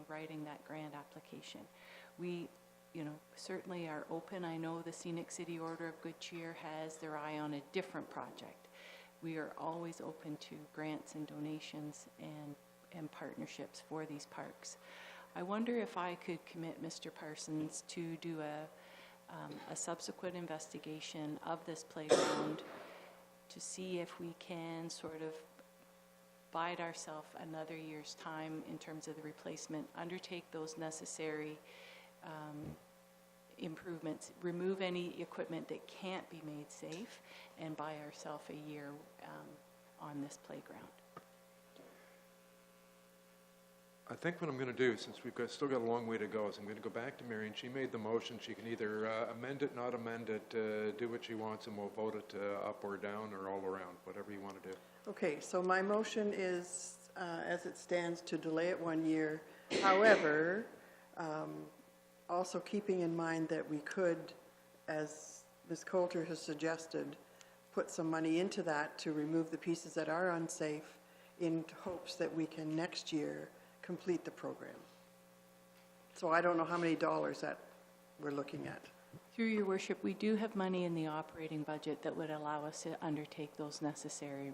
writing that grant application. We, certainly are open. I know the Scenic City Order of Good Cheer has their eye on a different project. We are always open to grants and donations and partnerships for these parks. I wonder if I could commit Mr. Parsons to do a subsequent investigation of this playground to see if we can sort of bide ourselves another year's time in terms of the replacement, undertake those necessary improvements, remove any equipment that can't be made safe, and buy ourselves a year on this playground. I think what I'm going to do, since still got a long way to go, is I'm going to go back to Marion. She made the motion. She can either amend it, not amend it, do what she wants, and we'll vote it up or down or all around, whatever you want to do. Okay, so my motion is, as it stands, to delay it 1 year. However, also keeping in mind that we could, as Ms. Coulter has suggested, put some money into that to remove the pieces that are unsafe in hopes that we can next year complete the program. So I don't know how many dollars that we're looking at. Through your worship, we do have money in the operating budget that would allow us to undertake those necessary,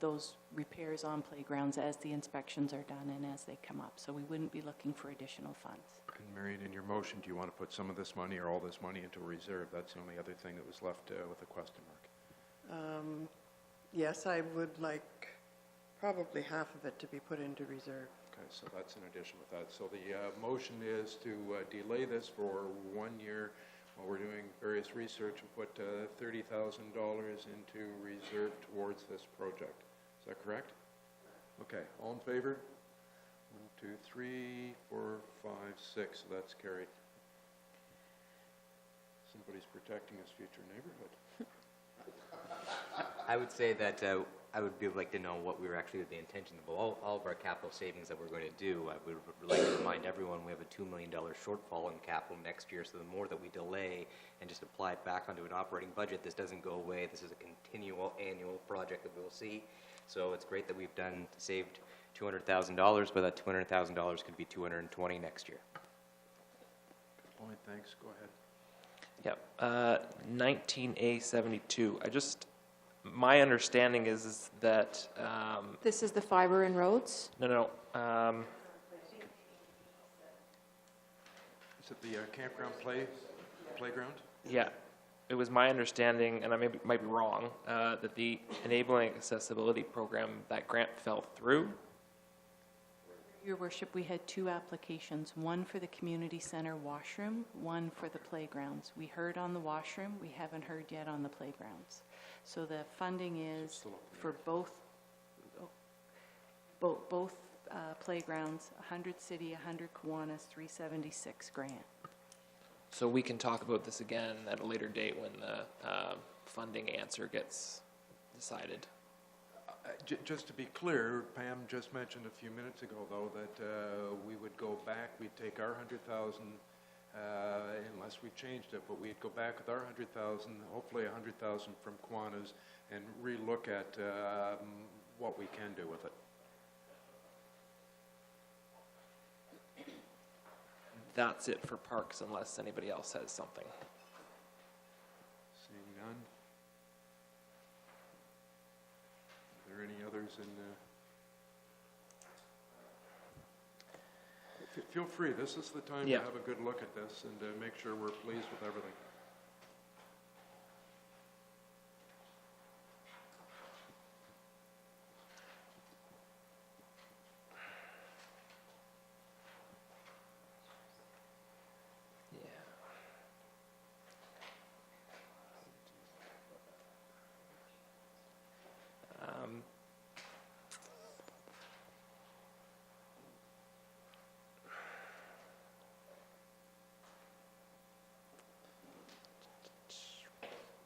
those repairs on playgrounds as the inspections are done and as they come up. So we wouldn't be looking for additional funds. And Marion, in your motion, do you want to put some of this money or all this money into a reserve? That's the only other thing that was left with a question mark. Yes, I would like probably half of it to be put into reserve. Okay, so that's in addition with that. So the motion is to delay this for 1 year while we're doing various research and put $30,000 into reserve towards this project. Is that correct? Okay, all in favor? 1, 2, 3, 4, 5, 6. So that's carried. Somebody's protecting his future neighborhood. I would say that I would like to know what we were actually the intention of all of our capital savings that we're going to do. I would like to remind everyone we have a $2 million shortfall in capital next year, so the more that we delay and just apply it back onto an operating budget, this doesn't go away. This is a continual annual project that we'll see. So it's great that we've saved $200,000, but that $200,000 could be $220 next year. Good point, thanks. Go ahead. Yep. 19A72. My understanding is that... This is the fiber and roads? No. Is it the campground playground? Yeah. It was my understanding, and I might be wrong, that the Enabling Accessibility Program, that grant fell through. Your worship, we had 2 applications, one for the community center washroom, one for the playgrounds. We heard on the washroom, we haven't heard yet on the playgrounds. So the funding is for both playgrounds, 100 city, 100 Kiwanis, 376 grant. So we can talk about this again at a later date when the funding answer gets decided. Just to be clear, Pam just mentioned a few minutes ago, though, that we would go back, we'd take our 100,000, unless we changed it, but we'd go back with our 100,000, hopefully 100,000 from Kiwanis, and relook at what we can do with it. That's it for parks, unless anybody else has something. Seeing none. Are there any others in feel free, this is the time to have a good look at this and make sure we're pleased with everything.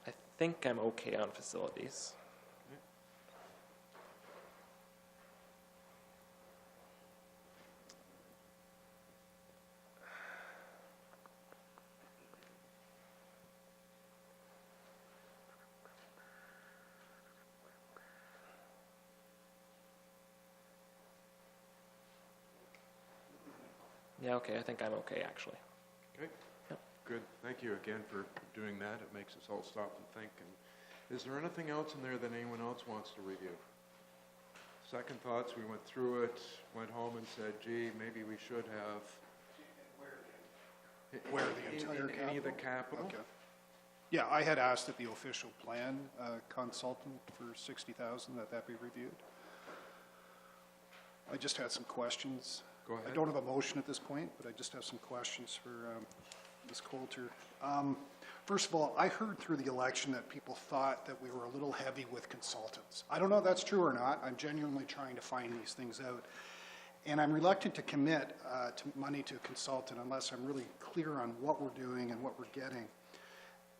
I think I'm okay on facilities. Yeah, okay, I think I'm okay, actually. Okay. Yep. Good. Thank you again for doing that. It makes us all stop and think. And is there anything else in there that anyone else wants to review? Second thoughts, we went through it, went home and said, gee, maybe we should have... Where? The entire any of the capital? Okay. Yeah, I had asked that the official plan consultant for 60,000, that be reviewed. I just had some questions. Go ahead. I don't have a motion at this point, but I just have some questions for Ms. Coulter. First of all, I heard through the election that people thought that we were a little heavy with consultants. I don't know if that's true or not. I'm genuinely trying to find these things out. And I'm reluctant to commit to money to a consultant unless I'm really clear on what we're doing and what we're getting.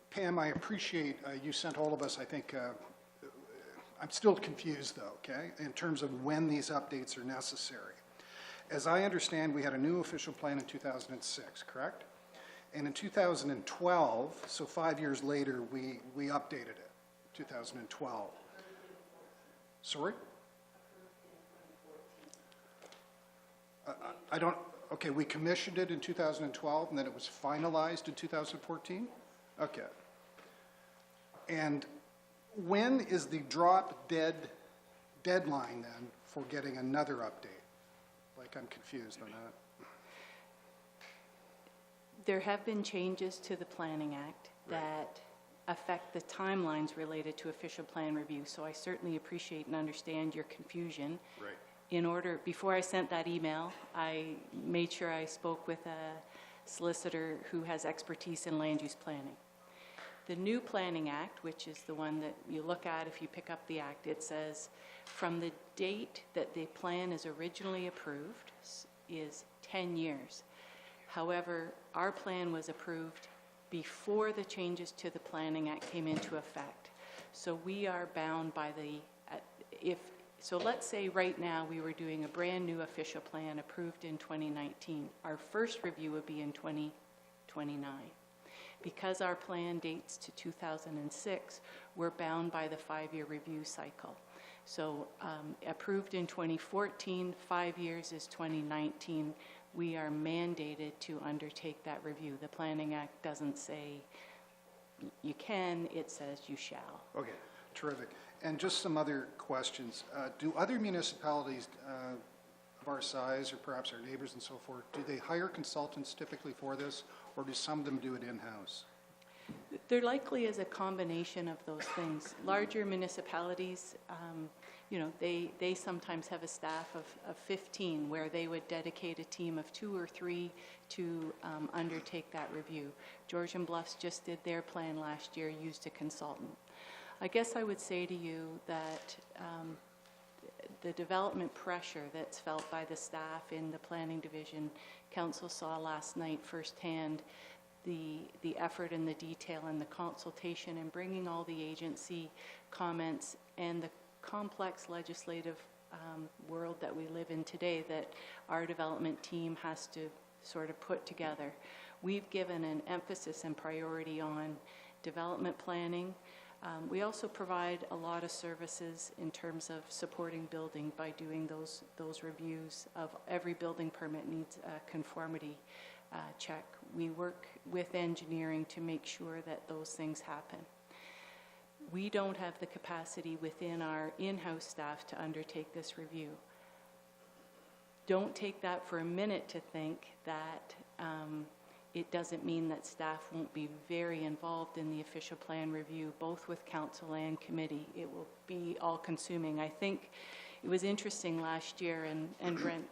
Pam, I appreciate you sent all of us, I think, I'm still confused though, okay, in terms of when these updates are necessary. As I understand, we had a new official plan in 2006, correct? And in 2012, so 5 years later, we updated it, 2012. Sorry? I don't, okay, we commissioned it in 2012 and then it was finalized in 2014? Okay. And when is the drop dead deadline then for getting another update? Like, I'm confused on that. There have been changes to the Planning Act that affect the timelines related to official plan review, so I certainly appreciate and understand your confusion. Right. In order, before I sent that email, I made sure I spoke with a solicitor who has expertise in land use planning. The new Planning Act, which is the one that you look at if you pick up the act, it says from the date that the plan is originally approved is 10 years. However, our plan was approved before the changes to the Planning Act came into effect. So we are bound by the, so let's say right now we were doing a brand new official plan approved in 2019. Our first review would be in 2029. Because our plan dates to 2006, we're bound by the 5-year review cycle. So approved in 2014, 5 years is 2019. We are mandated to undertake that review. The Planning Act doesn't say you can, it says you shall. Okay, terrific. And just some other questions. Do other municipalities of our size, or perhaps our neighbors and so forth, do they hire consultants typically for this, or do some of them do it in-house? There likely is a combination of those things. Larger municipalities, you know, they sometimes have a staff of 15 where they would dedicate a team of 2 or 3 to undertake that review. Georgian Bluffs just did their plan last year, used a consultant. I guess I would say to you that the development pressure that's felt by the staff in the planning division, council saw last night firsthand the effort and the detail and the consultation and bringing all the agency comments and the complex legislative world that we live in today that our development team has to sort of put together. We've given an emphasis and priority on development planning. We also provide a lot of services in terms of supporting building by doing those reviews of every building permit needs a conformity check. We work with engineering to make sure that those things happen. We don't have the capacity within our in-house staff to undertake this review. Don't take that for a minute to think that it doesn't mean that staff won't be very involved in the official plan review, both with council and committee. It will be all-consuming. I think it was interesting last year, and Brent,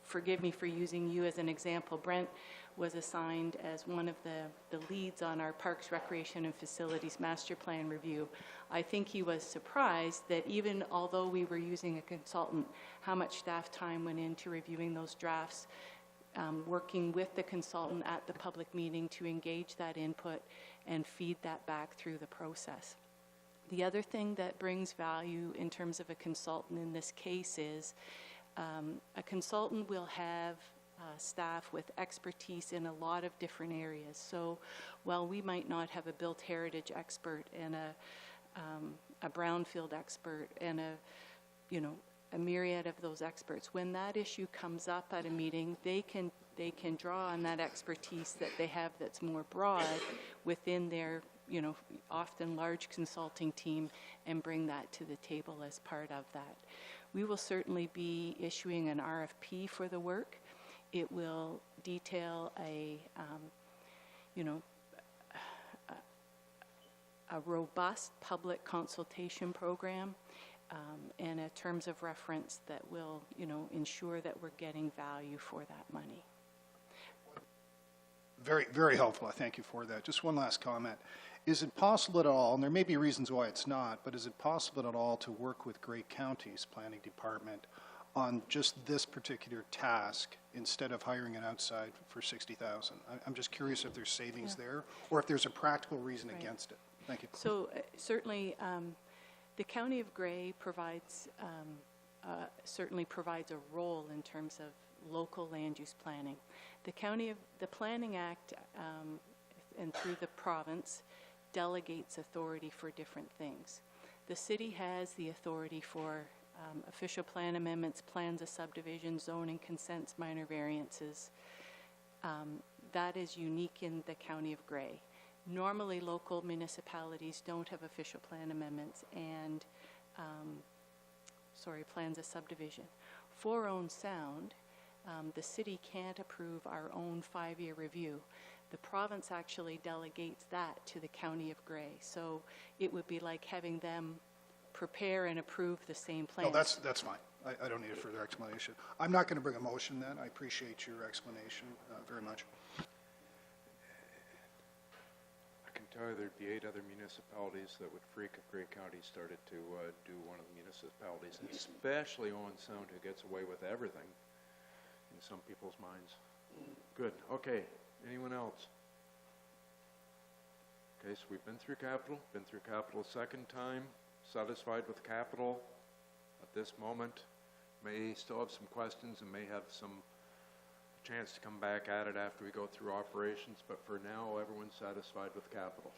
forgive me for using you as an example, Brent was assigned as one of the leads on our Parks, Recreation, and Facilities Master Plan review. I think he was surprised that even although we were using a consultant, how much staff time went into reviewing those drafts, working with the consultant at the public meeting to engage that input and feed that back through the process. The other thing that brings value in terms of a consultant in this case is a consultant will have staff with expertise in a lot of different areas. So while we might not have a built heritage expert and a brownfield expert and a myriad of those experts, when that issue comes up at a meeting, they can draw on that expertise that they have that's more broad within their often large consulting team and bring that to the table as part of that. We will certainly be issuing an RFP for the work. It will a robust public consultation program and a terms of reference that will, ensure that we're getting value for that money. Very, very helpful. I thank you for that. Just one last comment. Is it possible at all, and there may be reasons why it's not, but is it possible at all to work with Grey County's planning department on just this particular task instead of hiring an outside for $60,000? I'm just curious if there's savings there or if there's a practical reason against it. Thank you. So certainly the County of Grey provides, certainly provides a role in terms of local land use planning. The Planning Act and through the province delegates authority for different things. The city has the authority for official plan amendments, plans of subdivision, zoning consents, minor variances. That is unique in the County of Grey. Normally, local municipalities don't have official plan amendments and, plans of subdivision. For Owen Sound, the city can't approve our own 5-year review. The province actually delegates that to the County of Grey. So it would be like having them prepare and approve the same plan. No, that's fine. I don't need a further explanation. I'm not going to bring a motion then. I appreciate your explanation very much. I can tell you there'd be 8 other municipalities that would freak if Grey County started to do one of the municipalities, and especially Owen Sound, who gets away with everything in some people's minds. Good. Okay. Anyone else? Okay, so we've been through capital a second time, satisfied with capital at this moment. May still have some questions and may have some chance to come back at it after we go through operations, but for now, everyone's satisfied with capital.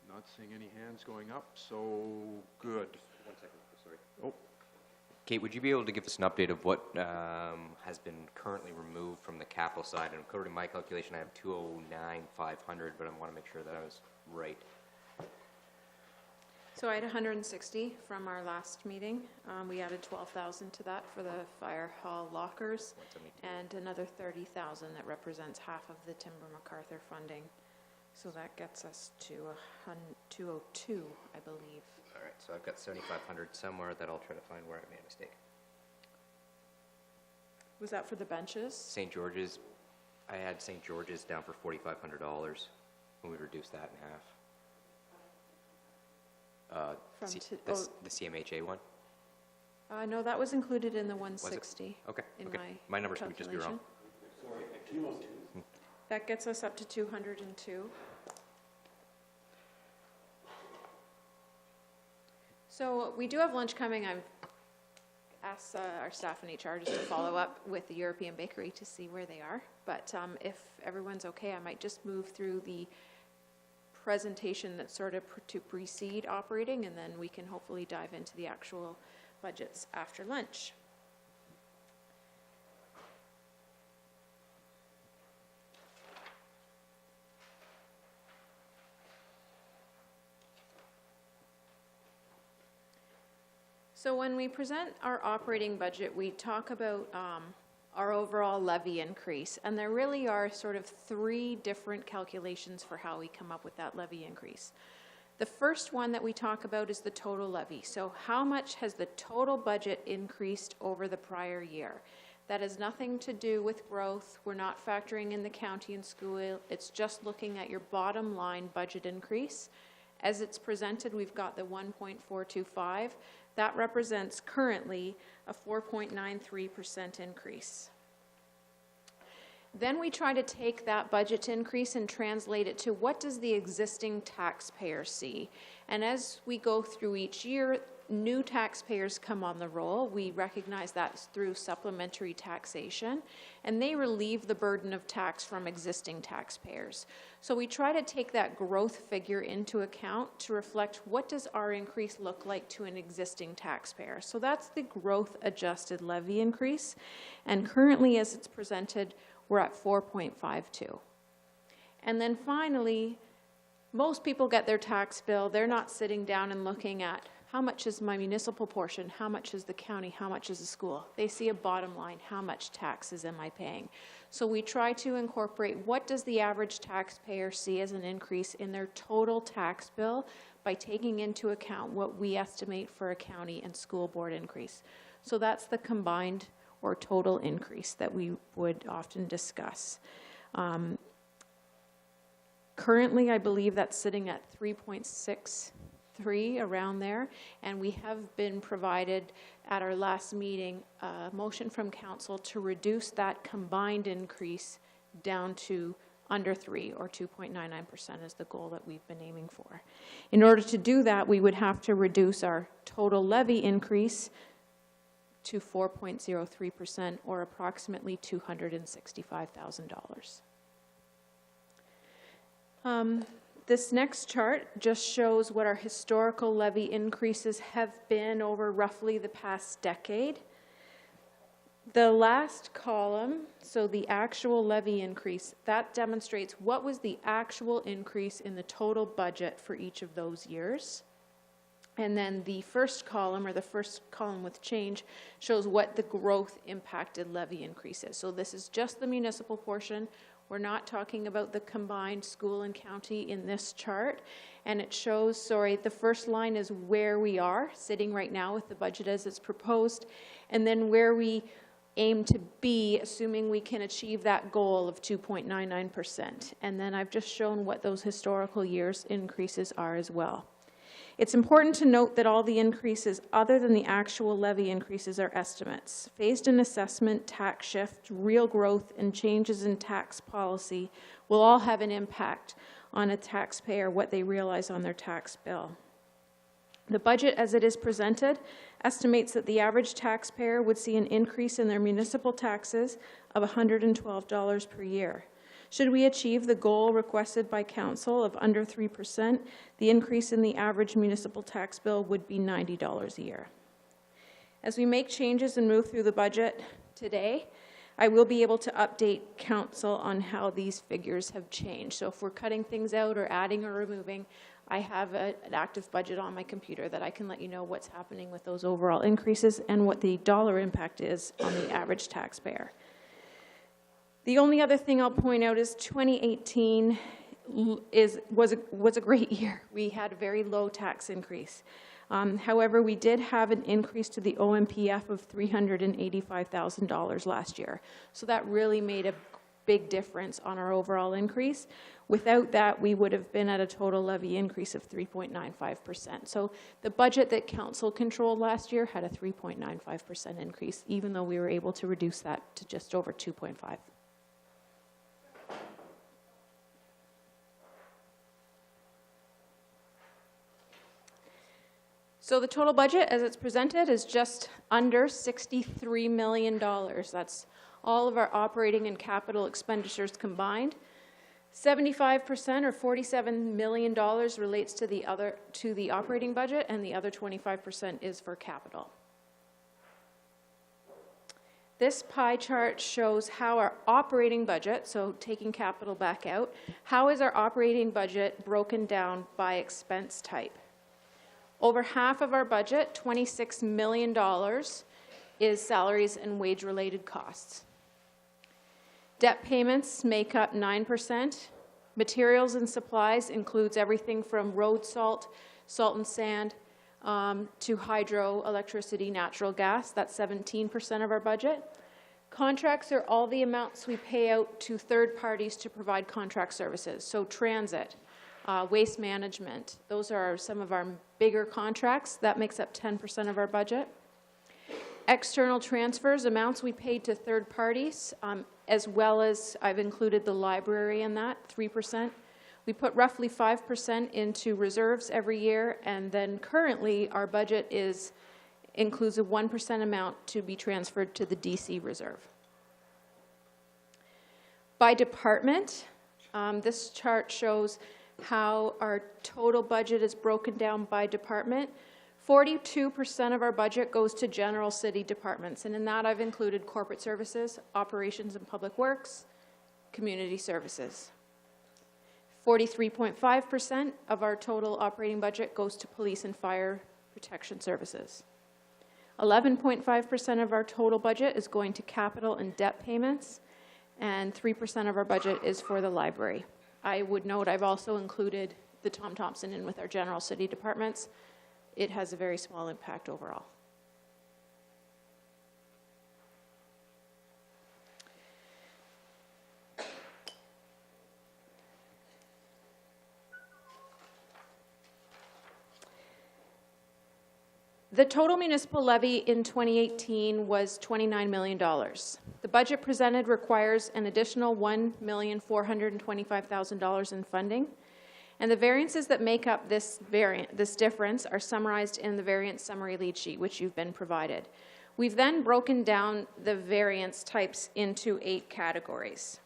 Not seeing any hands going up, so good. 1 second, sorry. Oh. Kate, would you be able to give us an update of what has been currently removed from the capital side? And according to my calculation, I have 209,500, but I want to make sure that I was right. So I had 160 from our last meeting. We added 12,000 to that for the fire hall lockers, and another 30,000 that represents half of the Timber MacArthur funding. So that gets us to 202, I believe. All right, so I've got 7,500 somewhere that I'll try to find where I made a mistake. Was that for the benches? St. George's, I had St. George's down for $4,500 when we reduced that in half. The CMHA one? No, that was included in the 160. Okay, in okay. My numbers would just be wrong. That gets us up to 202. So we do have lunch coming. I've asked our staff in HR just to follow up with the European Bakery to see where they are. But if everyone's okay, I might just move through the presentation that's sort of to precede operating, and then we can hopefully dive into the actual budgets after lunch. So when we present our operating budget, we talk about our overall levy increase, and there really are sort of 3 different calculations for how we come up with that levy increase. The first one that we talk about is the total levy. So how much has the total budget increased over the prior year? That has nothing to do with growth. We're not factoring in the county and school. It's just looking at your bottom line budget increase. As it's presented, we've got the 1.425. That represents currently a 4.93% increase. Then we try to take that budget increase and translate it to what does the existing taxpayer see. And as we go through each year, new taxpayers come on the roll. We recognize that through supplementary taxation, and they relieve the burden of tax from existing taxpayers. So we try to take that growth figure into account to reflect what does our increase look like to an existing taxpayer. So that's the growth adjusted levy increase, and currently as it's presented, we're at 4.52. And then finally, most people get their tax bill. They're not sitting down and looking at how much is my municipal portion, how much is the county, how much is the school. They see a bottom line, how much taxes am I paying. So we try to incorporate what does the average taxpayer see as an increase in their total tax bill by taking into account what we estimate for a county and school board increase. So that's the combined or total increase that we would often discuss. Currently, I believe that's sitting at 3.63, around there, and we have been provided at our last meeting a motion from council to reduce that combined increase down to under 3, or 2.99% is the goal that we've been aiming for. In order to do that, we would have to reduce our total levy increase to 4.03%, or approximately $265,000. This next chart just shows what our historical levy increases have been over roughly the past decade. The last column, so the actual levy increase, that demonstrates what was the actual increase in the total budget for each of those years. And then the first column, or the first column with change, shows what the growth impacted levy increases. So this is just the municipal portion. We're not talking about the combined school and county in this chart. And it shows, sorry, the first line is where we are sitting right now with the budget as it's proposed, and then where we aim to be, assuming we can achieve that goal of 2.99%. And then I've just shown what those historical years increases are as well. It's important to note that all the increases other than the actual levy increases are estimates. Phased-in assessment, tax shift, real growth, and changes in tax policy will all have an impact on a taxpayer, what they realize on their tax bill. The budget as it is presented estimates that the average taxpayer would see an increase in their municipal taxes of $112 per year. Should we achieve the goal requested by council of under 3%, the increase in the average municipal tax bill would be $90 a year. As we make changes and move through the budget today, I will be able to update council on how these figures have changed. So if we're cutting things out or adding or removing, I have an active budget on my computer that I can let you know what's happening with those overall increases and what the dollar impact is on the average taxpayer. The only other thing I'll point out is 2018 was a great year. We had a very low tax increase. However, we did have an increase to the OMPF of $385,000 last year. So that really made a big difference on our overall increase. Without that, we would have been at a total levy increase of 3.95%. So the budget that council controlled last year had a 3.95% increase, even though we were able to reduce that to just over 2.5%. So the total budget as it's presented is just under $63 million. That's all of our operating and capital expenditures combined. 75% or $47 million relates to the operating budget, and the other 25% is for capital. This pie chart shows how our operating budget, so taking capital back out, how is our operating budget broken down by expense type. Over half of our budget, $26 million, is salaries and wage-related costs. Debt payments make up 9%. Materials and supplies includes everything from road salt, salt and sand, to hydro, electricity, natural gas. That's 17% of our budget. Contracts are all the amounts we pay out to third parties to provide contract services. So transit, waste management, those are some of our bigger contracts. That makes up 10% of our budget. External transfers, amounts we paid to third parties, as well as I've included the library in that, 3%. We put roughly 5% into reserves every year, and then currently our budget includes a 1% amount to be transferred to the DC reserve. By department, this chart shows how our total budget is broken down by department. 42% of our budget goes to general city departments, and in that I've included corporate services, operations and public works, community services. 43.5% of our total operating budget goes to police and fire protection services. 11.5% of our total budget is going to capital and debt payments, and 3% of our budget is for the library. I would note I've also included the Tom Thompson in with our general city departments. It has a very small impact overall. The total municipal levy in 2018 was $29 million. The budget presented requires an additional $1,425,000 in funding, and the variances that make up this difference are summarized in the variance summary lead sheet, which you've been provided. We've then broken down the variance types into 8 categories: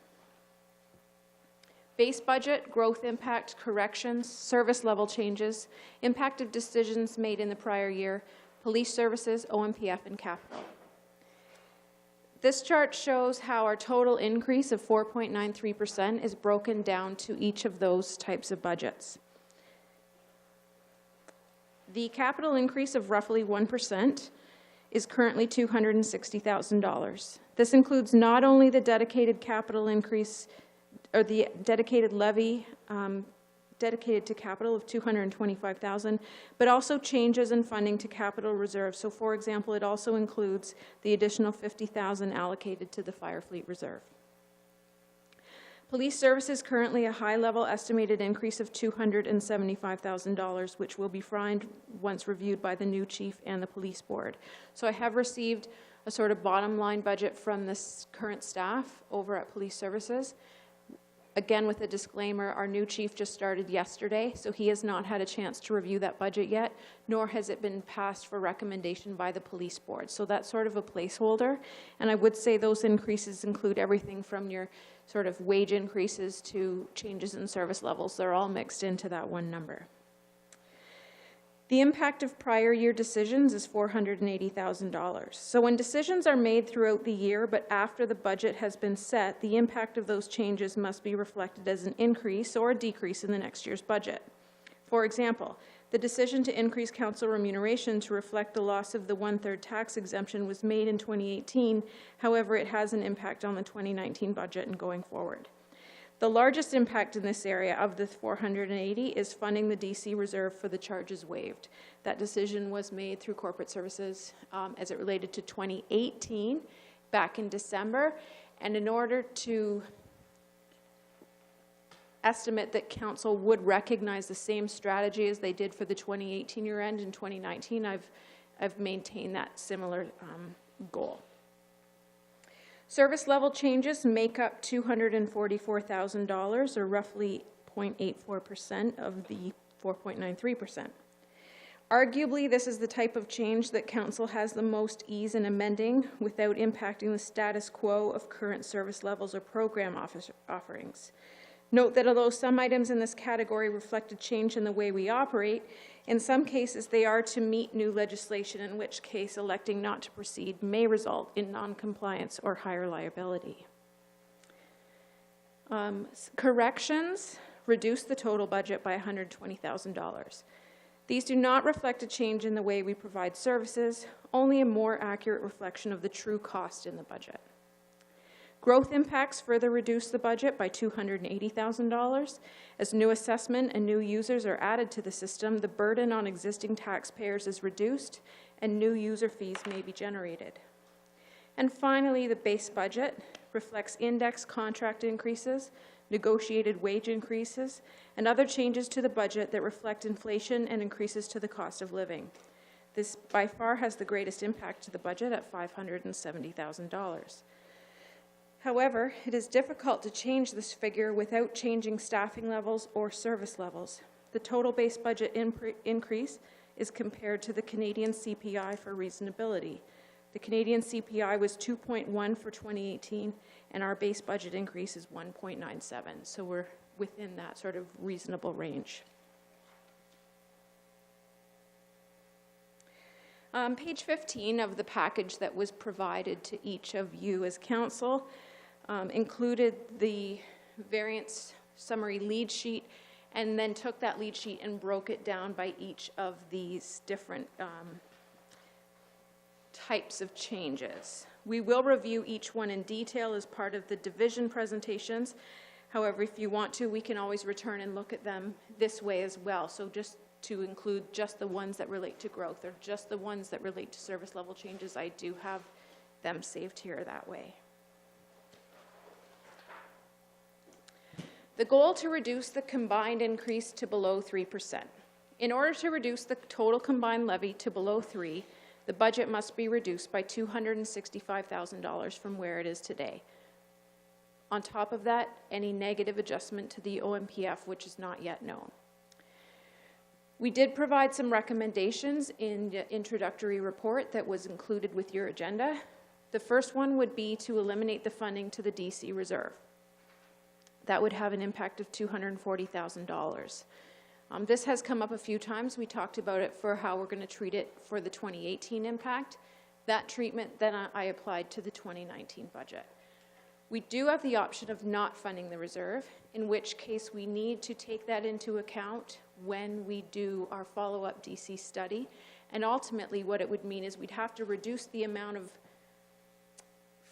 base budget, growth impact, corrections, service level changes, impact of decisions made in the prior year, police services, OMPF, and capital. This chart shows how our total increase of 4.93% is broken down to each of those types of budgets. The capital increase of roughly 1% is currently $260,000. This includes not only the dedicated capital increase or the dedicated levy dedicated to capital of $225,000, but also changes in funding to capital reserve. So, for example, it also includes the additional $50,000 allocated to the Fire Fleet Reserve. Police services currently a high-level estimated increase of $275,000, which will be refined once reviewed by the new chief and the police board. So I have received a sort of bottom line budget from this current staff over at police services. Again, with a disclaimer, our new chief just started yesterday, so he has not had a chance to review that budget yet, nor has it been passed for recommendation by the police board. So that's sort of a placeholder. And I would say those increases include everything from your sort of wage increases to changes in service levels. They're all mixed into that one number. The impact of prior year decisions is $480,000. So when decisions are made throughout the year, but after the budget has been set, the impact of those changes must be reflected as an increase or a decrease in the next year's budget. For example, the decision to increase council remuneration to reflect the loss of the 1/3 tax exemption was made in 2018. However, it has an impact on the 2019 budget and going forward. The largest impact in this area of the 480 is funding the DC reserve for the charges waived. That decision was made through corporate services as it related to 2018 back in December. And in order to estimate that council would recognize the same strategy as they did for the 2018 year end in 2019, I've maintained that similar goal. Service level changes make up $244,000, or roughly 0.84% of the 4.93%. Arguably, this is the type of change that council has the most ease in amending without impacting the status quo of current service levels or program offerings. Note that although some items in this category reflect a change in the way we operate, in some cases they are to meet new legislation, in which case electing not to proceed may result in non-compliance or higher liability. Corrections reduce the total budget by $120,000. These do not reflect a change in the way we provide services, only a more accurate reflection of the true cost in the budget. Growth impacts further reduce the budget by $280,000. As new assessment and new users are added to the system, the burden on existing taxpayers is reduced and new user fees may be generated. And finally, the base budget reflects index contract increases, negotiated wage increases, and other changes to the budget that reflect inflation and increases to the cost of living. This by far has the greatest impact to the budget at $570,000. However, it is difficult to change this figure without changing staffing levels or service levels. The total base budget increase is compared to the Canadian CPI for reasonability. The Canadian CPI was 2.1 for 2018, and our base budget increase is 1.97. So we're within that sort of reasonable range. Page 15 of the package that was provided to each of you as council included the variance summary lead sheet and then took that lead sheet and broke it down by each of these different types of changes. We will review each one in detail as part of the division presentations. However, if you want to, we can always return and look at them this way as well. So just to include just the ones that relate to growth or just the ones that relate to service level changes, I do have them saved here that way. The goal to reduce the combined increase to below 3%. In order to reduce the total combined levy to below 3%, the budget must be reduced by $265,000 from where it is today. On top of that, any negative adjustment to the OMPF, which is not yet known. We did provide some recommendations in the introductory report that was included with your agenda. The first one would be to eliminate the funding to the DC Reserve. That would have an impact of $240,000. This has come up a few times. We talked about it for how we're going to treat it for the 2018 impact. That treatment then I applied to the 2019 budget. We do have the option of not funding the reserve, in which case we need to take that into account when we do our follow-up DC study. And ultimately what it would mean is we'd have to reduce the amount of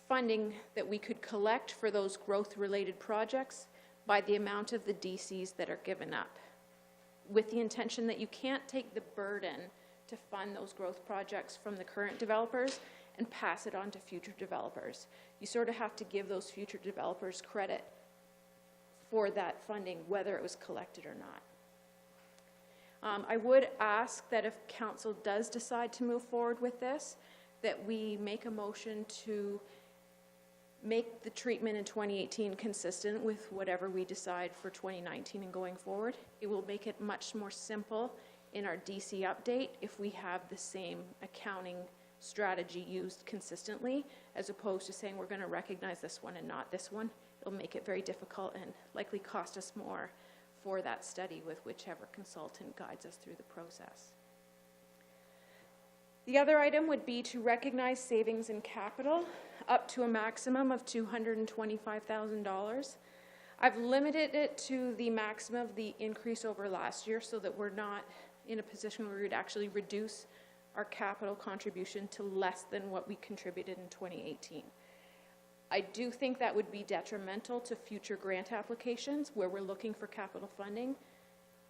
funding that we could collect for those growth-related projects by the amount of the DCs that are given up, with the intention that you can't take the burden to fund those growth projects from the current developers and pass it on to future developers. You sort of have to give those future developers credit for that funding, whether it was collected or not. I would ask that if council does decide to move forward with this, that we make a motion to make the treatment in 2018 consistent with whatever we decide for 2019 and going forward. It will make it much more simple in our DC update if we have the same accounting strategy used consistently, as opposed to saying we're going to recognize this one and not this one. It'll make it very difficult and likely cost us more for that study with whichever consultant guides us through the process. The other item would be to recognize savings in capital up to a maximum of $225,000. I've limited it to the maximum of the increase over last year so that we're not in a position where we'd actually reduce our capital contribution to less than what we contributed in 2018. I do think that would be detrimental to future grant applications where we're looking for capital funding,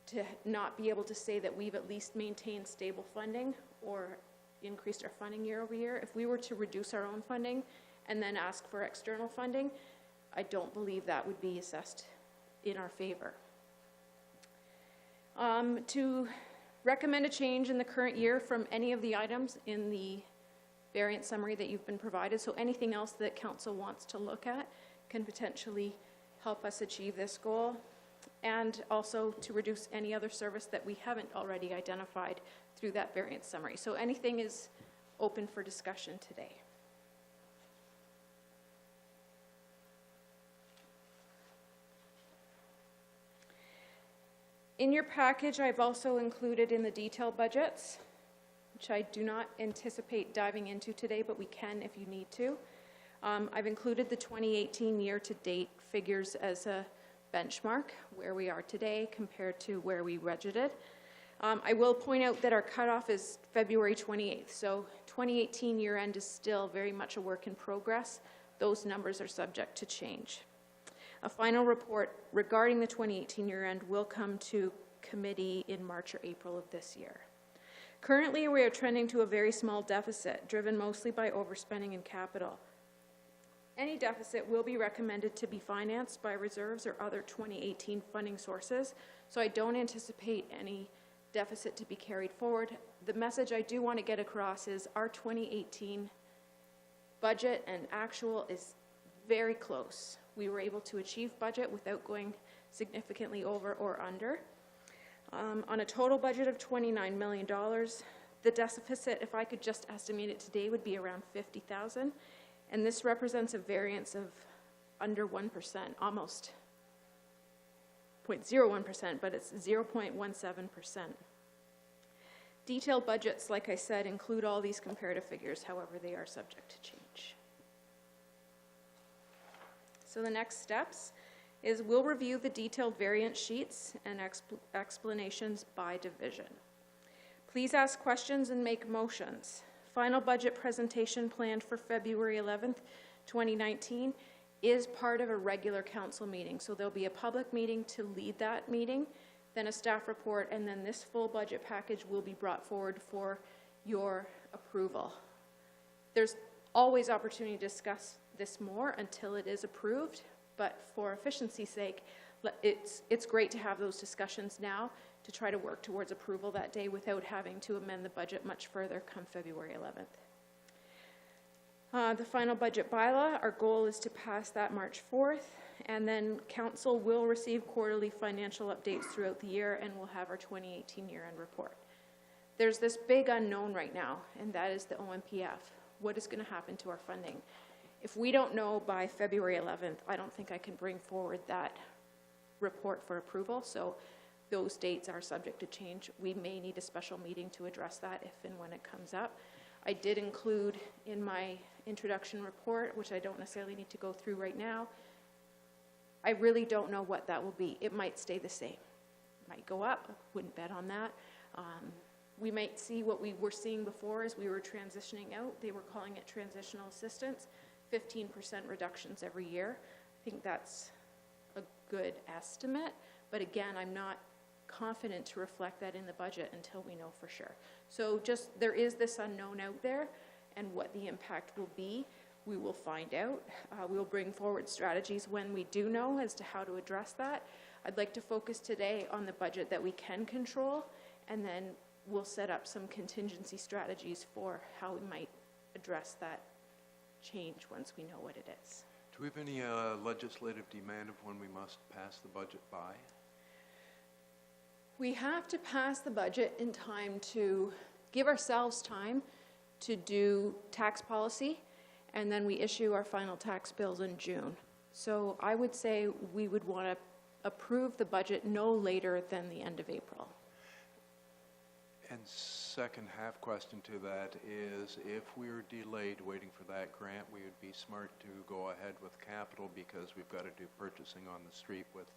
to not be able to say that we've at least maintained stable funding or increased our funding year over year. If we were to reduce our own funding and then ask for external funding, I don't believe that would be assessed in our favor. To recommend a change in the current year from any of the items in the variance summary that you've been provided, so anything else that council wants to look at can potentially help us achieve this goal, and also to reduce any other service that we haven't already identified through that variance summary. So anything is open for discussion today. In your package, I've also included in the detailed budgets, which I do not anticipate diving into today, but we can if you need to. I've included the 2018 year-to-date figures as a benchmark, where we are today compared to where we budgeted. I will point out that our cutoff is February 28th, so 2018 year-end is still very much a work in progress. Those numbers are subject to change. A final report regarding the 2018 year-end will come to committee in March or April of this year. Currently, we are trending to a very small deficit, driven mostly by overspending in capital. Any deficit will be recommended to be financed by reserves or other 2018 funding sources, so I don't anticipate any deficit to be carried forward. The message I do want to get across is our 2018 budget and actual is very close. We were able to achieve budget without going significantly over or under. On a total budget of $29 million, the deficit, if I could just estimate it today, would be around $50,000, and this represents a variance of under 1%, almost 0.01%, but it's 0.17%. Detailed budgets, like I said, include all these comparative figures, however, they are subject to change. So the next steps is we'll review the detailed variance sheets and explanations by division. Please ask questions and make motions. Final budget presentation planned for February 11th, 2019 is part of a regular council meeting. So there'll be a public meeting to lead that meeting, then a staff report, and then this full budget package will be brought forward for your approval. There's always opportunity to discuss this more until it is approved, but for efficiency's sake, it's great to have those discussions now to try to work towards approval that day without having to amend the budget much further come February 11th. The final budget bylaw, our goal is to pass that March 4th, and then council will receive quarterly financial updates throughout the year, and we'll have our 2018 year-end report. There's this big unknown right now, and that is the OMPF. What is going to happen to our funding? If we don't know by February 11th, I don't think I can bring forward that report for approval, so those dates are subject to change. We may need a special meeting to address that if and when it comes up. I did include in my introduction report, which I don't necessarily need to go through right now, I really don't know what that will be. It might stay the same. It might go up. I wouldn't bet on that. We might see what we were seeing before as we were transitioning out. They were calling it transitional assistance, 15% reductions every year. I think that's a good estimate, but again, I'm not confident to reflect that in the budget until we know for sure. So just, there is this unknown out there, and what the impact will be, we will find out. We'll bring forward strategies when we do know as to how to address that. I'd like to focus today on the budget that we can control, and then we'll set up some contingency strategies for how we might address that change once we know what it is. Do we have any legislative demand of when we must pass the budget by? We have to pass the budget in time to give ourselves time to do tax policy, and then we issue our final tax bills in June. So I would say we would want to approve the budget no later than the end of April. And second half question to that is, if we're delayed waiting for that grant, we would be smart to go ahead with capital because we've got to do purchasing on the street with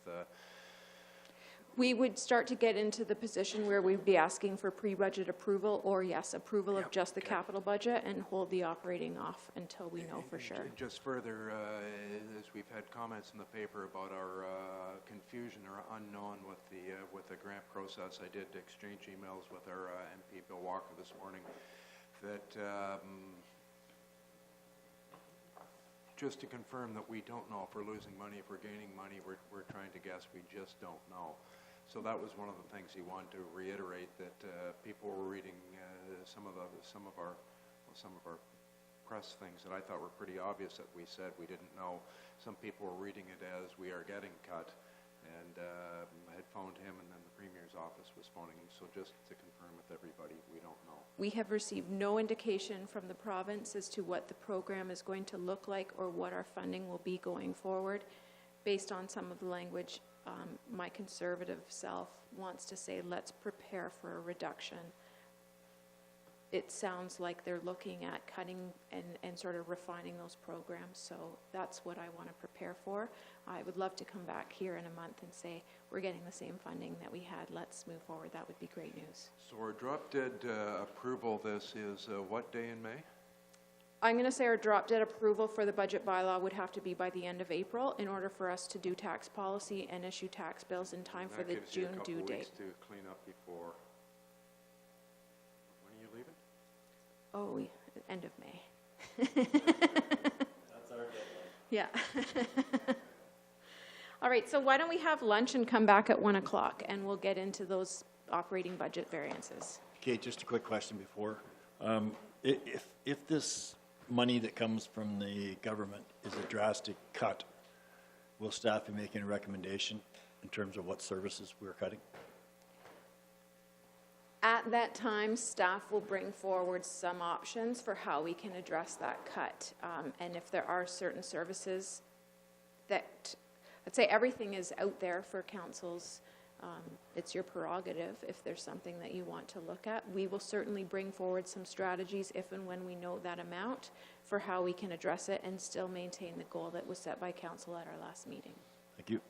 We would start to get into the position where we'd be asking for pre-budget approval, or yes, approval of just the capital budget, and hold the operating off until we know for sure. Just further, as we've had comments in the paper about our confusion or unknown with the grant process, I did exchange emails with our MP Bill Walker this morning that just to confirm that we don't know if we're losing money, if we're gaining money, we're trying to guess, we just don't know. So that was one of the things he wanted to reiterate, that people were reading some of our press things that I thought were pretty obvious that we said we didn't know. Some people were reading it as we are getting cut, and I had phoned him, and then the Premier's office was phoning him. So just to confirm with everybody, we don't know. We have received no indication from the province as to what the program is going to look like or what our funding will be going forward. Based on some of the language, my conservative self wants to say, let's prepare for a reduction. It sounds like they're looking at cutting and sort of refining those programs, so that's what I want to prepare for. I would love to come back here in a month and say, we're getting the same funding that we had, let's move forward. That would be great news. So our drop-dead approval, this is what day in May? I'm going to say our drop-dead approval for the budget bylaw would have to be by the end of April in order for us to do tax policy and issue tax bills in time for the June due date. That gives you a couple weeks to clean up before. When are you leaving? Oh, end of May. That's our deadline. Yeah. All right, so why don't we have lunch and come back at 1 o'clock, and we'll get into those operating budget variances. Okay, just a quick question before. If this money that comes from the government is a drastic cut, will staff be making a recommendation in terms of what services we're cutting? At that time, staff will bring forward some options for how we can address that cut. And if there are certain services that, I'd say everything is out there for councils. It's your prerogative if there's something that you want to look at. We will certainly bring forward some strategies if and when we know that amount for how we can address it and still maintain the goal that was set by council at our last meeting. Thank you.